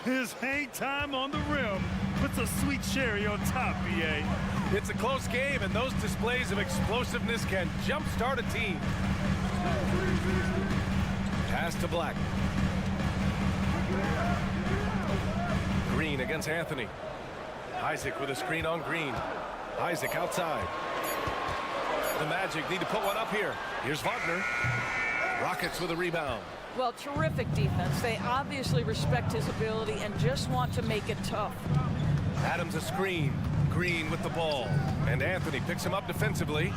His hang time on the rim puts a sweet cherry on top, B.A. It's a close game, and those displays of explosiveness can jumpstart a team. Pass to Black. Green against Anthony. Isaac with a screen on Green. Isaac outside. The Magic need to put one up here. Here's Wagner. Rockets with a rebound. Well, terrific defense. They obviously respect his ability and just want to make it tough. Adams a screen. Green with the ball. And Anthony picks him up defensively.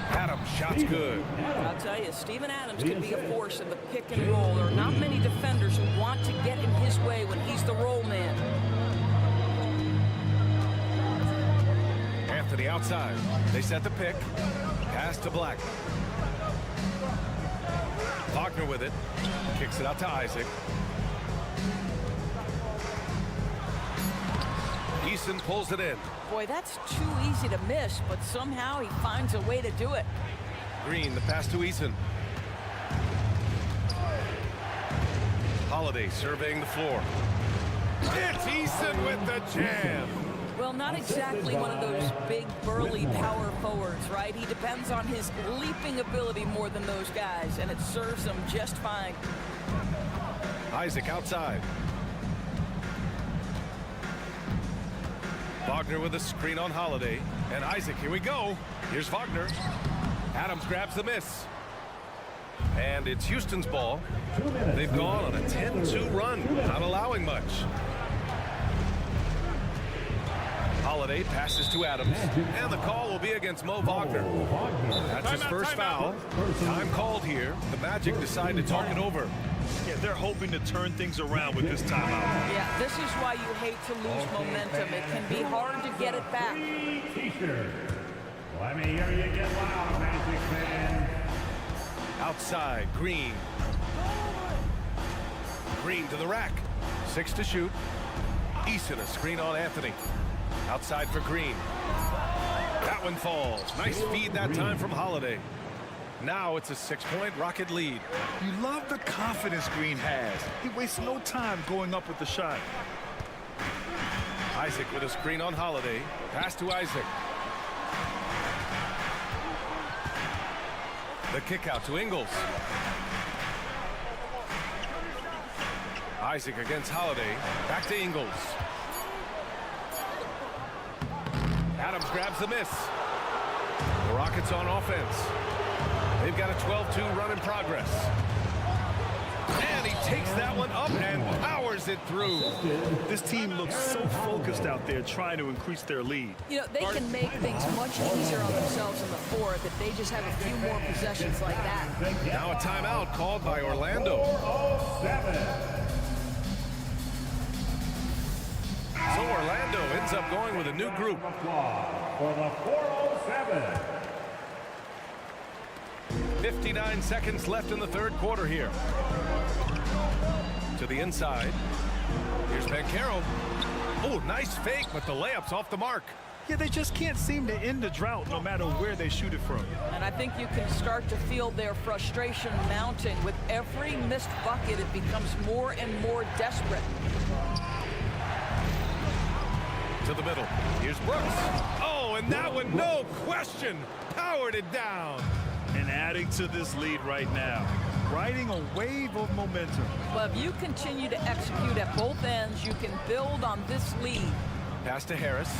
Adams, shot's good. I'll tell you, Steven Adams can be a force in the pick and roll. There are not many defenders who want to get in his way when he's the roll man. Anthony outside. They set the pick. Pass to Black. Wagner with it. Kicks it out to Isaac. Eason pulls it in. Boy, that's too easy to miss, but somehow he finds a way to do it. Green, the pass to Eason. Holiday surveying the floor. It's Eason with the jam. Well, not exactly one of those big, burly power forwards, right? He depends on his leaping ability more than those guys, and it serves him just fine. Isaac outside. Wagner with a screen on Holiday. And Isaac, here we go. Here's Wagner. Adams grabs the miss. And it's Houston's ball. They've gone on a 10-2 run, not allowing much. Holiday passes to Adams, and the call will be against Mo Wagner. That's his first foul. Time called here. The Magic decide to talk it over. Yeah, they're hoping to turn things around with this timeout. Yeah, this is why you hate to lose momentum. It can be hard to get it back. Let me hear you get loud, Magic fans. Outside, Green. Green to the rack. 6 to shoot. Eason a screen on Anthony. Outside for Green. That one falls. Nice feed that time from Holiday. Now it's a 6-point Rocket lead. You love the confidence Green has. He wastes no time going up with the shot. Isaac with a screen on Holiday. Pass to Isaac. The kick out to Ingles. Isaac against Holiday. Back to Ingles. Adams grabs the miss. The Rockets on offense. They've got a 12-2 run in progress. And he takes that one up and powers it through. This team looks so focused out there trying to increase their lead. You know, they can make things much easier on themselves in the fourth if they just have a few more possessions like that. Now a timeout called by Orlando. So Orlando ends up going with a new group. For the 407. 59 seconds left in the third quarter here. To the inside. Here's Banchero. Oh, nice fake, but the layup's off the mark. Yeah, they just can't seem to end the drought no matter where they shoot it from. And I think you can start to feel their frustration mounting. With every missed bucket, it becomes more and more desperate. To the middle. Here's Brooks. Oh, and that one, no question, powered it down. And adding to this lead right now, riding a wave of momentum. Well, if you continue to execute at both ends, you can build on this lead. Pass to Harris.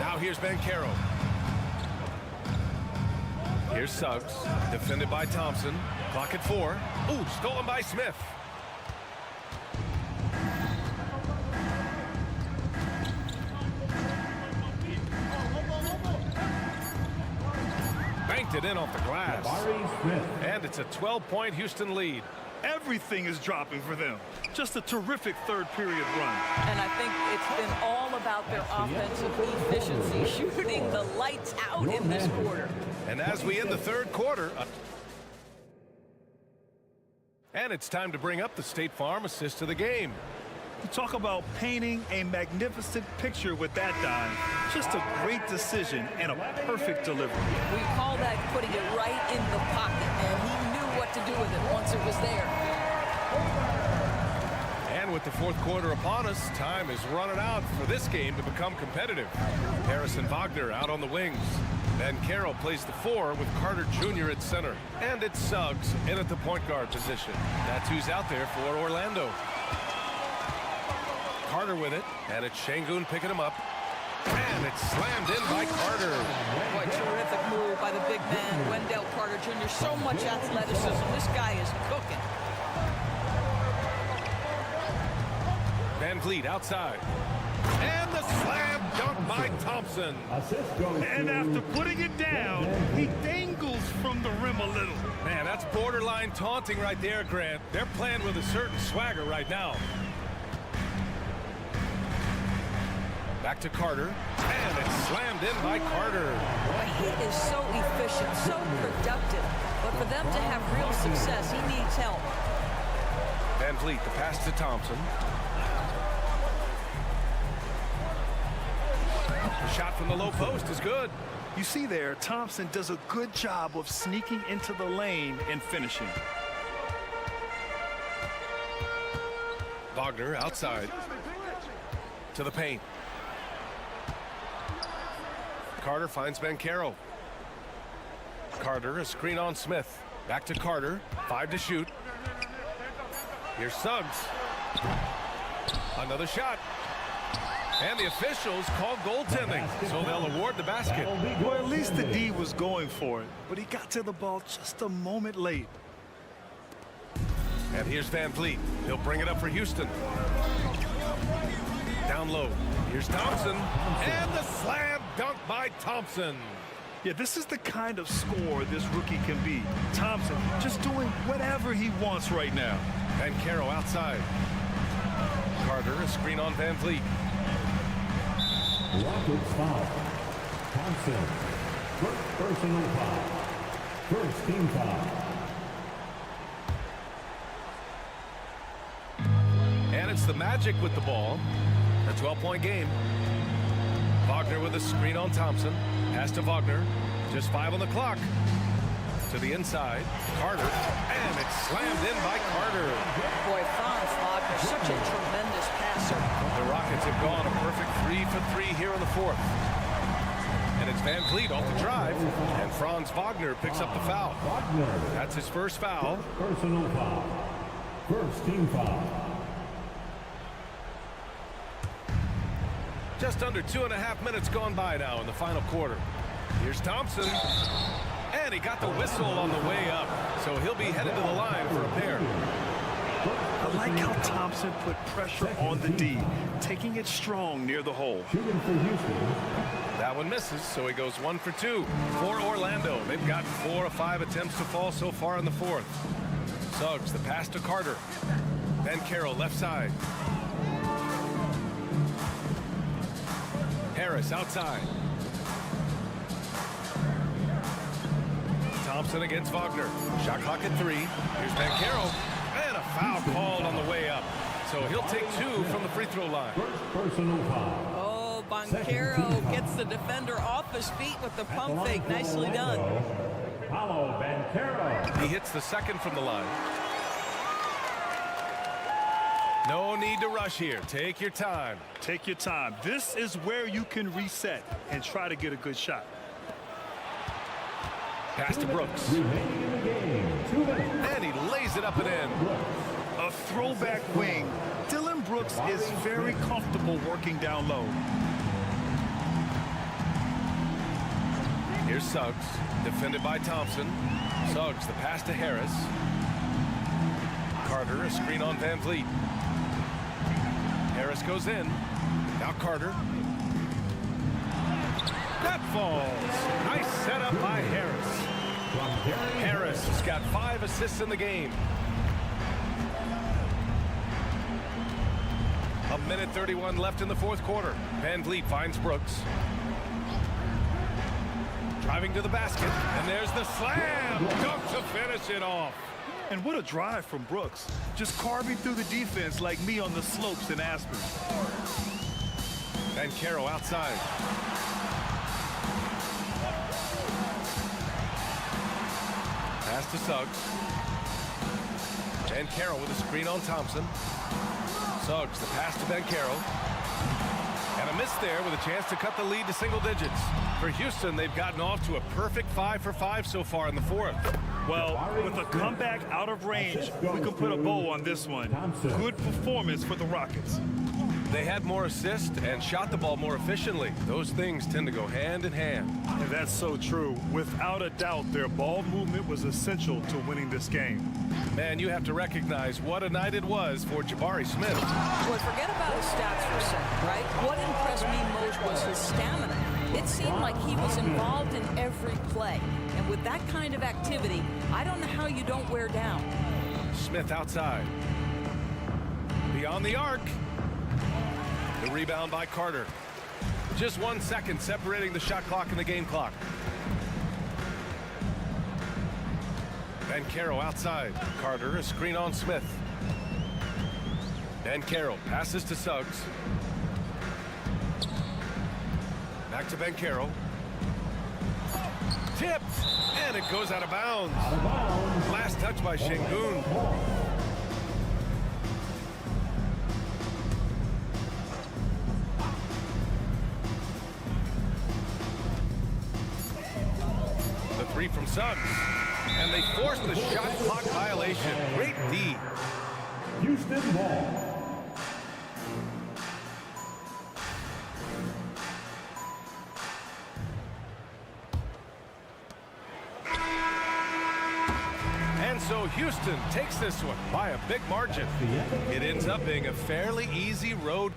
Now here's Banchero. Here's Suggs, defended by Thompson. Clock at 4. Ooh, stolen by Smith. Banked it in off the glass. And it's a 12-point Houston lead. Everything is dropping for them. Just a terrific third period run. And I think it's been all about their offensive efficiency, shooting the lights out in this quarter. And as we end the third quarter, and it's time to bring up the State Farm assist of the game. You talk about painting a magnificent picture with that dime. Just a great decision and a perfect delivery. We call that putting it right in the pocket, and he knew what to do with it once it was there. And with the fourth quarter upon us, time is running out for this game to become competitive. Harris and Wagner out on the wings. Banchero plays the 4 with Carter Jr. at center. And it's Suggs in at the point guard position. That's who's out there for Orlando. Carter with it, and it's Şengün picking him up. And it's slammed in by Carter. What a terrific move by the big man, Wendell Carter Jr. So much athleticism. This guy is cooking. Van Vliet outside. And the slam dunk by Thompson. And after putting it down, he dangles from the rim a little. Man, that's borderline taunting right there, Grant. They're playing with a certain swagger right now. Back to Carter, and it's slammed in by Carter. Boy, he is so efficient, so productive. But for them to have real success, he needs help. Van Vliet, the pass to Thompson. The shot from the low post is good. You see there, Thompson does a good job of sneaking into the lane and finishing. Wagner outside to the paint. Carter finds Banchero. Carter, a screen on Smith. Back to Carter. 5 to shoot. Here's Suggs. Another shot. And the officials call goaltending, so they'll award the basket. Well, at least the D was going for it, but he got to the ball just a moment late. And here's Van Vliet. He'll bring it up for Houston. Down down low. Here's Thompson, and the slam dunk by Thompson. Yeah, this is the kind of score this rookie can be. Thompson just doing whatever he wants right now. Banchero outside. Carter, a screen on Van Vliet. Rockets foul. Thompson. First personal foul. First team foul. And it's the Magic with the ball. A 12-point game. Wagner with a screen on Thompson. Pass to Wagner. Just 5 on the clock. To the inside. Carter. And it's slammed in by Carter. Boy, Franz Wagner, such a tremendous passer. The Rockets have gone a perfect 3 for 3 here in the fourth. And it's Van Vliet off the drive. And Franz Wagner picks up the foul. That's his first foul. Personal foul. First team foul. Just under 2.5 minutes gone by now in the final quarter. Here's Thompson. And he got the whistle on the way up. So he'll be headed to the line for a pair. I like how Thompson put pressure on the D, taking it strong near the hole. That one misses, so he goes 1 for 2 for Orlando. They've got 4 of 5 attempts to fall so far in the fourth. Suggs, the pass to Carter. Banchero left side. Harris outside. Thompson against Wagner. Shot clock at 3. Here's Banchero. And a foul called on the way up. So he'll take 2 from the free throw line. Personal foul. Oh, Banchero gets the defender off his feet with the pump fake. Nicely done. Paulo Banchero. He hits the second from the line. No need to rush here. Take your time. Take your time. This is where you can reset and try to get a good shot. Pass to Brooks. And he lays it up and in. A throwback wing. Dillon Brooks is very comfortable working down low. Here's Suggs, defended by Thompson. Suggs, the pass to Harris. Carter, a screen on Van Vliet. Harris goes in. Now Carter. That falls. Nice setup by Harris. Harris has got 5 assists in the game. 1:31 left in the fourth quarter. Van Vliet finds Brooks. Driving to the basket, and there's the slam dunk to finish it off. And what a drive from Brooks. Just carving through the defense like me on the slopes in Aspen. Banchero outside. Pass to Suggs. Banchero with a screen on Thompson. Suggs, the pass to Banchero. And a miss there with a chance to cut the lead to single digits. For Houston, they've gotten off to a perfect 5 for 5 so far in the fourth. Well, with a comeback out of range, we can put a bow on this one. Good performance for the Rockets. They had more assists and shot the ball more efficiently. Those things tend to go hand in hand. And that's so true. Without a doubt, their ball movement was essential to winning this game. Man, you have to recognize what a night it was for Jabari Smith. Boy, forget about his stats for a second, right? What impressed me most was his stamina. It seemed like he was involved in every play. And with that kind of activity, I don't know how you don't wear down. Smith outside. Beyond the arc. The rebound by Carter. Just 1 second separating the shot clock and the game clock. Banchero outside. Carter, a screen on Smith. Banchero passes to Suggs. Back to Banchero. Tipped, and it goes out of bounds. Last touch by Şengün. The 3 from Suggs. And they force the shot clock violation. Great D. Houston ball. And so Houston takes this one by a big margin. It ends up being a fairly easy road.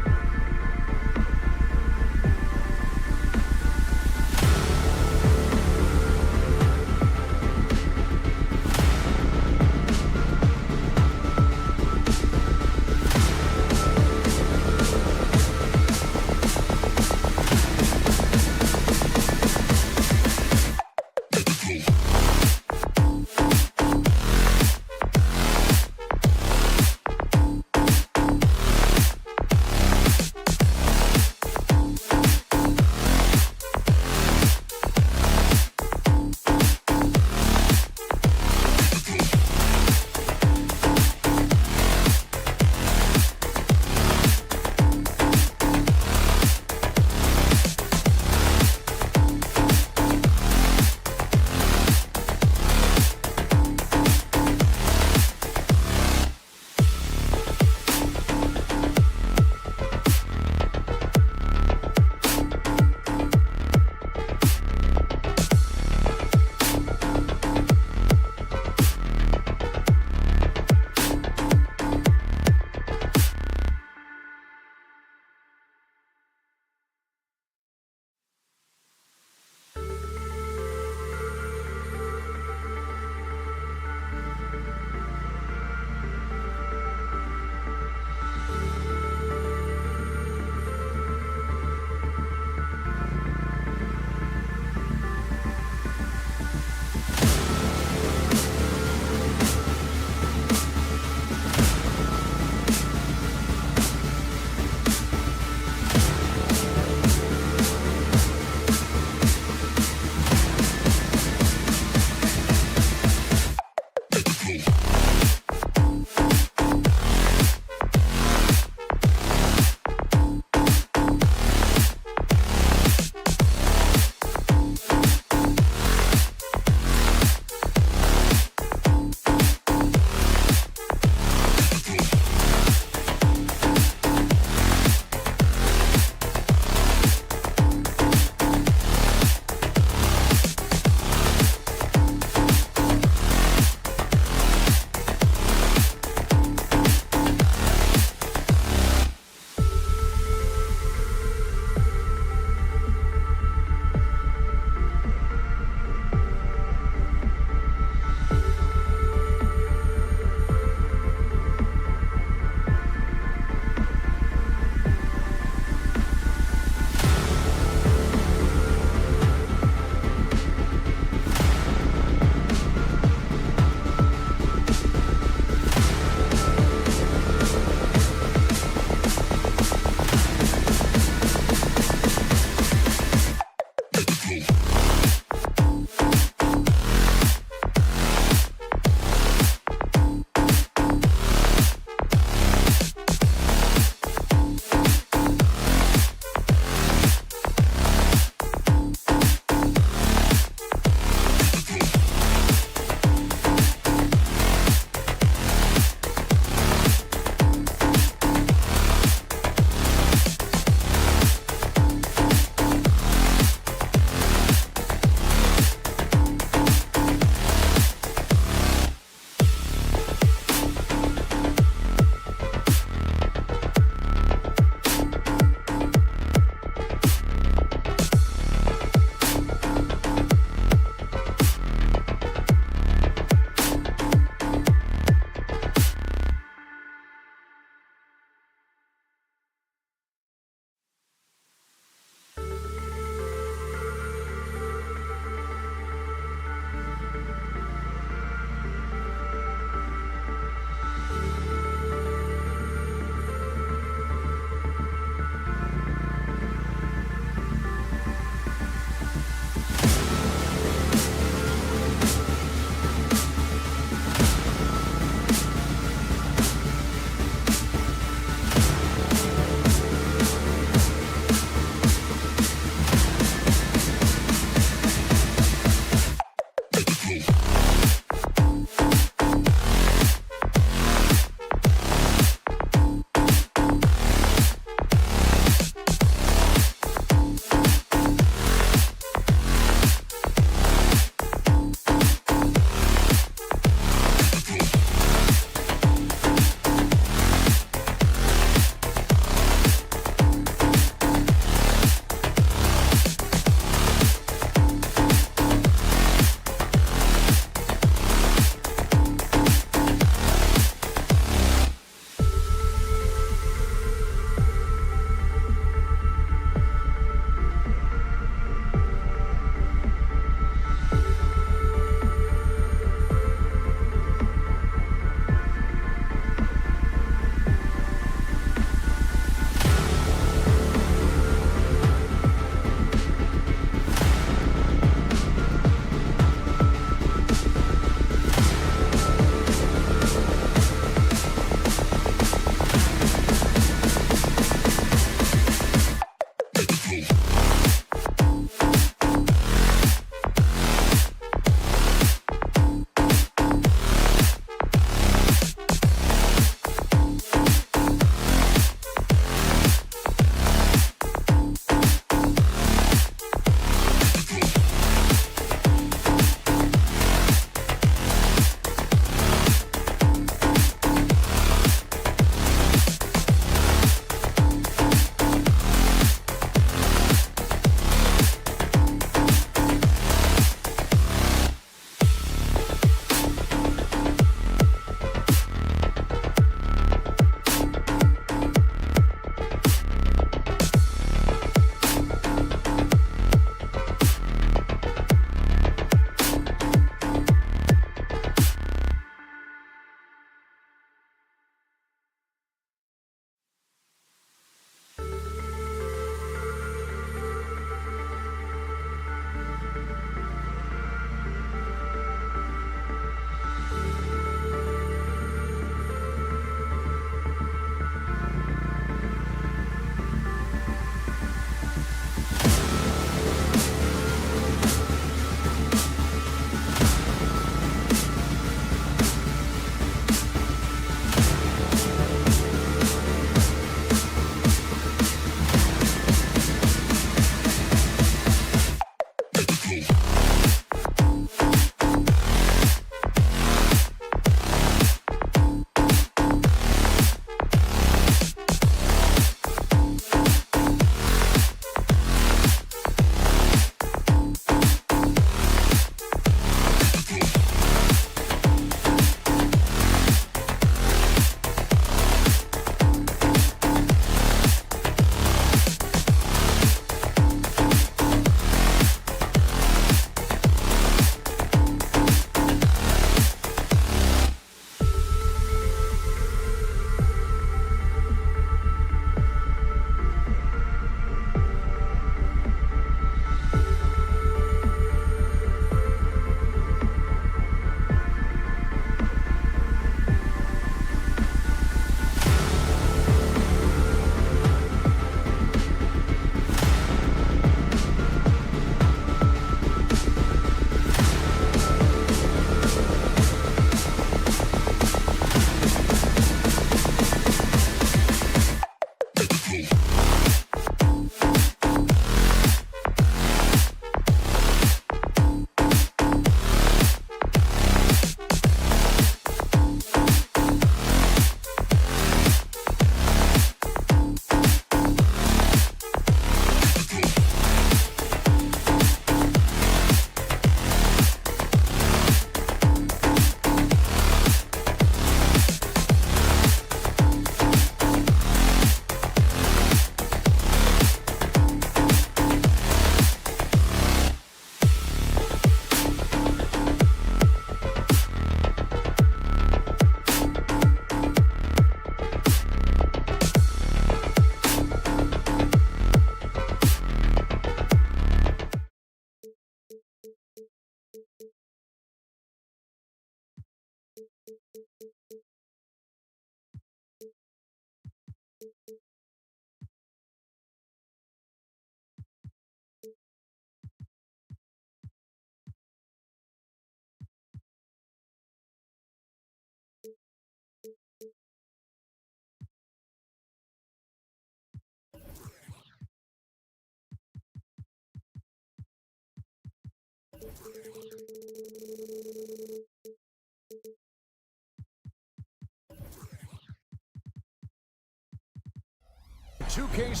2K.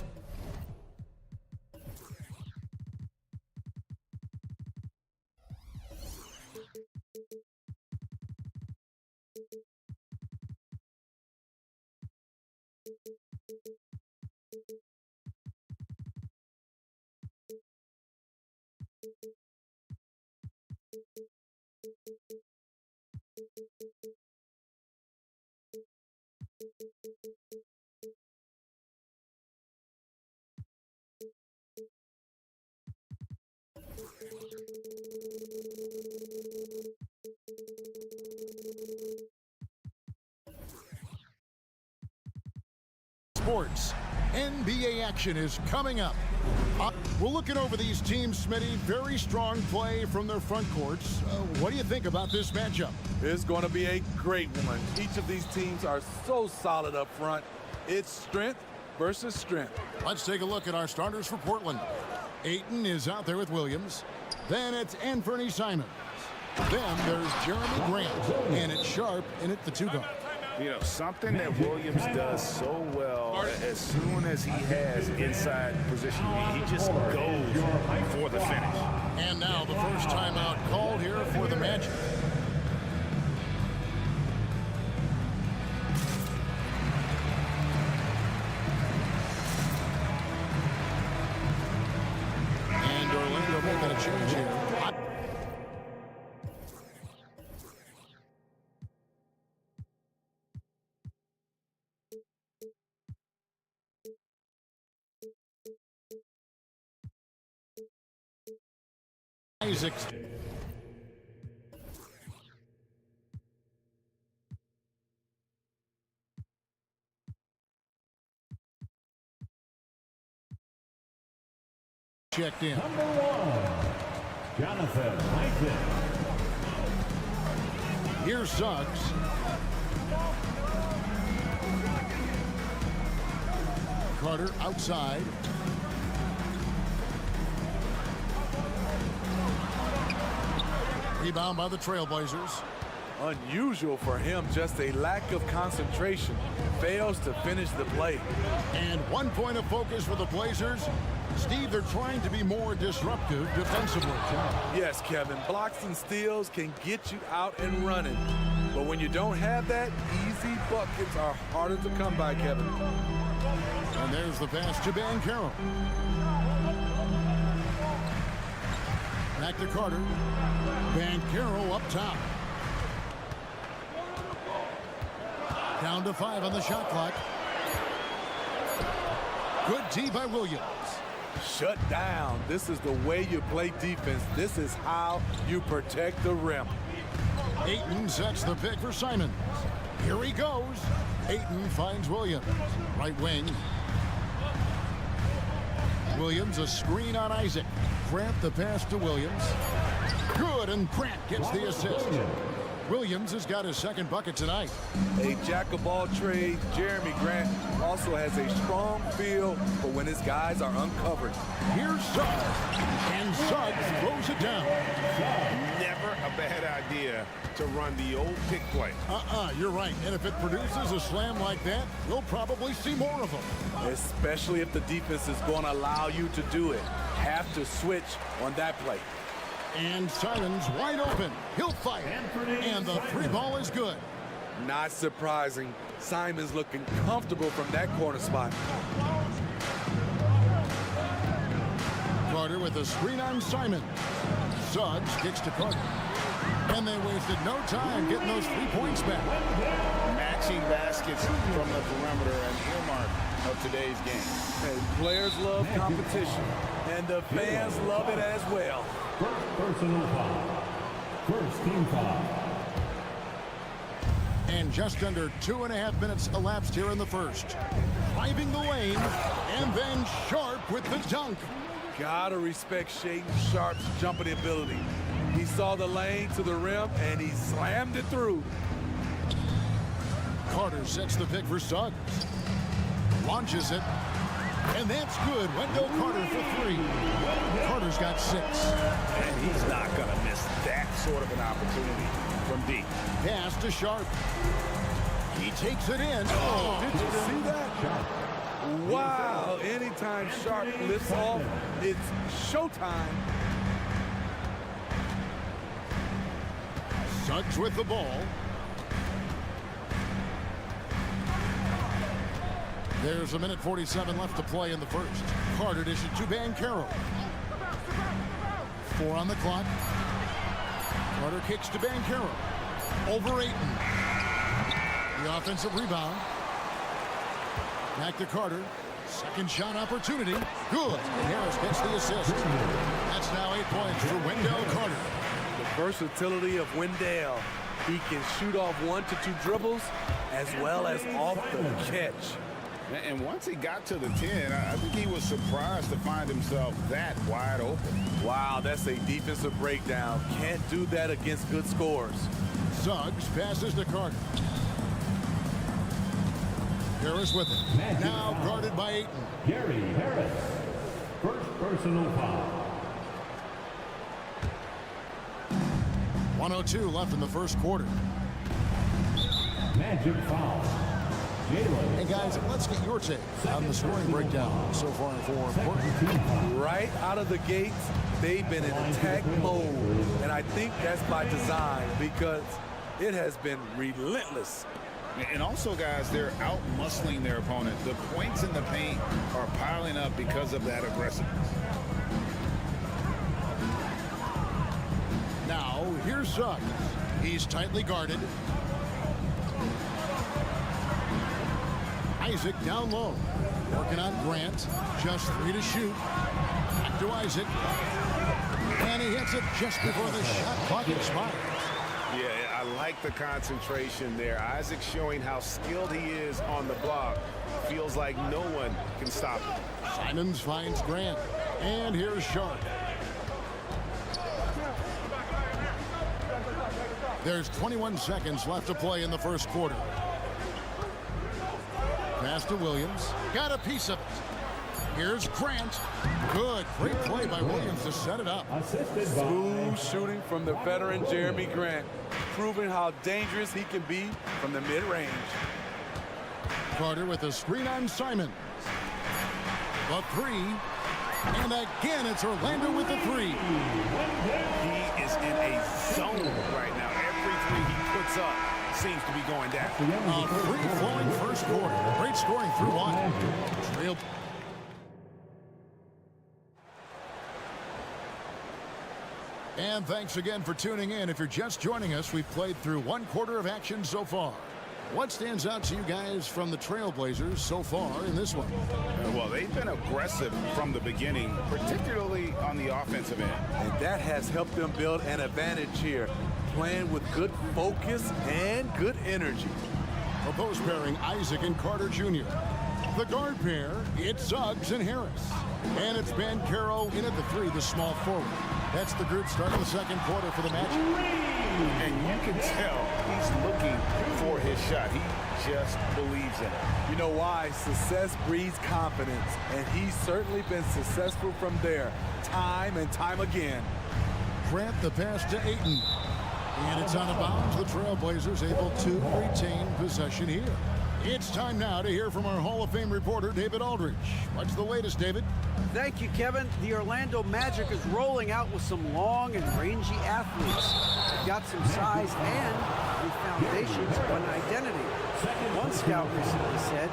Sports. NBA action is coming up. We're looking over these teams, Smitty. Very strong play from their front courts. What do you think about this matchup? It's going to be a great one. Each of these teams are so solid up front. It's strength versus strength. Let's take a look at our starters for Portland. Ayton is out there with Williams. Then it's Anthony Simons. Then there's Jeremy Grant. And it's Sharp in at the 2 guard. You know, something that Williams does so well, as soon as he has inside position, he just goes for the finish. And now the first timeout called here for the Magic. And Orlando making a change here. Isaacs. Checked in. Number 1, Jonathan Isaac. Here's Suggs. Carter outside. Rebound by the Trailblazers. Unusual for him, just a lack of concentration. Fails to finish the play. And 1 point of focus for the Blazers. Steve, they're trying to be more disruptive defensively. Yes, Kevin, blocks and steals can get you out and running. But when you don't have that, easy buckets are harder to come by, Kevin. And there's the pass to Banchero. Back to Carter. Banchero up top. Down to 5 on the shot clock. Good D by Williams. Shut down. This is the way you play defense. This is how you protect the rim. Ayton sets the pick for Simons. Here he goes. Ayton finds Williams. Right wing. Williams a screen on Isaac. Grant the pass to Williams. Good, and Grant gets the assist. Williams has got his second bucket tonight. A jack-of-all trades, Jeremy Grant also has a strong feel for when his guys are uncovered. Here's Suggs, and Suggs throws it down. Never a bad idea to run the old pick play. You're right. And if it produces a slam like that, you'll probably see more of them. Especially if the defense is going to allow you to do it. Have to switch on that play. And Simons wide open. He'll fire. And the 3 ball is good. Not surprising. Simons looking comfortable from that corner spot. Carter with a screen on Simons. Suggs kicks to Carter. And they wasted no time getting those 3 points back. Matching baskets from the perimeter, an earmark of today's game. And players love competition, and the fans love it as well. Personal foul. First team foul. And just under 2.5 minutes elapsed here in the first. Driving the lane, and then Sharp with the dunk. Gotta respect Shaedon Sharp's jumping ability. He saw the lane to the rim, and he slammed it through. Carter sets the pick for Suggs. Launches it. And that's good. Wendell Carter for 3. Carter's got 6. And he's not going to miss that sort of an opportunity from deep. Pass to Sharp. He takes it in. Oh, Did you see that? Wow. Anytime Sharp lifts off, it's showtime. Suggs with the ball. There's 1:47 left to play in the first. Carter dishes to Banchero. 4 on the clock. Carter kicks to Banchero. Over Ayton. The offensive rebound. Back to Carter. Second shot opportunity. Good. And Harris gets the assist. That's now 8 points for Wendell Carter. The versatility of Wendell. He can shoot off 1 to 2 dribbles as well as off the catch. And once he got to the 10, I think he was surprised to find himself that wide open. Wow, that's a defensive breakdown. Can't do that against good scores. Suggs passes to Carter. Harris with it. Now guarded by Ayton. Gary Harris. First personal foul. 1:02 left in the first quarter. Magic foul. Hey guys, let's get your take on the scoring breakdown so far for Portland. Right out of the gates, they've been in attack mode. And I think that's by design because it has been relentless. And also, guys, they're out-muscling their opponent. The points in the paint are piling up because of that aggressiveness. Now, here's Suggs. He's tightly guarded. Isaac down low. Working on Grant. Just 3 to shoot. Back to Isaac. And he hits it just before the shot clock expires. Yeah, I like the concentration there. Isaac showing how skilled he is on the block. Feels like no one can stop him. Simons finds Grant. And here's Sharp. There's 21 seconds left to play in the first quarter. Pass to Williams. Got a piece of it. Here's Grant. Good. Great play by Williams to set it up. Smooth shooting from the veteran Jeremy Grant, proving how dangerous he can be from the mid-range. Carter with a screen on Simons. The 3. And again, it's Orlando with the 3. He is in a zone right now. Every 3 he puts up seems to be going down. A free-flowing first quarter. Great scoring through 1. Trail. And thanks again for tuning in. If you're just joining us, we've played through 1 quarter of action so far. What stands out to you guys from the Trailblazers so far in this one? Well, they've been aggressive from the beginning, particularly on the offensive end. And that has helped them build an advantage here, playing with good focus and good energy. Proposed pairing, Isaac and Carter Jr. The guard pair, it's Suggs and Harris. And it's Banchero in at the 3, the small forward. That's the group starting the second quarter for the Magic. And you can tell he's looking for his shot. He just believes in it. You know why? Success breeds confidence, and he's certainly been successful from there, time and time again. Grant the pass to Ayton. And it's out of bounds. The Trailblazers able to retain possession here. It's time now to hear from our Hall of Fame reporter, David Aldridge. What's the latest, David? Thank you, Kevin. The Orlando Magic is rolling out with some long and rangy athletes. They've got some size and the foundations of an identity. One scout recently said,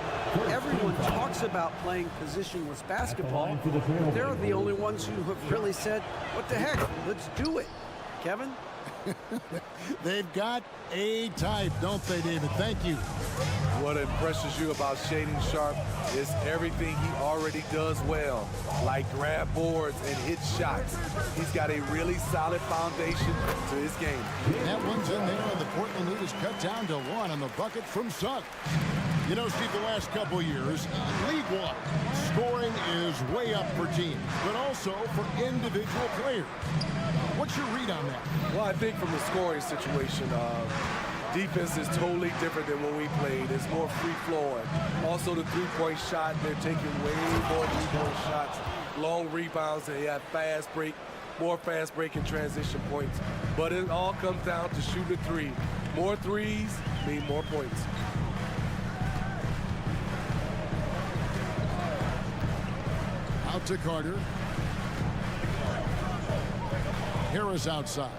everyone talks about playing positionless basketball, but they're the only ones who have really said, what the heck, let's do it. Kevin? They've got a type, don't they, David? Thank you. What impresses you about Shaedon Sharpe is everything he already does well, like grab boards and hit shots. He's got a really solid foundation to his game. That one's in there, and the Portland lead is cut down to 1 on the bucket from Suggs. You know, Steve, the last couple years, league-wide, scoring is way up for teams, but also for individual players. What's your read on that? Well, I think from the scoring situation, defense is totally different than when we played. It's more free-flowing. Also, the three-point shot, they're taking way more three-point shots, long rebounds, and they have fast break, more fast break and transition points. But it all comes down to shooting a three. More threes mean more points. Out to Carter. Harris outside.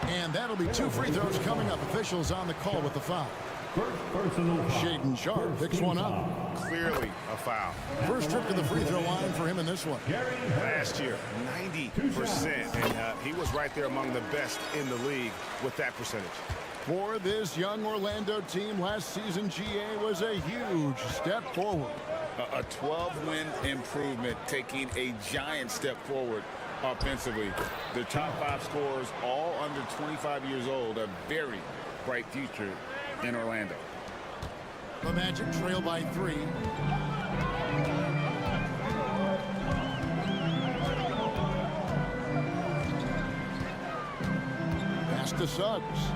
And that'll be 2 free throws coming up. Officials on the call with the foul. Shaedon Sharpe picks one up. Clearly a foul. First trip to the free throw line for him in this one. Last year, 90%. And he was right there among the best in the league with that percentage. For this young Orlando team, last season GA was a huge step forward. A 12-win improvement, taking a giant step forward offensively. Their top 5 scorers, all under 25 years old, a very bright future in Orlando. The Magic trail by 3. Pass to Suggs.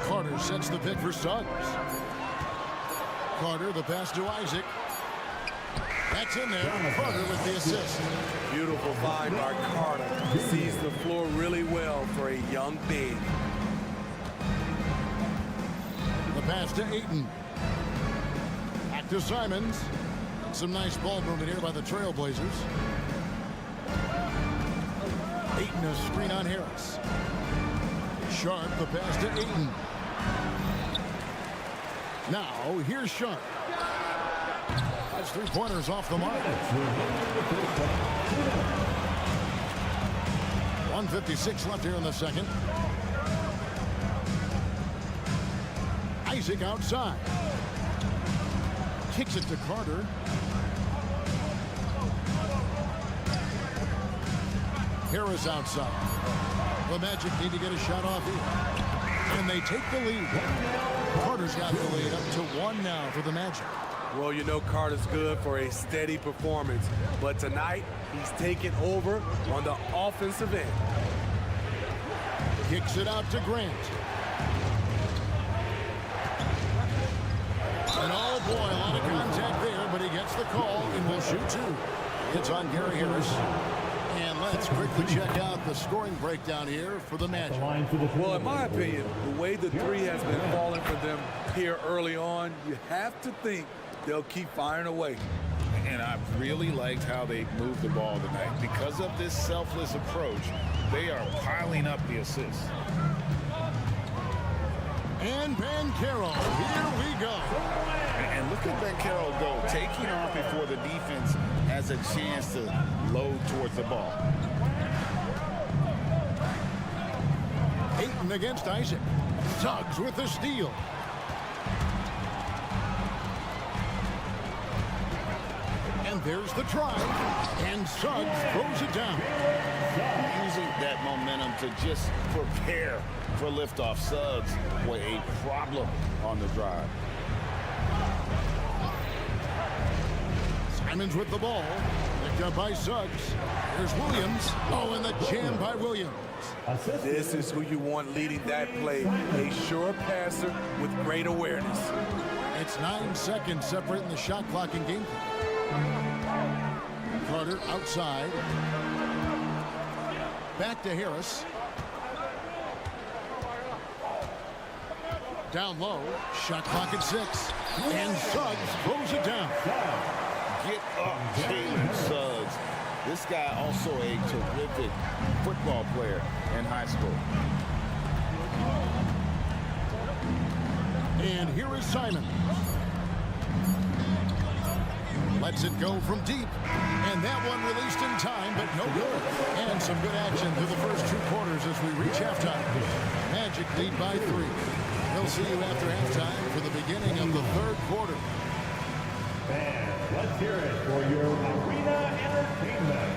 Carter sets the pick for Suggs. Carter, the pass to Isaac. That's in there. Carter with the assist. Beautiful find by Carter. Sees the floor really well for a young big. The pass to Ayton. Back to Simons. Some nice ball movement here by the Trailblazers. Ayton, a screen on Harris. Sharpe, the pass to Ayton. Now, here's Sharpe. That's 3-pointers off the mark. 1:56 left here in the second. Isaac outside. Kicks it to Carter. Harris outside. The Magic need to get a shot off here. And they take the lead. Carter's got the lead up to 1 now for the Magic. Well, you know Carter's good for a steady performance, but tonight he's taking over on the offensive end. Kicks it out to Grant. And oh boy, a lot of contact there, but he gets the call and will shoot 2. It's on Gary Harris. And let's quickly check out the scoring breakdown here for the Magic. Well, in my opinion, the way the three has been falling for them here early on, you have to think they'll keep firing away. And I really liked how they moved the ball tonight. Because of this selfless approach, they are piling up the assists. And Banchero, here we go. And look at Banchero go, taking off before the defense has a chance to load towards the ball. Ayton against Isaac. Suggs with the steal. And there's the try. And Suggs throws it down. Using that momentum to just prepare for liftoff. Suggs, boy, a problem on the drive. Simons with the ball. Picked up by Suggs. There's Williams. Oh, and the jam by Williams. This is who you want leading that play. A sure passer with great awareness. It's 9 seconds separating the shot clock and game clock. Carter outside. Back to Harris. Down low. Shot clock at 6. And Suggs throws it down. Get up, Jalen Suggs. This guy also a terrific football player in high school. And here is Simon. Lets it go from deep. And that one released in time, but no good. And some good action through the first 2 quarters as we reach halftime. Magic lead by 3. We'll see you after halftime for the beginning of the 3rd quarter. Fans, let's hear it for your arena entertainment.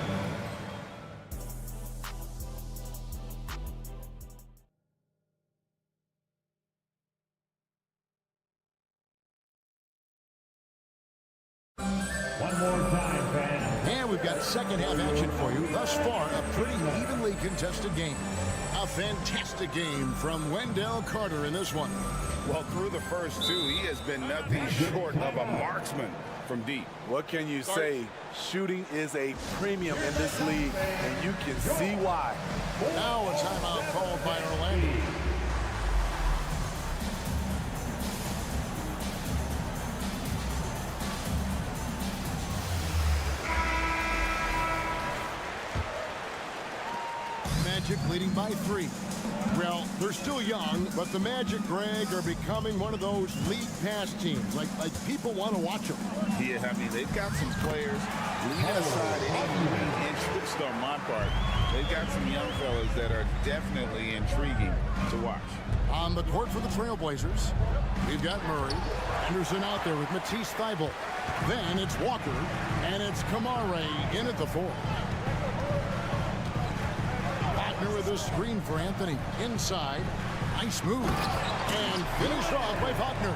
One more time, fans. we've got second half action for you. Thus far, a pretty evenly contested game. A fantastic game from Wendell Carter in this one. Well, through the first two, he has been nothing short of a marksman from deep. What can you say? Shooting is a premium in this league, and you can see why. Now a timeout called by Orlando. Magic leading by 3. Well, they're still young, but the Magic, Greg, are becoming one of those league pass teams. Like people want to watch them. Yeah, I mean, they've got some players leaving aside any interest on my part. They've got some young fellas that are definitely intriguing to watch. On the court for the Trailblazers, we've got Murray. Henderson out there with Matisse Thybulle. Then it's Walker, and it's Kamare in at the 4. With a screen for Anthony. Inside. Nice move. And finished off by Wagner.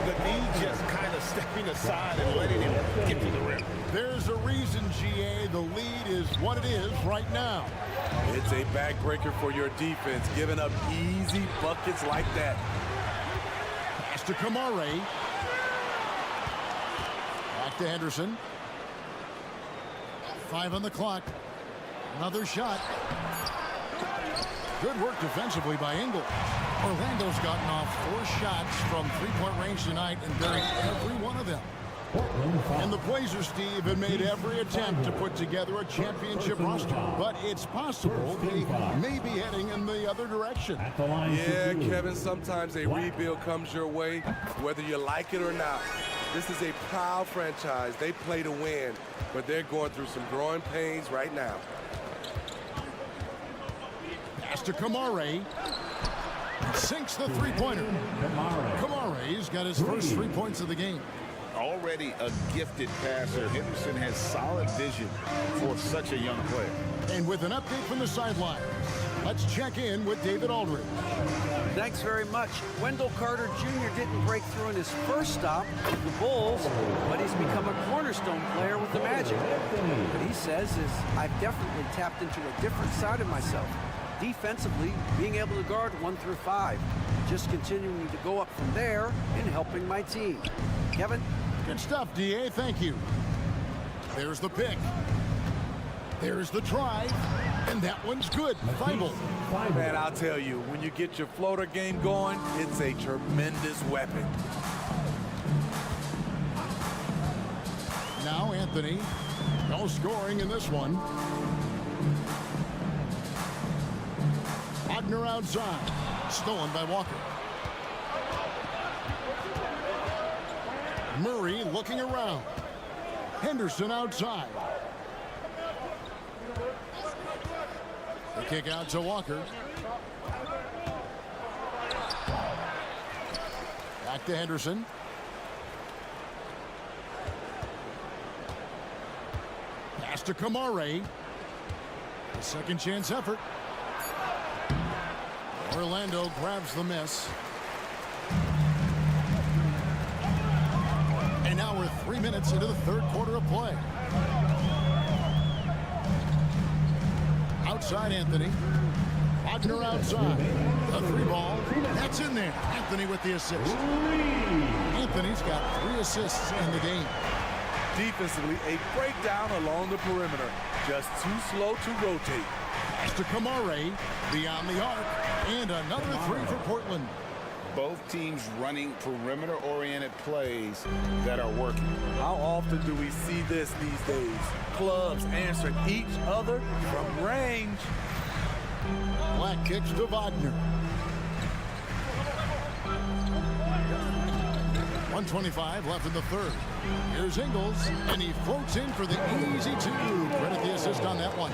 The knee just kind of stepping aside and letting him get to the rim. There's a reason, GA. The lead is what it is right now. It's a backbreaker for your defense, giving up easy buckets like that. Pass to Kamare. Back to Henderson. 5 on the clock. Another shot. Good work defensively by Ingle. Orlando's gotten off 4 shots from three-point range tonight and buried every one of them. And the Blazers, Steve, have made every attempt to put together a championship roster. But it's possible they may be heading in the other direction. Yeah, Kevin, sometimes a rebuild comes your way, whether you like it or not. This is a proud franchise. They play to win, but they're going through some growing pains right now. Pass to Kamare. Sinks the three-pointer. Kamare's got his first 3 points of the game. Already a gifted passer, Henderson has solid vision for such a young player. And with an update from the sidelines, let's check in with David Aldridge. Thanks very much. Wendell Carter Jr. didn't break through in his first stop with the Bulls, but he's become a cornerstone player with the Magic. What he says is, I've definitely tapped into a different side of myself. Defensively, being able to guard 1 through 5. Just continuing to go up from there and helping my team. Kevin? Good stuff, DA. Thank you. There's the pick. There's the drive. And that one's good. Thybulle. Man, I'll tell you, when you get your floater game going, it's a tremendous weapon. Now Anthony. No scoring in this one. Wagner outside. Stolen by Walker. Murray looking around. Henderson outside. The kick out to Walker. Back to Henderson. Pass to Kamare. A second chance effort. Orlando grabs the miss. And now we're 3 minutes into the third quarter of play. Outside Anthony. Wagner outside. A 3 ball. That's in there. Anthony with the assist. Anthony's got 3 assists in the game. Defensively, a breakdown along the perimeter. Just too slow to rotate. Pass to Kamare. Beyond the arc. And another 3 for Portland. Both teams running perimeter-oriented plays that are working. How often do we see this these days? Clubs answering each other from range. Black kicks to Wagner. 1:25 left in the third. Here's Ingles, and he floats in for the easy 2. Credit the assist on that one.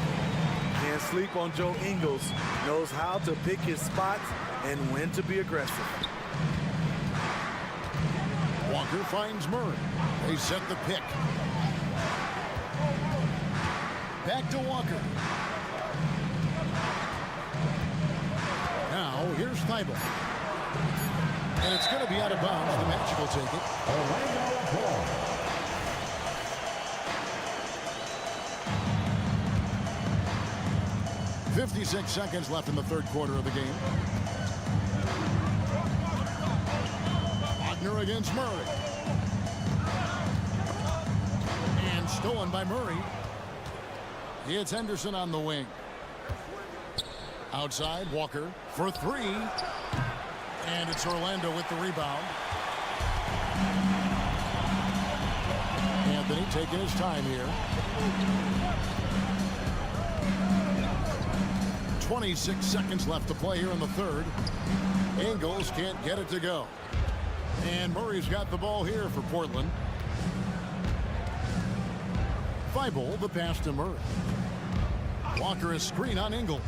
Can't sleep on Joe Ingles. Knows how to pick his spots and when to be aggressive. Walker finds Murray. They set the pick. Back to Walker. Now here's Thybulle. And it's going to be out of bounds. The Magic will take it. 56 seconds left in the third quarter of the game. Wagner against Murray. And stolen by Murray. It's Henderson on the wing. Outside, Walker for three. And it's Orlando with the rebound. Anthony taking his time here. 26 seconds left to play here in the third. Ingles can't get it to go. And Murray's got the ball here for Portland. Thibault the pass to Murray. Walker is screen on Ingles.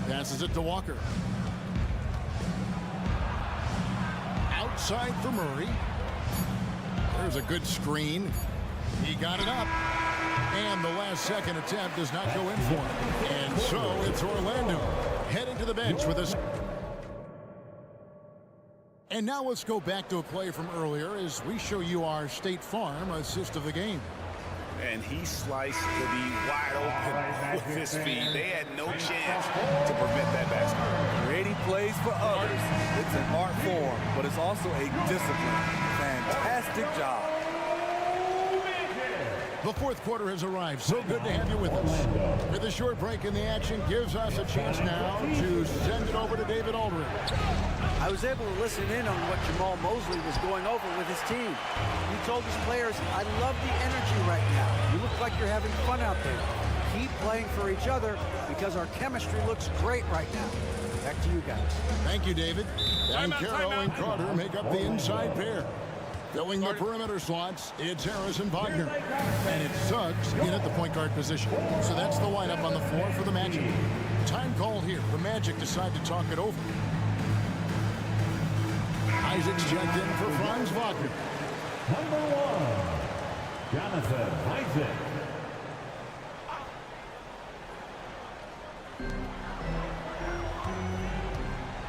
Passes it to Walker. Outside for Murray. There's a good screen. He got it up. And the last second attempt does not go in for him. And so it's Orlando heading to the bench with us. And now let's go back to a play from earlier as we show you our State Farm assist of the game. And he sliced the D wide open with his feet. They had no chance to prevent that basket. Creating plays for others. It's an art form, but it's also a discipline. Fantastic job. The fourth quarter has arrived. So good to have you with us. With a short break in the action gives us a chance now to send it over to David Aldridge. I was able to listen in on what Jamal Mosley was going over with his team. He told his players, I love the energy right now. You look like you're having fun out there. Keep playing for each other because our chemistry looks great right now. Back to you guys. Thank you, David. And Carroll and Carter make up the inside pair. Filling the perimeter slots, it's Harris and Wagner. And it's Suggs in at the point guard position. So that's the lineup on the floor for the Magic. Time called here. The Magic decide to talk it over. Isaac's checked in for Franz Wagner. Number 1, Jonathan Isaac.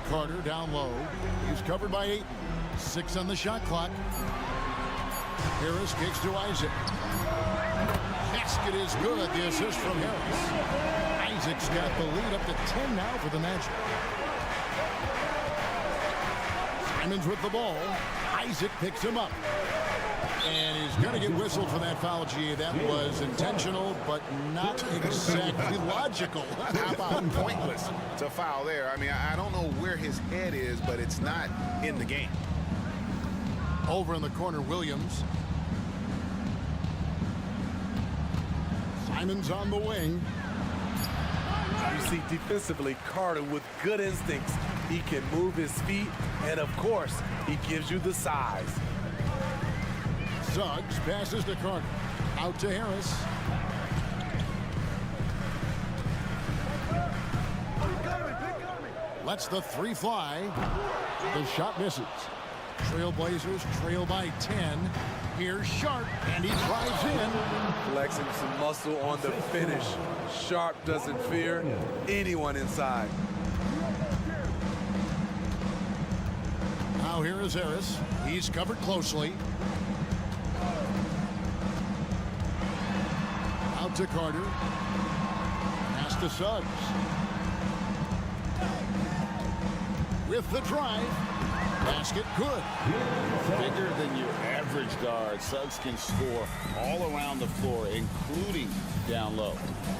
Carter down low. He's covered by 8. 6 on the shot clock. Harris kicks to Isaac. Basket is good. The assist from Harris. Isaac's got the lead up to 10 now for the Magic. Simons with the ball. Isaac picks him up. And he's going to get whistled for that foul. Gee, that was intentional, but not exactly logical. How about pointless? It's a foul there. I mean, I don't know where his head is, but it's not in the game. Over in the corner, Williams. Simons on the wing. You see defensively, Carter with good instincts. He can move his feet, and of course, he gives you the size. Suggs passes to Carter. Out to Harris. Lets the three fly. The shot misses. Trailblazers trail by 10. Here's Sharp, and he drives in. Flexing some muscle on the finish. Sharp doesn't fear anyone inside. Now here is Harris. He's covered closely. Out to Carter. Pass to Suggs. With the drive. Basket good. Bigger than your average guard, Suggs can score all around the floor, including down low.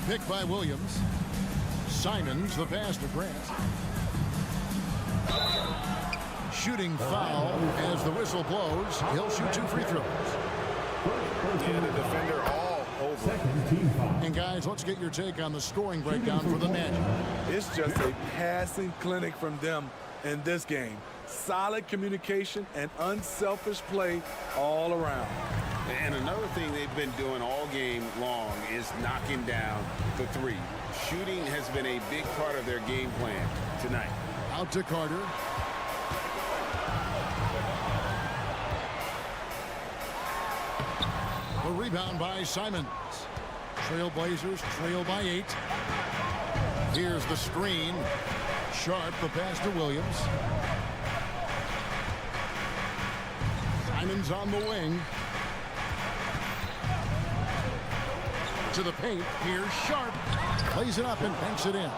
Picked by Williams. Simons the pass to Grant. Shooting foul as the whistle blows. He'll shoot 2 free throws. And the defender all over. And guys, let's get your take on the scoring breakdown for the Magic. It's just a passing clinic from them in this game. Solid communication and unselfish play all around. And another thing they've been doing all game long is knocking down the three. Shooting has been a big part of their game plan tonight. Out to Carter. A rebound by Simons. Trailblazers trail by 8. Here's the screen. Sharp, the pass to Williams. Simons on the wing. To the paint. Here's Sharp. Plays it up and banks it in.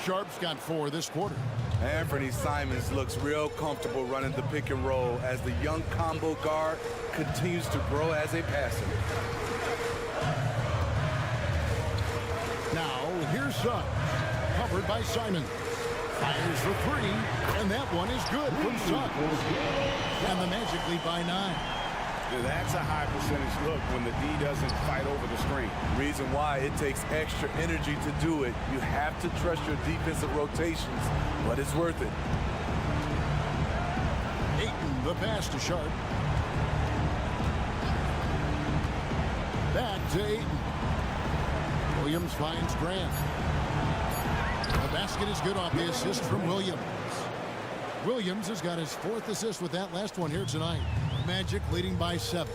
Sharp's got 4 this quarter. Anthony Simons looks real comfortable running the pick and roll as the young combo guard continues to grow as a passer. Now, here's Suggs. Covered by Simons. Fires for 3, and that one is good from Suggs. And the Magic lead by 9. That's a high percentage look when the D doesn't fight over the screen. Reason why it takes extra energy to do it. You have to trust your defensive rotations, but it's worth it. Ayton, the pass to Sharp. Back to Ayton. Williams finds Grant. The basket is good off the assist from Williams. Williams has got his 4th assist with that last one here tonight. Magic leading by 7.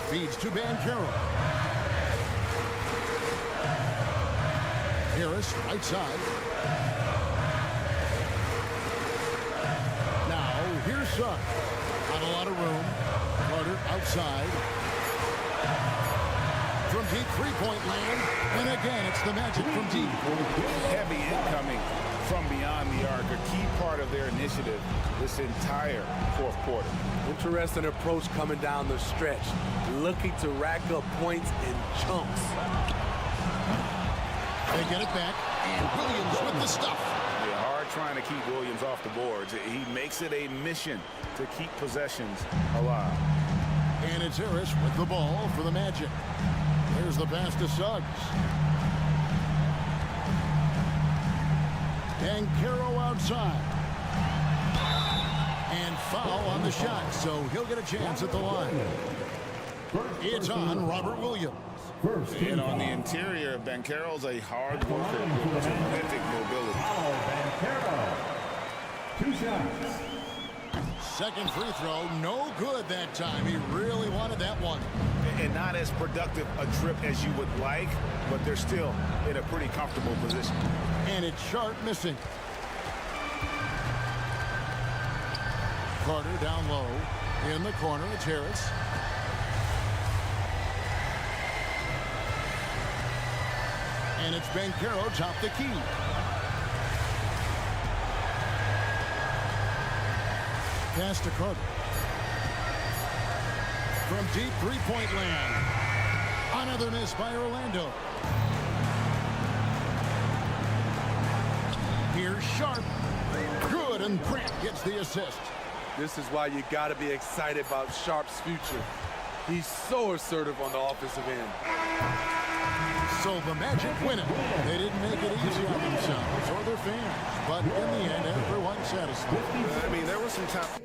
Feeds to Banchero. Harris, right side. Now, here's Suggs. Not a lot of room. Carter outside. From deep three-point land. And again, it's the Magic from deep. Heavy incoming from beyond the arc, a key part of their initiative this entire 4th quarter. Interesting approach coming down the stretch, looking to rack up points in chunks. They get it back, and Williams with the stuff. Yeah, hard trying to keep Williams off the boards. He makes it a mission to keep possessions alive. And it's Harris with the ball for the Magic. There's the pass to Suggs. Banchero outside. And foul on the shot, so he'll get a chance at the line. It's on Robert Williams. And on the interior, Banchero's a hard worker with terrific mobility. Banchero. 2 shots. Second free throw, no good that time. He really wanted that one. And not as productive a trip as you would like, but they're still in a pretty comfortable position. And it's Sharp missing. Carter down low. In the corner, it's Harris. And it's Banchero top the key. Pass to Carter. From deep three-point land. Another miss by Orlando. Here's Sharp. Good, and Grant gets the assist. This is why you got to be excited about Sharp's future. He's so assertive on the offensive end. So the Magic win it. They didn't make it easy on themselves or their fans, but in the end, everyone's satisfied. I mean, there was some time.